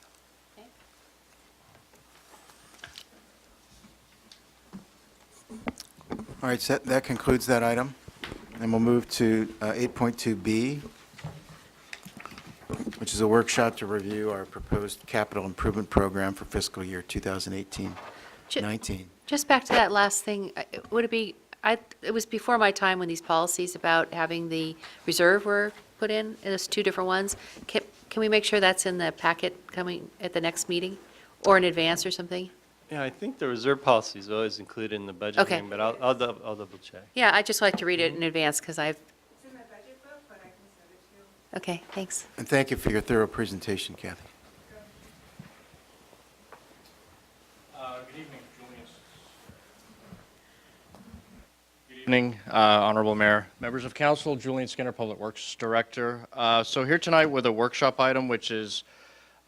All right, so that concludes that item. And we'll move to 8.2B, which is a workshop to review our proposed capital improvement program for fiscal year 2018-19. Just back to that last thing, would it be, it was before my time when these policies about having the reserve were put in, those 2 different ones. Can we make sure that's in the packet coming at the next meeting, or in advance or something? Yeah, I think the reserve policy is always included in the budget Okay. hearing, but I'll double check. Yeah, I'd just like to read it in advance, because I've, It's in the budget book, but I can send it to you. okay, thanks. And thank you for your thorough presentation, Kathy. Good evening, Julian Evening, Honorable Mayor, members of council, Julian Skinner, Public Works Director. So here tonight with a workshop item, which is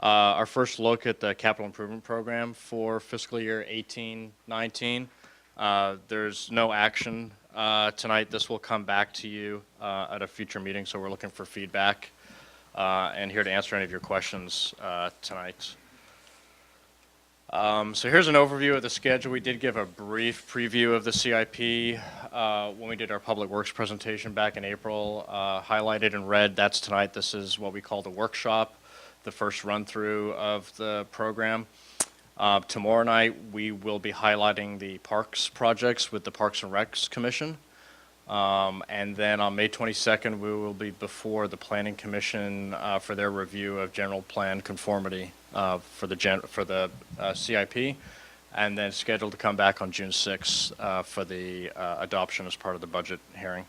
our first look at the capital improvement program for fiscal year 18-19. There's no action tonight. This will come back to you at a future meeting, so we're looking for feedback and here to answer any of your questions tonight. So here's an overview of the schedule. We did give a brief preview of the CIP when we did our Public Works presentation back in April. Highlighted in red, that's tonight. This is what we call the workshop, the first run-through of the program. Tomorrow night, we will be highlighting the parks projects with the Parks and Recs Commission. And then on May 22nd, we will be before the Planning Commission for their review of general plan conformity for the CIP, and then scheduled to come back on June 6th for the adoption as part of the budget hearing.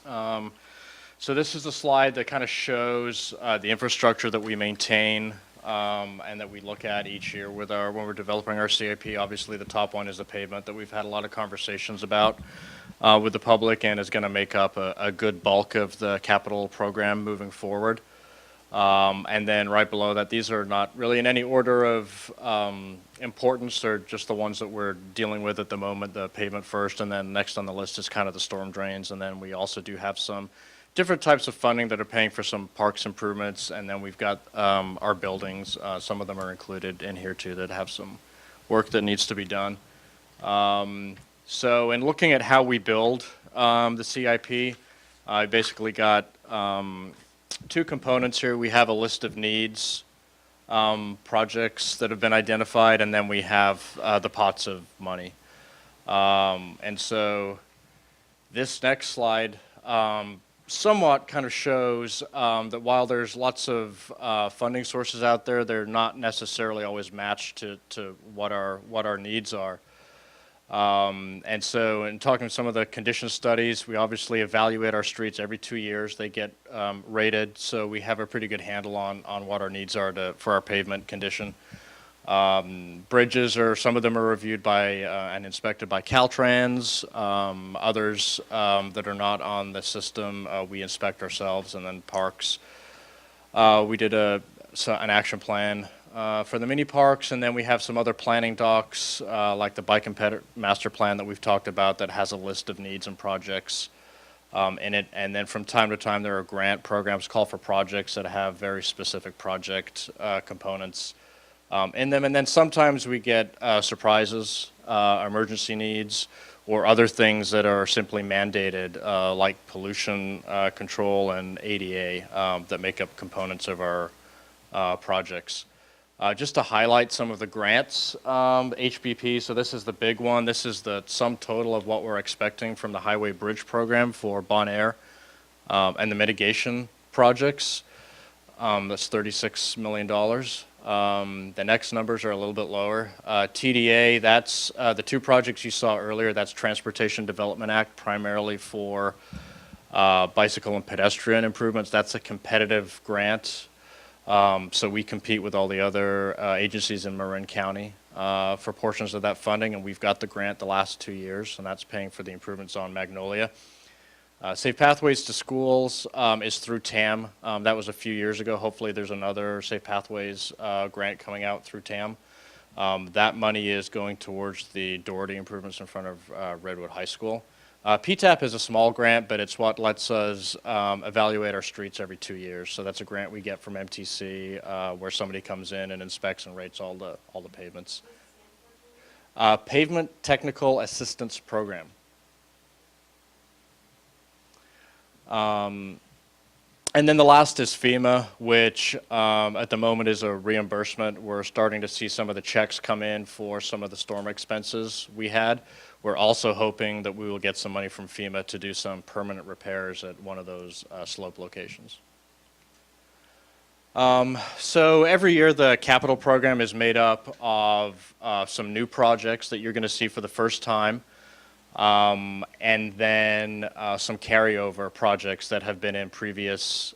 So this is a slide that kind of shows the infrastructure that we maintain and that we look at each year with when we're developing our CIP. Obviously, the top one is the pavement that we've had a lot of conversations about with the public and is going to make up a good bulk of the capital program moving forward. And then right below that, these are not really in any order of importance. They're just the ones that we're dealing with at the moment, the pavement first, and then next on the list is kind of the storm drains. And then we also do have some different types of funding that are paying for some parks improvements. And then we've got our buildings. Some of them are included in here too that have some work that needs to be done. So in looking at how we build the CIP, I basically got two components here. We have a list of needs, projects that have been identified, and then we have the pots of money. And so this next slide somewhat kind of shows that while there's lots of funding sources out there, they're not necessarily always matched to what our needs are. And so in talking to some of the condition studies, we obviously evaluate our streets every 2 years. They get rated, so we have a pretty good handle on what our needs are for our pavement condition. Bridges, some of them are reviewed by and inspected by Caltrans. Others that are not on the system, we inspect ourselves. And then parks, we did an action plan for the mini parks, and then we have some other planning docs like the bike and ped master plan that we've talked about that has a list of needs and projects in it. And then from time to time there are grant programs, call for projects that have very specific project components in them. And then sometimes we get surprises, emergency needs, or other things that are simply mandated like pollution control and ADA that make up components of our projects. Just to highlight some of the grants, HBP, so this is the big one. This is the sum total of what we're expecting from the Highway Bridge Program for Bon Air and the mitigation projects. That's $36 million. The next numbers are a little bit lower. TDA, that's the two projects you saw earlier. That's Transportation Development Act, primarily for bicycle and pedestrian improvements. That's a competitive grant. So we compete with all the other agencies in Marin County for portions of that funding, and we've got the grant the last 2 years, and that's paying for the improvements on Magnolia. Safe Pathways to Schools is through TAM. That was a few years ago. Hopefully there's another Safe Pathways grant coming out through TAM. That money is going towards the Doherty improvements in front of Redwood High School. PTAP is a small grant, but it's what lets us evaluate our streets every 2 years. So that's a grant we get from MTC where somebody comes in and inspects and rates all the pavements. Pavement Technical Assistance Program. And then the last is FEMA, which at the moment is a reimbursement. We're starting to see some of the checks come in for some of the storm expenses we had. We're also hoping that we will get some money from FEMA to do some permanent repairs at one of those slope locations. So every year the capital program is made up of some new projects that you're going to see for the first time. And then some carryover projects that have been in previous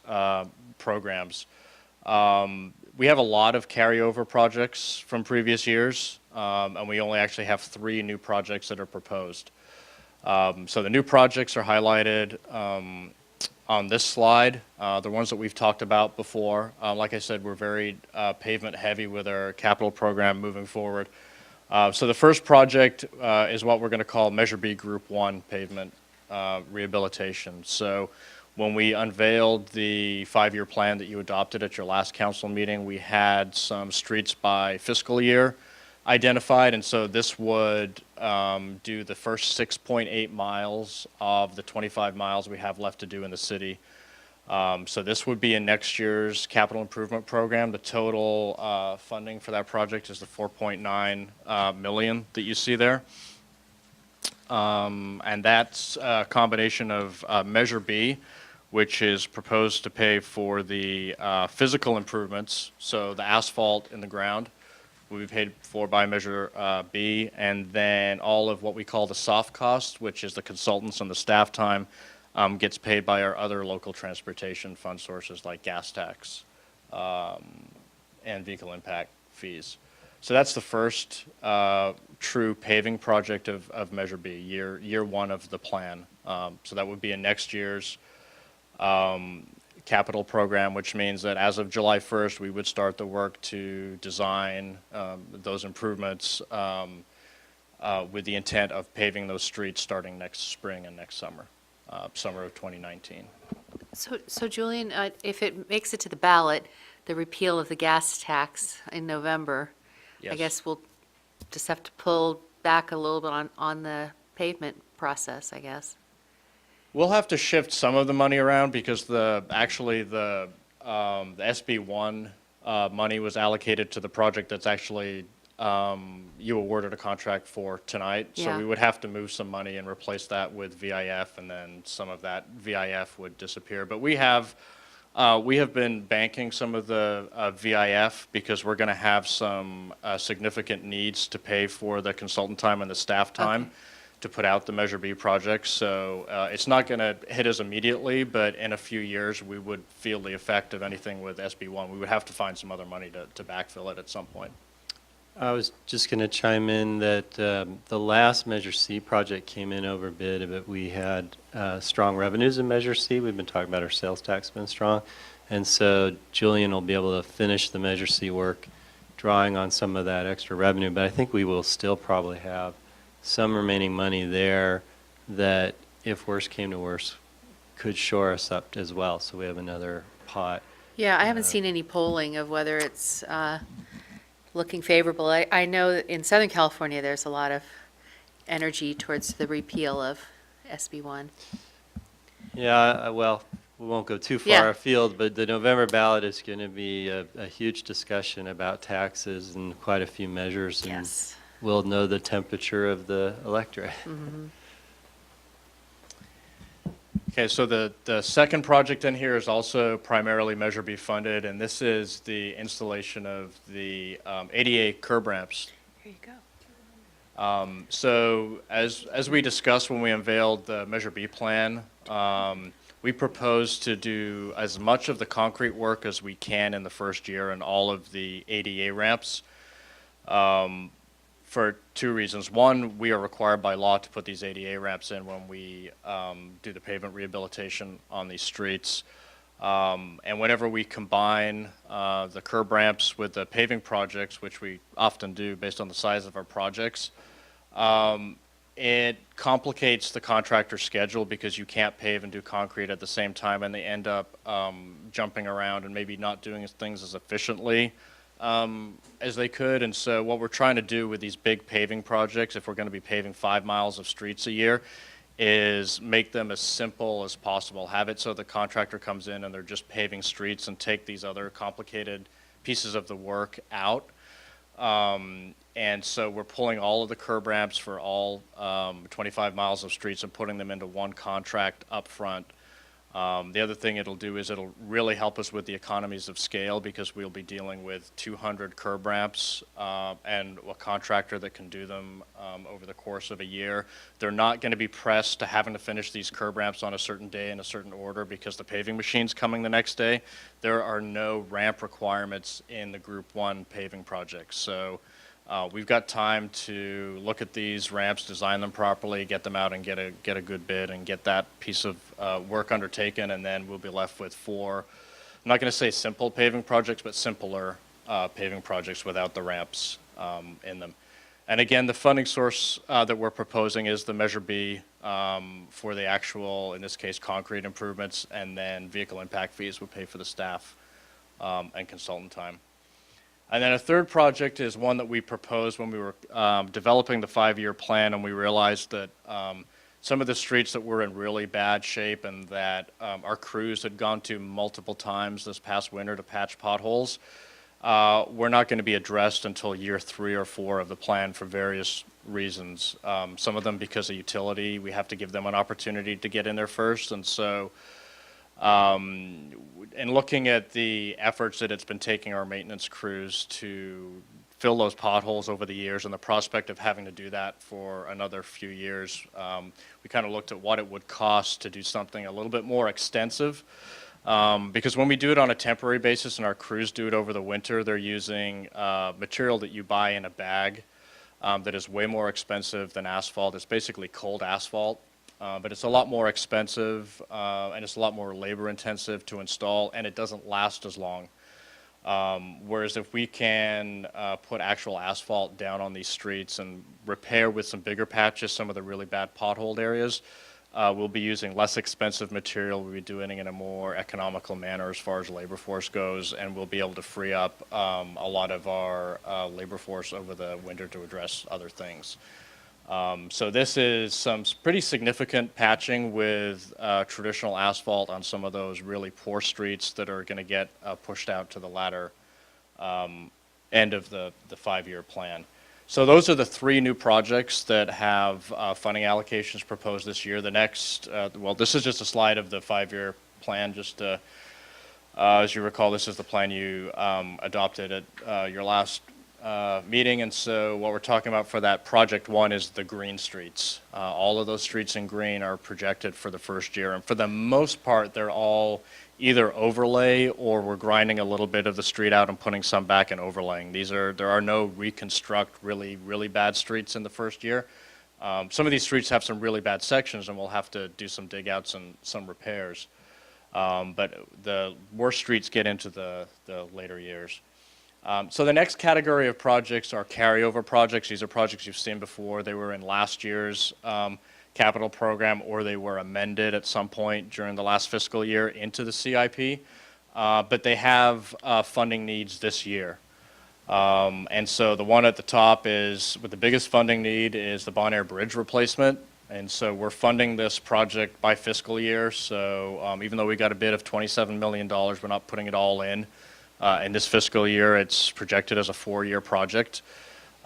programs. We have a lot of carryover projects from previous years, and we only actually have 3 new projects that are proposed. So the new projects are highlighted on this slide, the ones that we've talked about before. Like I said, we're very pavement heavy with our capital program moving forward. So the first project is what we're going to call Measure B Group 1 pavement rehabilitation. So when we unveiled the 5-year plan that you adopted at your last council meeting, we had some streets by fiscal year identified, and so this would do the first 6.8 miles of the 25 miles we have left to do in the city. So this would be in next year's capital improvement program. The total funding for that project is the $4.9 million that you see there. And that's a combination of Measure B, which is proposed to pay for the physical improvements, so the asphalt in the ground will be paid for by Measure B, and then all of what we call the soft costs, which is the consultants and the staff time, gets paid by our other local transportation fund sources like gas tax and vehicle impact fees. So that's the first true paving project of Measure B, year one of the plan. So that would be in next year's capital program, which means that as of July 1st, we would start the work to design those improvements with the intent of paving those streets starting next spring and next summer, summer of 2019. So Julian, if it makes it to the ballot, the repeal of the gas tax in November, I Yes. guess we'll just have to pull back a little bit on the pavement process, I guess. We'll have to shift some of the money around because the SB1 money was allocated to the project that's actually you awarded a contract for tonight. So Yeah. we would have to move some money and replace that with VIF, and then some of that VIF would disappear. But we have been banking some of the VIF because we're going to have some significant needs to pay for the consultant time and the staff time to put out the Measure B project. So it's not going to hit us immediately, but in a few years, we would feel the effect of anything with SB1. We would have to find some other money to backfill it at some point. I was just going to chime in that the last Measure C project came in over bid, but we had strong revenues in Measure C. We've been talking about our sales tax been strong. And so Julian will be able to finish the Measure C work, drawing on some of that extra revenue. But I think we will still probably have some remaining money there that, if worse came to worse, could shore us up as well. So we have another pot. Yeah, I haven't seen any polling of whether it's looking favorable. I know that in Southern California, there's a lot of energy towards the repeal of SB1. Yeah, well, we won't go too far Yeah. afield, but the November ballot is going to be a huge discussion about taxes and quite a few measures. And Yes. we'll know the temperature of the electorate. Mhm. Okay, so the second project in here is also primarily Measure B funded, and this is the installation of the ADA curb ramps. Here you go. So as we discussed when we unveiled the Measure B plan, we propose to do as much of the concrete work as we can in the first year and all of the ADA ramps. For two reasons. One, we are required by law to put these ADA ramps in when we do the pavement rehabilitation on these streets. And whenever we combine the curb ramps with the paving projects, which we often do based on the size of our projects, it complicates the contractor's schedule because you can't pave and do concrete at the same time, and they end up jumping around and maybe not doing things as efficiently as they could. And so what we're trying to do with these big paving projects, if we're going to be paving 5 miles of streets a year, is make them as simple as possible. Have it so the contractor comes in and they're just paving streets and take these other complicated pieces of the work out. And so we're pulling all of the curb ramps for all 25 miles of streets and putting them into one contract up front. The other thing it'll do is it'll really help us with the economies of scale because we'll be dealing with 200 curb ramps and a contractor that can do them over the course of a year. They're not going to be pressed to having to finish these curb ramps on a certain day in a certain order because the paving machine's coming the next day. There are no ramp requirements in the Group 1 paving projects. So We've got time to look at these ramps, design them properly, get them out and get a good bid and get that piece of work undertaken, and then we'll be left with 4, I'm not going to say simple paving projects, but simpler paving projects without the ramps in them. And again, the funding source that we're proposing is the Measure B for the actual, in this case, concrete improvements, and then vehicle impact fees would pay for the staff and consultant time. And then a third project is one that we proposed when we were developing the 5-year plan, and we realized that some of the streets that were in really bad shape and that our crews had gone to multiple times this past winter to patch potholes were not going to be addressed until year 3 or 4 of the plan for various reasons. Some of them because of utility. We have to give them an opportunity to get in there first, and so and looking at the efforts that it's been taking our maintenance crews to fill those potholes over the years and the prospect of having to do that for another few years, we kind of looked at what it would cost to do something a little bit more extensive. Because when we do it on a temporary basis and our crews do it over the winter, they're using material that you buy in a bag that is way more expensive than asphalt. It's basically cold asphalt. But it's a lot more expensive, and it's a lot more labor-intensive to install, and it doesn't last as long. Whereas if we can put actual asphalt down on these streets and repair with some bigger patches some of the really bad potholed areas, we'll be using less expensive material. We'll be doing it in a more economical manner as far as labor force goes, and we'll be able to free up a lot of our labor force over the winter to address other things. So this is some pretty significant patching with traditional asphalt on some of those really poor streets that are going to get pushed out to the latter end of the 5-year plan. So those are the 3 new projects that have funding allocations proposed this year. The next, well, this is just a slide of the 5-year plan. Just as you recall, this is the plan you adopted at your last meeting, and so what we're talking about for that project 1 is the green streets. All of those streets in green are projected for the first year, and for the most part they're all either overlay or we're grinding a little bit of the street out and putting some back and overlaying. There are no reconstruct really bad streets in the first year. Some of these streets have some really bad sections and we'll have to do some dig outs and some repairs, but the worst streets get into the later years. So the next category of projects are carryover projects. These are projects you've seen before. They were in last year's capital program, or they were amended at some point during the last fiscal year into the CIP, but they have funding needs this year. And so the one at the top is, with the biggest funding need, is the Bon Air Bridge replacement. And so we're funding this project by fiscal year. So even though we got a bid of $27 million, we're not putting it all in. In this fiscal year, it's projected as a 4-year project.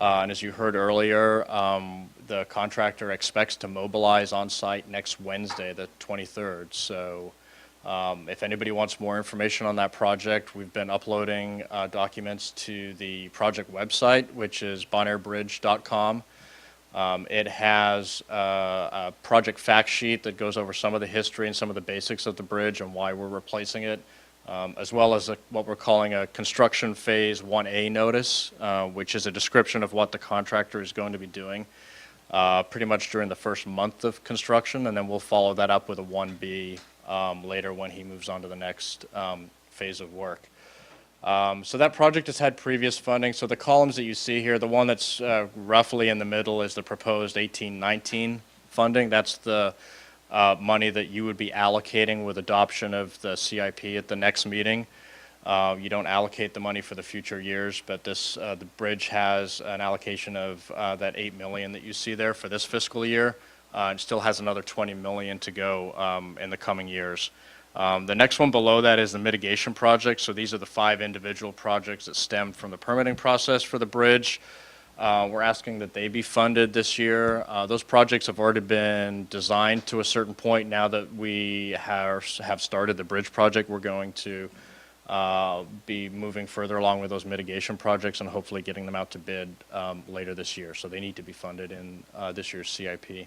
And as you heard earlier, the contractor expects to mobilize on site next Wednesday, the 23rd. So if anybody wants more information on that project, we've been uploading documents to the project website, which is bonairbridge.com. It has a project fact sheet that goes over some of the history and some of the basics of the bridge and why we're replacing it. As well as what we're calling a construction phase 1A notice, which is a description of what the contractor is going to be doing pretty much during the first month of construction, and then we'll follow that up with a 1B later when he moves on to the next phase of work. So that project has had previous funding. So the columns that you see here, the one that's roughly in the middle is the proposed 18-19 funding. That's the money that you would be allocating with adoption of the CIP at the next meeting. You don't allocate the money for the future years, but this the bridge has an allocation of that $8 million that you see there for this fiscal year, and still has another $20 million to go in the coming years. The next one below that is the mitigation project. So these are the 5 individual projects that stemmed from the permitting process for the bridge. We're asking that they be funded this year. Those projects have already been designed to a certain point. Now that we have started the bridge project, we're going to be moving further along with those mitigation projects and hopefully getting them out to bid later this year. So they need to be funded in this year's CIP.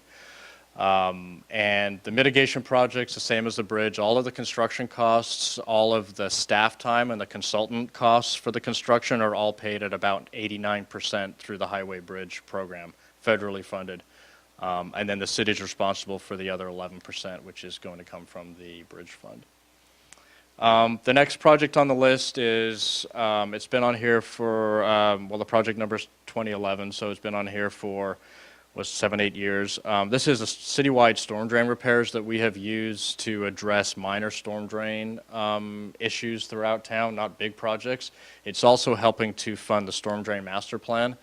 And the mitigation projects, the same as the bridge, all of the construction costs, all of the staff time and the consultant costs for the construction are all paid at about 89% through the Highway Bridge program, federally funded. And then the city's responsible for the other 11%, which is going to come from the bridge fund. The next project on the list is, it's been on here for, well, the project number is 2011, so it's been on here for, 7-8 years. This is a citywide storm drain repairs that we have used to address minor storm drain issues throughout town, not big projects. It's also helping to fund the storm drain master plan.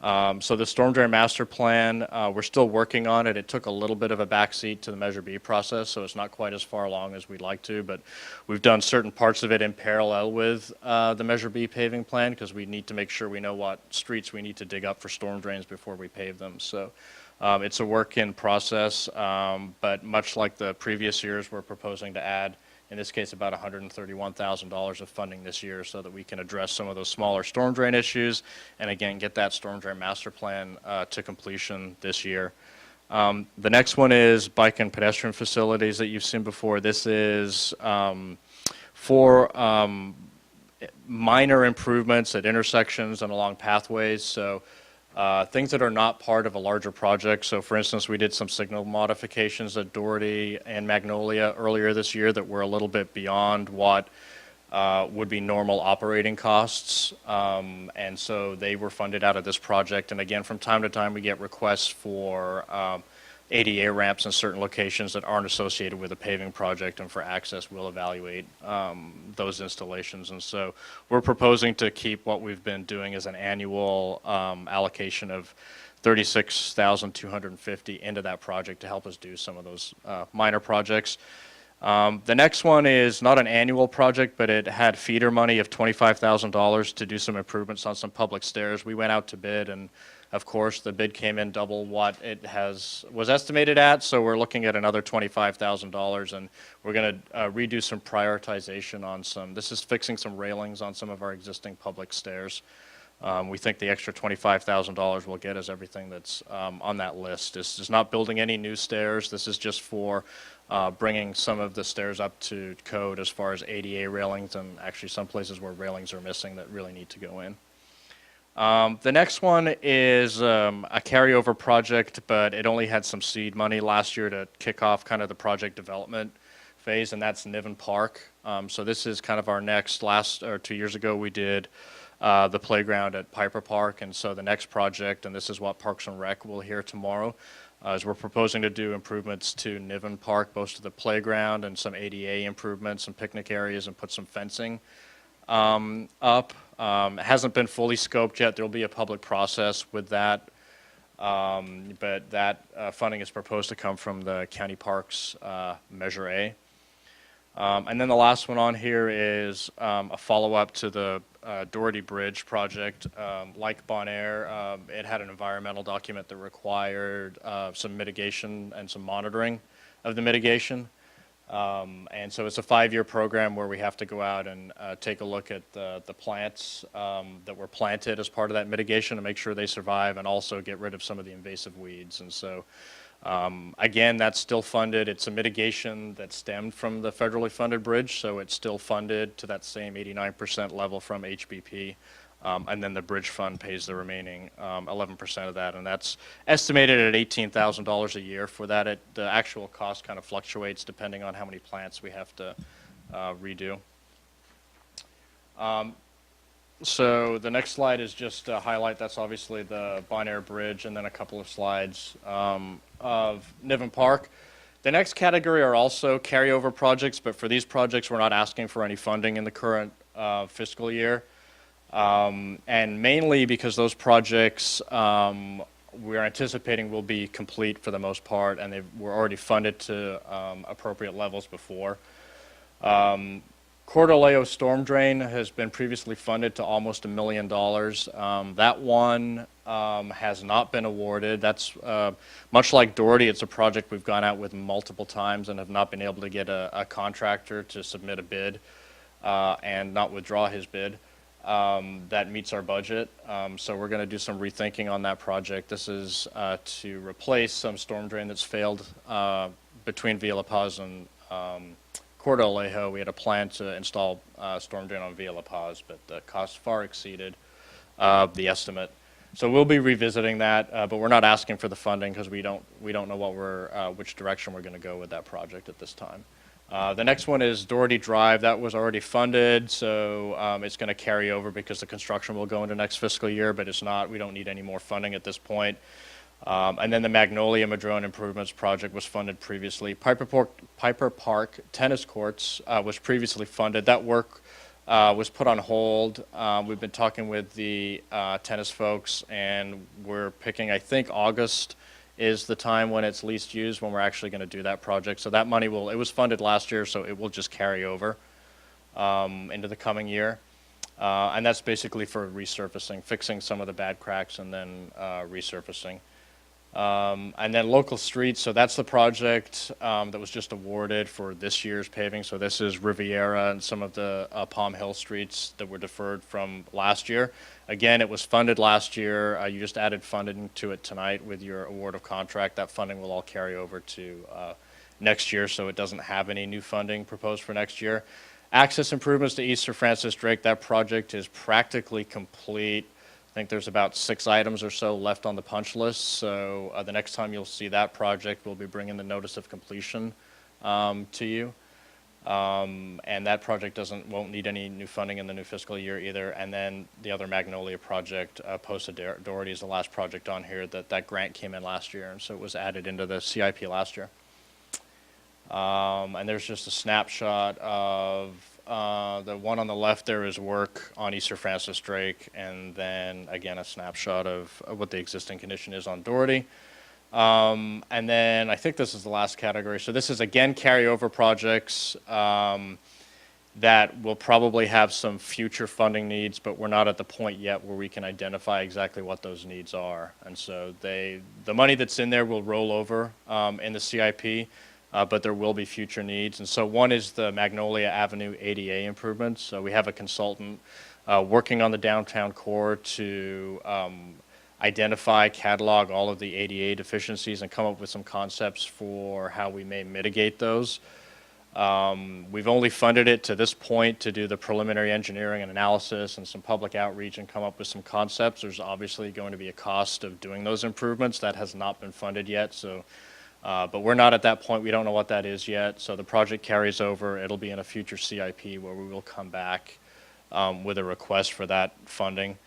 So the storm drain master plan, we're still working on it. It took a little bit of a backseat to the Measure B process, so it's not quite as far along as we'd like to, but we've done certain parts of it in parallel with the Measure B paving plan because we need to make sure we know what streets we need to dig up for storm drains before we pave them. So it's a work in process, but much like the previous years, we're proposing to add, in this case, about $131,000 of funding this year so that we can address some of those smaller storm drain issues and, again, get that storm drain master plan to completion this year. The next one is bike and pedestrian facilities that you've seen before. This is for minor improvements at intersections and along pathways. So things that are not part of a larger project. So for instance, we did some signal modifications at Doherty and Magnolia earlier this year that were a little bit beyond what would be normal operating costs. And so they were funded out of this project. And again, from time to time, we get requests for ADA ramps in certain locations that aren't associated with a paving project, and for access, we'll evaluate those installations. And so we're proposing to keep what we've been doing as an annual allocation of $36,250 into that project to help us do some of those minor projects. The next one is not an annual project, but it had feeder money of $25,000 to do some improvements on some public stairs. We went out to bid, and of course, the bid came in double what it was estimated at, so we're looking at another $25,000, and we're going to redo some prioritization on some. This is fixing some railings on some of our existing public stairs. We think the extra $25,000 will get us everything that's on that list. This is not building any new stairs. This is just for bringing some of the stairs up to code as far as ADA railings, and actually some places where railings are missing that really need to go in. The next one is a carryover project, but it only had some seed money last year to kick off kind of the project development phase, and that's Niven Park. So this is kind of our next, 2 years ago we did the playground at Piper Park, and so the next project, and this is what Parks and Rec will hear tomorrow, is we're proposing to do improvements to Niven Park, both to the playground and some ADA improvements, some picnic areas, and put some fencing up. It hasn't been fully scoped yet. There will be a public process with that, but that funding is proposed to come from the County Parks Measure A. And then the last one on here is a follow-up to the Doherty Bridge project. Like Bon Air, it had an environmental document that required some mitigation and some monitoring of the mitigation. And so it's a 5-year program where we have to go out and take a look at the plants that were planted as part of that mitigation to make sure they survive, and also get rid of some of the invasive weeds. And so, again, that's still funded. It's a mitigation that stemmed from the federally funded bridge, so it's still funded to that same 89% level from HBP. And then the bridge fund pays the remaining 11% of that, and that's estimated at $18,000 a year for that. The actual cost kind of fluctuates depending on how many plants we have to redo. So the next slide is just a highlight. That's obviously the Bon Air Bridge, and then a couple of slides of Niven Park. The next category are also carryover projects, but for these projects, we're not asking for any funding in the current fiscal year. And mainly because those projects we're anticipating will be complete for the most part, and they were already funded to appropriate levels before. Coeur d'Alene Storm Drain has been previously funded to almost $1 million. That one has not been awarded. That's much like Doherty. It's a project we've gone out with multiple times and have not been able to get a contractor to submit a bid and not withdraw his bid. that meets our budget. So we're going to do some rethinking on that project. This is to replace some storm drain that's failed between Villa La Paz and Corte Alejo. We had a plan to install storm drain on Villa La Paz, but the cost far exceeded the estimate. So we'll be revisiting that, but we're not asking for the funding because we don't know which direction we're going to go with that project at this time. The next one is Doherty Drive. That was already funded, so it's going to carry over because the construction will go into next fiscal year, but it's not. We don't need any more funding at this point. And then the Magnolia Madrone Improvements Project was funded previously. Piper Park Tennis Courts was previously funded. That work was put on hold. We've been talking with the tennis folks, and we're picking, I think, August is the time when it's least used, when we're actually going to do that project. So that money it was funded last year, so it will just carry over into the coming year. And that's basically for resurfacing, fixing some of the bad cracks and then resurfacing. And then local streets, so that's the project that was just awarded for this year's paving. So this is Riviera and some of the Palm Hill streets that were deferred from last year. Again, it was funded last year. You just added funding to it tonight with your award of contract. That funding will all carry over to next year, so it doesn't have any new funding proposed for next year. Access improvements to East Sir Francis Drake, that project is practically complete. I think there's about 6 items or so left on the punch list. So the next time you'll see that project, we'll be bringing the notice of completion to you. And that project won't need any new funding in the new fiscal year either. And then the other Magnolia project, Post Doherty, is the last project on here that grant came in last year, and so it was added into the CIP last year. And there's just a snapshot of the one on the left there is work on East Sir Francis Drake, and then again a snapshot of what the existing condition is on Doherty. And then I think this is the last category. So this is again carryover projects that will probably have some future funding needs, but we're not at the point yet where we can identify exactly what those needs are. And so the money that's in there will roll over in the CIP. But there will be future needs. And so one is the Magnolia Avenue ADA improvements. So we have a consultant working on the downtown core to identify, catalog all of the ADA deficiencies and come up with some concepts for how we may mitigate those. We've only funded it to this point to do the preliminary engineering and analysis and some public outreach and come up with some concepts. There's obviously going to be a cost of doing those improvements. That has not been funded yet. So. But we're not at that point. We don't know what that is yet. So the project carries over. It'll be in a future CIP where we will come back with a request for that funding.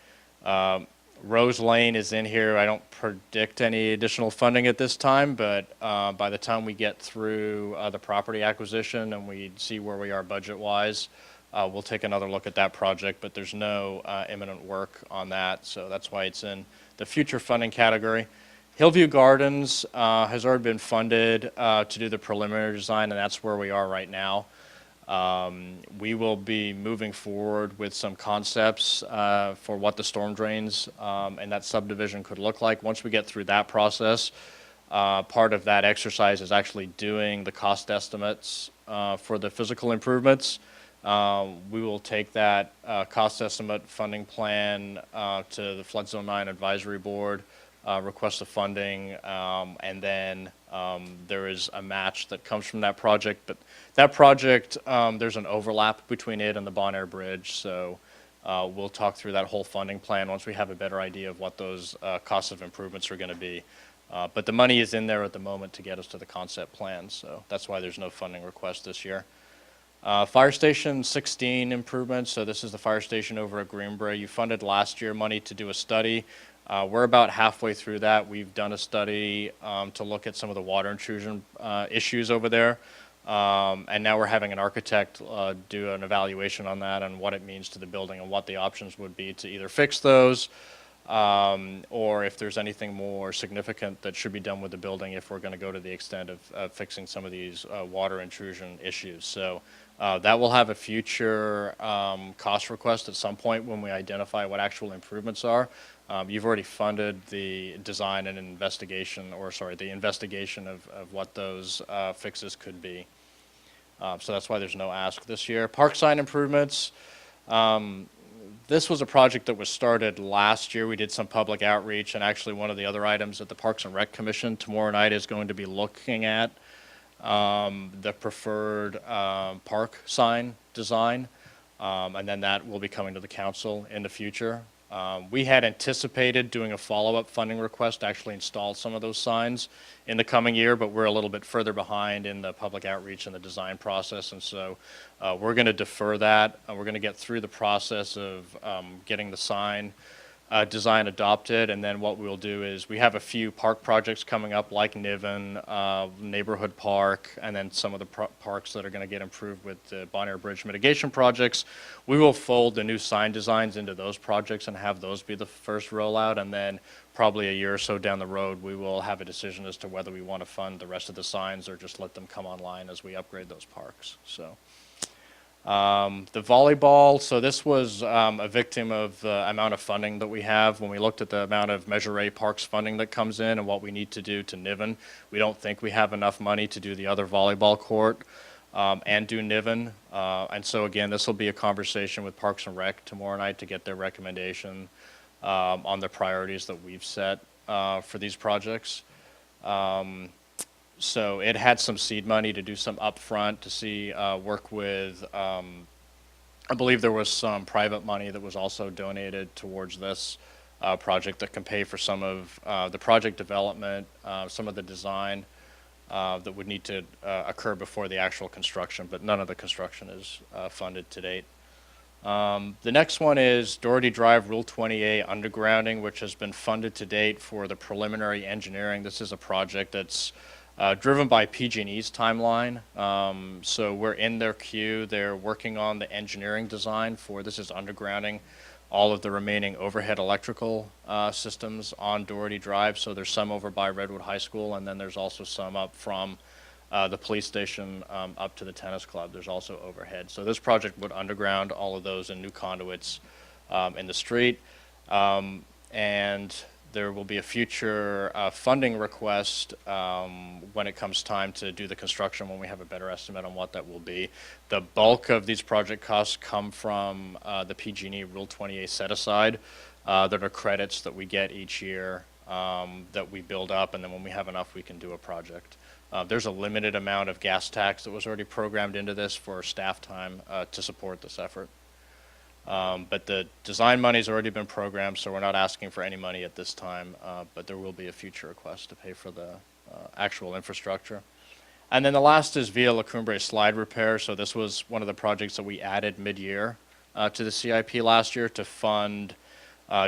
Rose Lane is in here. I don't predict any additional funding at this time, but by the time we get through the property acquisition and we see where we are budget-wise, we'll take another look at that project. But there's no imminent work on that, so that's why it's in the future funding category. Hillview Gardens has already been funded to do the preliminary design, and that's where we are right now. We will be moving forward with some concepts for what the storm drains and that subdivision could look like. Once we get through that process, part of that exercise is actually doing the cost estimates for the physical improvements. We will take that cost estimate funding plan to the Flood Zone 9 Advisory Board, request the funding, and then there is a match that comes from that project. But that project, there's an overlap between it and the Bon Air Bridge, so we'll talk through that whole funding plan once we have a better idea of what those costs of improvements are going to be. But the money is in there at the moment to get us to the concept plan, so that's why there's no funding request this year. Fire Station 16 improvements, so this is the fire station over at Greenbrae. You funded last year money to do a study. We're about halfway through that. We've done a study to look at some of the water intrusion issues over there. And now we're having an architect do an evaluation on that and what it means to the building and what the options would be to either fix those or if there's anything more significant that should be done with the building if we're going to go to the extent of fixing some of these water intrusion issues. So that will have a future cost request at some point when we identify what actual improvements are. You've already funded the design and investigation, the investigation of what those fixes could be. So that's why there's no ask this year. Park sign improvements. This was a project that was started last year. We did some public outreach, and actually one of the other items that the Parks and Rec Commission tomorrow night is going to be looking at the preferred park sign design, and then that will be coming to the council in the future. We had anticipated doing a follow-up funding request to actually install some of those signs in the coming year, but we're a little bit further behind in the public outreach and the design process, and so we're going to defer that. We're going to get through the process of getting the sign design adopted, and then what we'll do is we have a few park projects coming up like Niven, Neighborhood Park, and then some of the parks that are going to get improved with the Bon Air Bridge mitigation projects. We will fold the new sign designs into those projects and have those be the first rollout, and then probably a year or so down the road, we will have a decision as to whether we want to fund the rest of the signs or just let them come online as we upgrade those parks. So. The volleyball, so this was a victim of the amount of funding that we have. When we looked at the amount of Measure A Parks funding that comes in and what we need to do to Niven, we don't think we have enough money to do the other volleyball court and do Niven. And so again, this will be a conversation with Parks and Rec tomorrow night to get their recommendation on the priorities that we've set for these projects. So it had some seed money to do some upfront to see, work with, I believe there was some private money that was also donated towards this project that can pay for some of the project development, some of the design that would need to occur before the actual construction, but none of the construction is funded to date. The next one is Doherty Drive Rule 20A undergrounding, which has been funded to date for the preliminary engineering. This is a project that's driven by PG&E's timeline. So we're in their queue. They're working on the engineering design for this is undergrounding all of the remaining overhead electrical systems on Doherty Drive. So there's some over by Redwood High School, and then there's also some up from the police station up to the tennis club. There's also overhead. So this project would underground all of those in new conduits in the street. And there will be a future funding request when it comes time to do the construction, when we have a better estimate on what that will be. The bulk of these project costs come from the PG&E Rule 20A set-aside that are credits that we get each year that we build up, and then when we have enough, we can do a project. There's a limited amount of gas tax that was already programmed into this for staff time to support this effort. But the design money's already been programmed, so we're not asking for any money at this time, but there will be a future request to pay for the actual infrastructure. And then the last is Via La Cumbre slide repair. So this was one of the projects that we added mid-year to the CIP last year to fund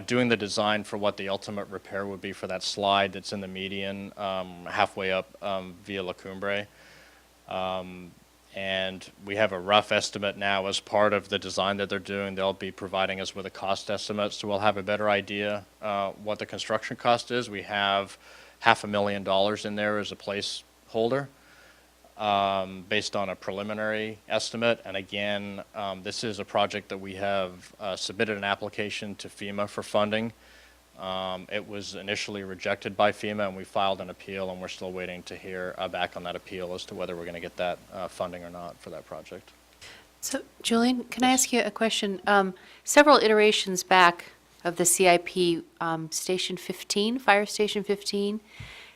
doing the design for what the ultimate repair would be for that slide that's in the median halfway up Via La Cumbre. And we have a rough estimate now as part of the design that they're doing. They'll be providing us with a cost estimate, so we'll have a better idea what the construction cost is. We have $500,000 in there as a placeholder based on a preliminary estimate. And again, this is a project that we have submitted an application to FEMA for funding. It was initially rejected by FEMA, and we filed an appeal, and we're still waiting to hear back on that appeal as to whether we're going to get that funding or not for that project. So, Julian, can I ask you a question? Several iterations back of the CIP, Station 15, Fire Station 15,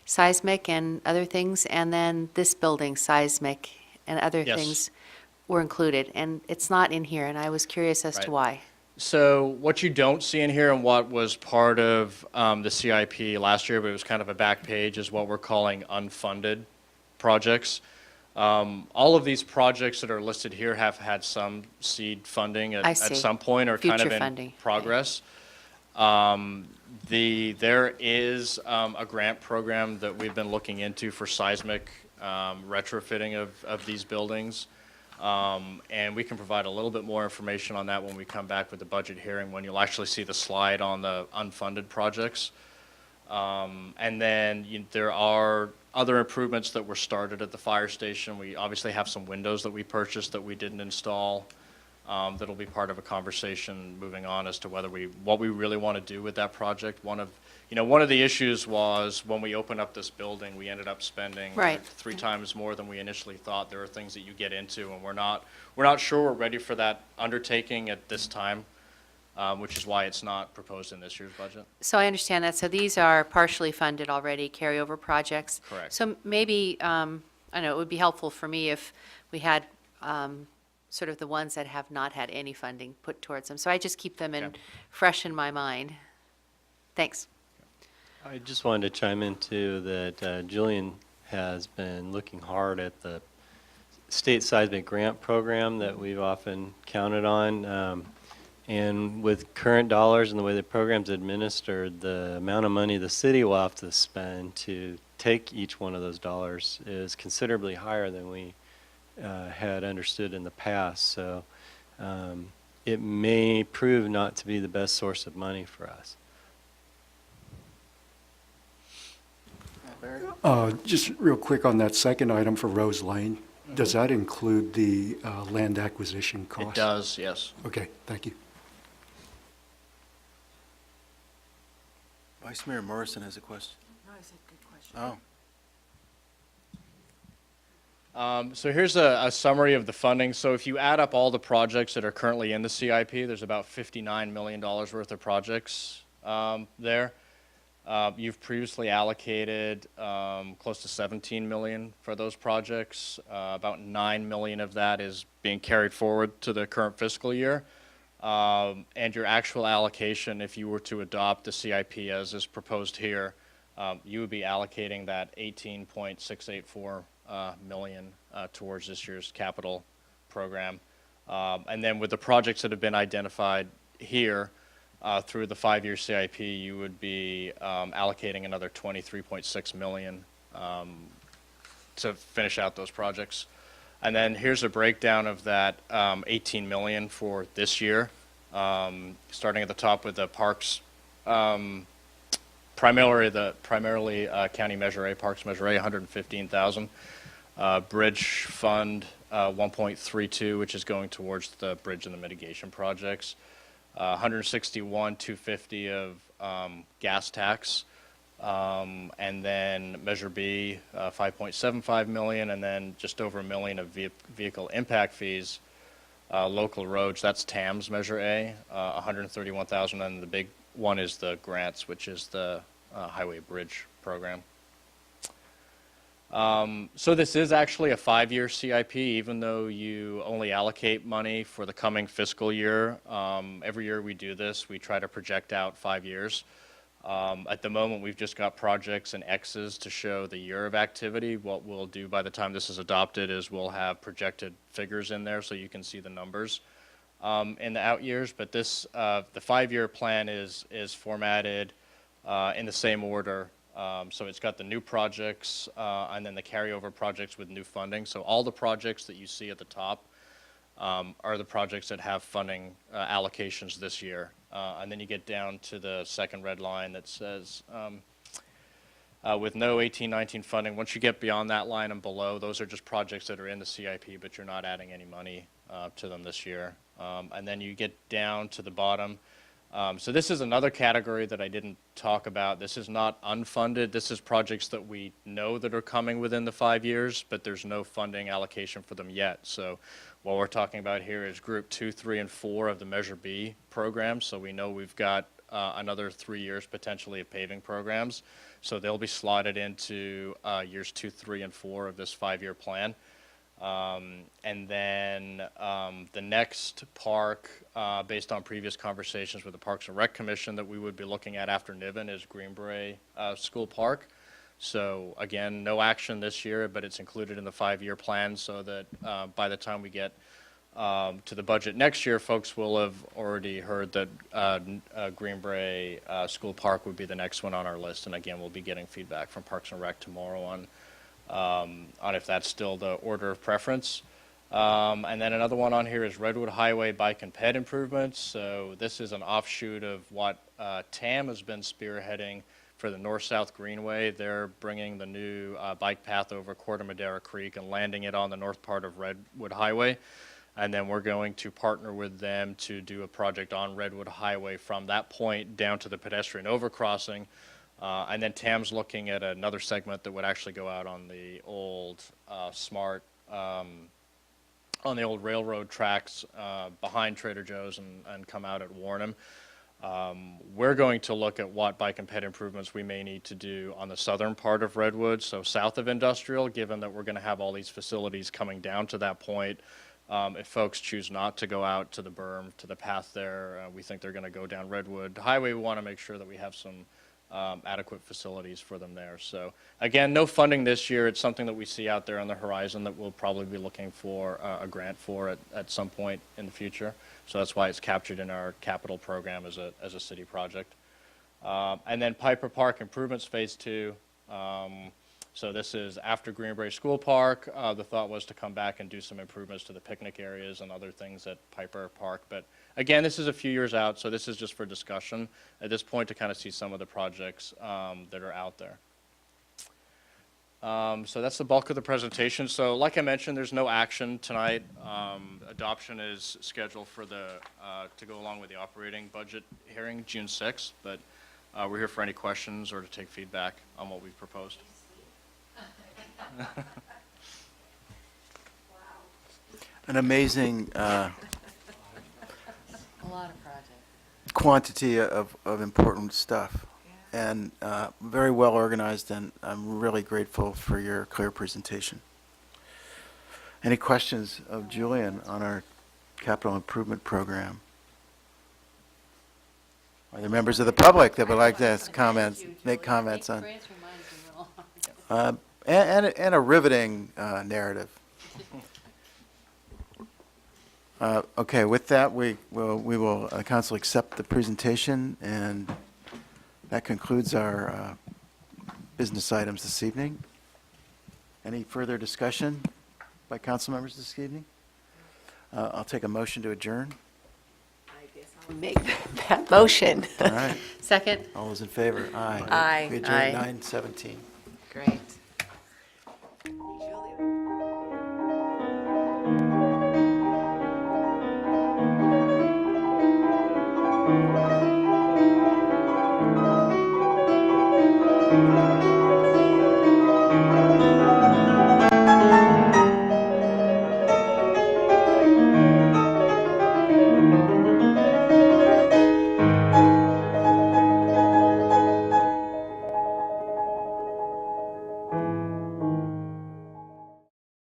seismic and other things, and then this building, seismic and other Yes. things were included, and it's not in here, and I was curious as to why. So what you don't see in here and what was part of the CIP last year, but it was kind of a back page, is what we're calling unfunded projects. All of these projects that are listed here have had some seed funding at some point or kind of Future in funding, progress. There is a grant program that we've been looking into for seismic retrofitting of these buildings. And we can provide a little bit more information on that when we come back with the budget hearing, when you'll actually see the slide on the unfunded projects. And then there are other improvements that were started at the fire station. We obviously have some windows that we purchased that we didn't install. That'll be part of a conversation moving on as to what we really want to do with that project. One of the issues was when we opened up this building, we ended up spending Right. 3 times more than we initially thought. There are things that you get into, and we're not sure we're ready for that undertaking at this time. which is why it's not proposed in this year's budget. So I understand that. So these are partially funded already, carryover projects? Correct. So maybe, I know, it would be helpful for me if we had sort of the ones that have not had any funding put towards them. So I just keep them Okay. fresh in my mind. Thanks. I just wanted to chime in too that Julian has been looking hard at the state seismic grant program that we've often counted on. And with current dollars and the way the program's administered, the amount of money the city will have to spend to take each one of those dollars is considerably higher than we had understood in the past. So it may prove not to be the best source of money for us. Barry? Just real quick on that second item for Rose Lane, does that include the land acquisition cost? It does, yes. Okay, thank you. Vice Mayor Morrison has a question. No, I said good question. Oh, So here's a summary of the funding. So if you add up all the projects that are currently in the CIP, there's about $59 million worth of projects there. You've previously allocated close to $17 million for those projects. About $9 million of that is being carried forward to the current fiscal year. And your actual allocation, if you were to adopt the CIP as is proposed here, you would be allocating that $18.684 million towards this year's capital program. And then with the projects that have been identified here through the 5-year CIP, you would be allocating another $23.6 million to finish out those projects. And then here's a breakdown of that $18 million for this year, starting at the top with the parks, primarily County Measure A, Parks Measure A, $115,000. Bridge Fund 1.32, which is going towards the bridge and the mitigation projects. $161,250 of gas tax. And then Measure B, $5.75 million, and then just over $1 million of vehicle impact fees. Local roads, that's TAM's Measure A, $131,000, and the big one is the grants, which is the highway bridge program. So this is actually a 5-year CIP, even though you only allocate money for the coming fiscal year. Every year we do this, we try to project out 5 years. At the moment, we've just got projects and X's to show the year of activity. What we'll do by the time this is adopted is we'll have projected figures in there so you can see the numbers in the out years. But this, the 5-year plan is formatted in the same order. So it's got the new projects and then the carryover projects with new funding. So all the projects that you see at the top are the projects that have funding allocations this year. And then you get down to the second red line that says, with no 18-19 funding, once you get beyond that line and below, those are just projects that are in the CIP, but you're not adding any money to them this year. And then you get down to the bottom. So this is another category that I didn't talk about. This is not unfunded. This is projects that we know that are coming within the 5 years, but there's no funding allocation for them yet. So what we're talking about here is Group 2, 3, and 4 of the Measure B program. So we know we've got another 3 years potentially of paving programs. So they'll be slotted into years 2, 3, and 4 of this 5-year plan. And then the next park, based on previous conversations with the Parks and Rec Commission that we would be looking at after Niven, is Greenbrae School Park. So again, no action this year, but it's included in the 5-year plan so that by the time we get to the budget next year, folks will have already heard that Greenbrae School Park would be the next one on our list. And again, we'll be getting feedback from Parks and Rec tomorrow on if that's still the order of preference. And then another one on here is Redwood Highway Bike and Ped improvements. So this is an offshoot of what TAM has been spearheading for the North-South Greenway. They're bringing the new bike path over Corte Madera Creek and landing it on the north part of Redwood Highway. And then we're going to partner with them to do a project on Redwood Highway from that point down to the pedestrian overcrossing. And then TAM's looking at another segment that would actually go out on the old SMART on the old railroad tracks behind Trader Joe's and come out at Warrenham. We're going to look at what bike and ped improvements we may need to do on the southern part of Redwood, so south of Industrial, given that we're going to have all these facilities coming down to that point. If folks choose not to go out to the berm, to the path there, we think they're going to go down Redwood Highway. We want to make sure that we have some adequate facilities for them there. So again, no funding this year. It's something that we see out there on the horizon that we'll probably be looking for a grant for at some point in the future. So that's why it's captured in our capital program as a city project. And then Piper Park Improvements Phase 2. So this is after Greenbrae School Park. The thought was to come back and do some improvements to the picnic areas and other things at Piper Park. But again, this is a few years out, so this is just for discussion at this point to kind of see some of the projects that are out there. So that's the bulk of the presentation. So like I mentioned, there's no action tonight. Adoption is scheduled for to go along with the operating budget hearing June 6th, but we're here for any questions or to take feedback on what we've proposed. An amazing A lot of projects. quantity of important stuff, and very well organized, and I'm really grateful for your clear presentation. Any questions of Julian on our capital improvement program? Are there members of the public that would like to ask comments, make comments on? And a riveting narrative. Okay, with that, we will council accept the presentation, and that concludes our business items this evening. Any further discussion by council members this evening? I'll take a motion to adjourn. Make that motion. All right. Second? All those in favor? Aye. Aye. We adjourn Aye. at 9:17. Great.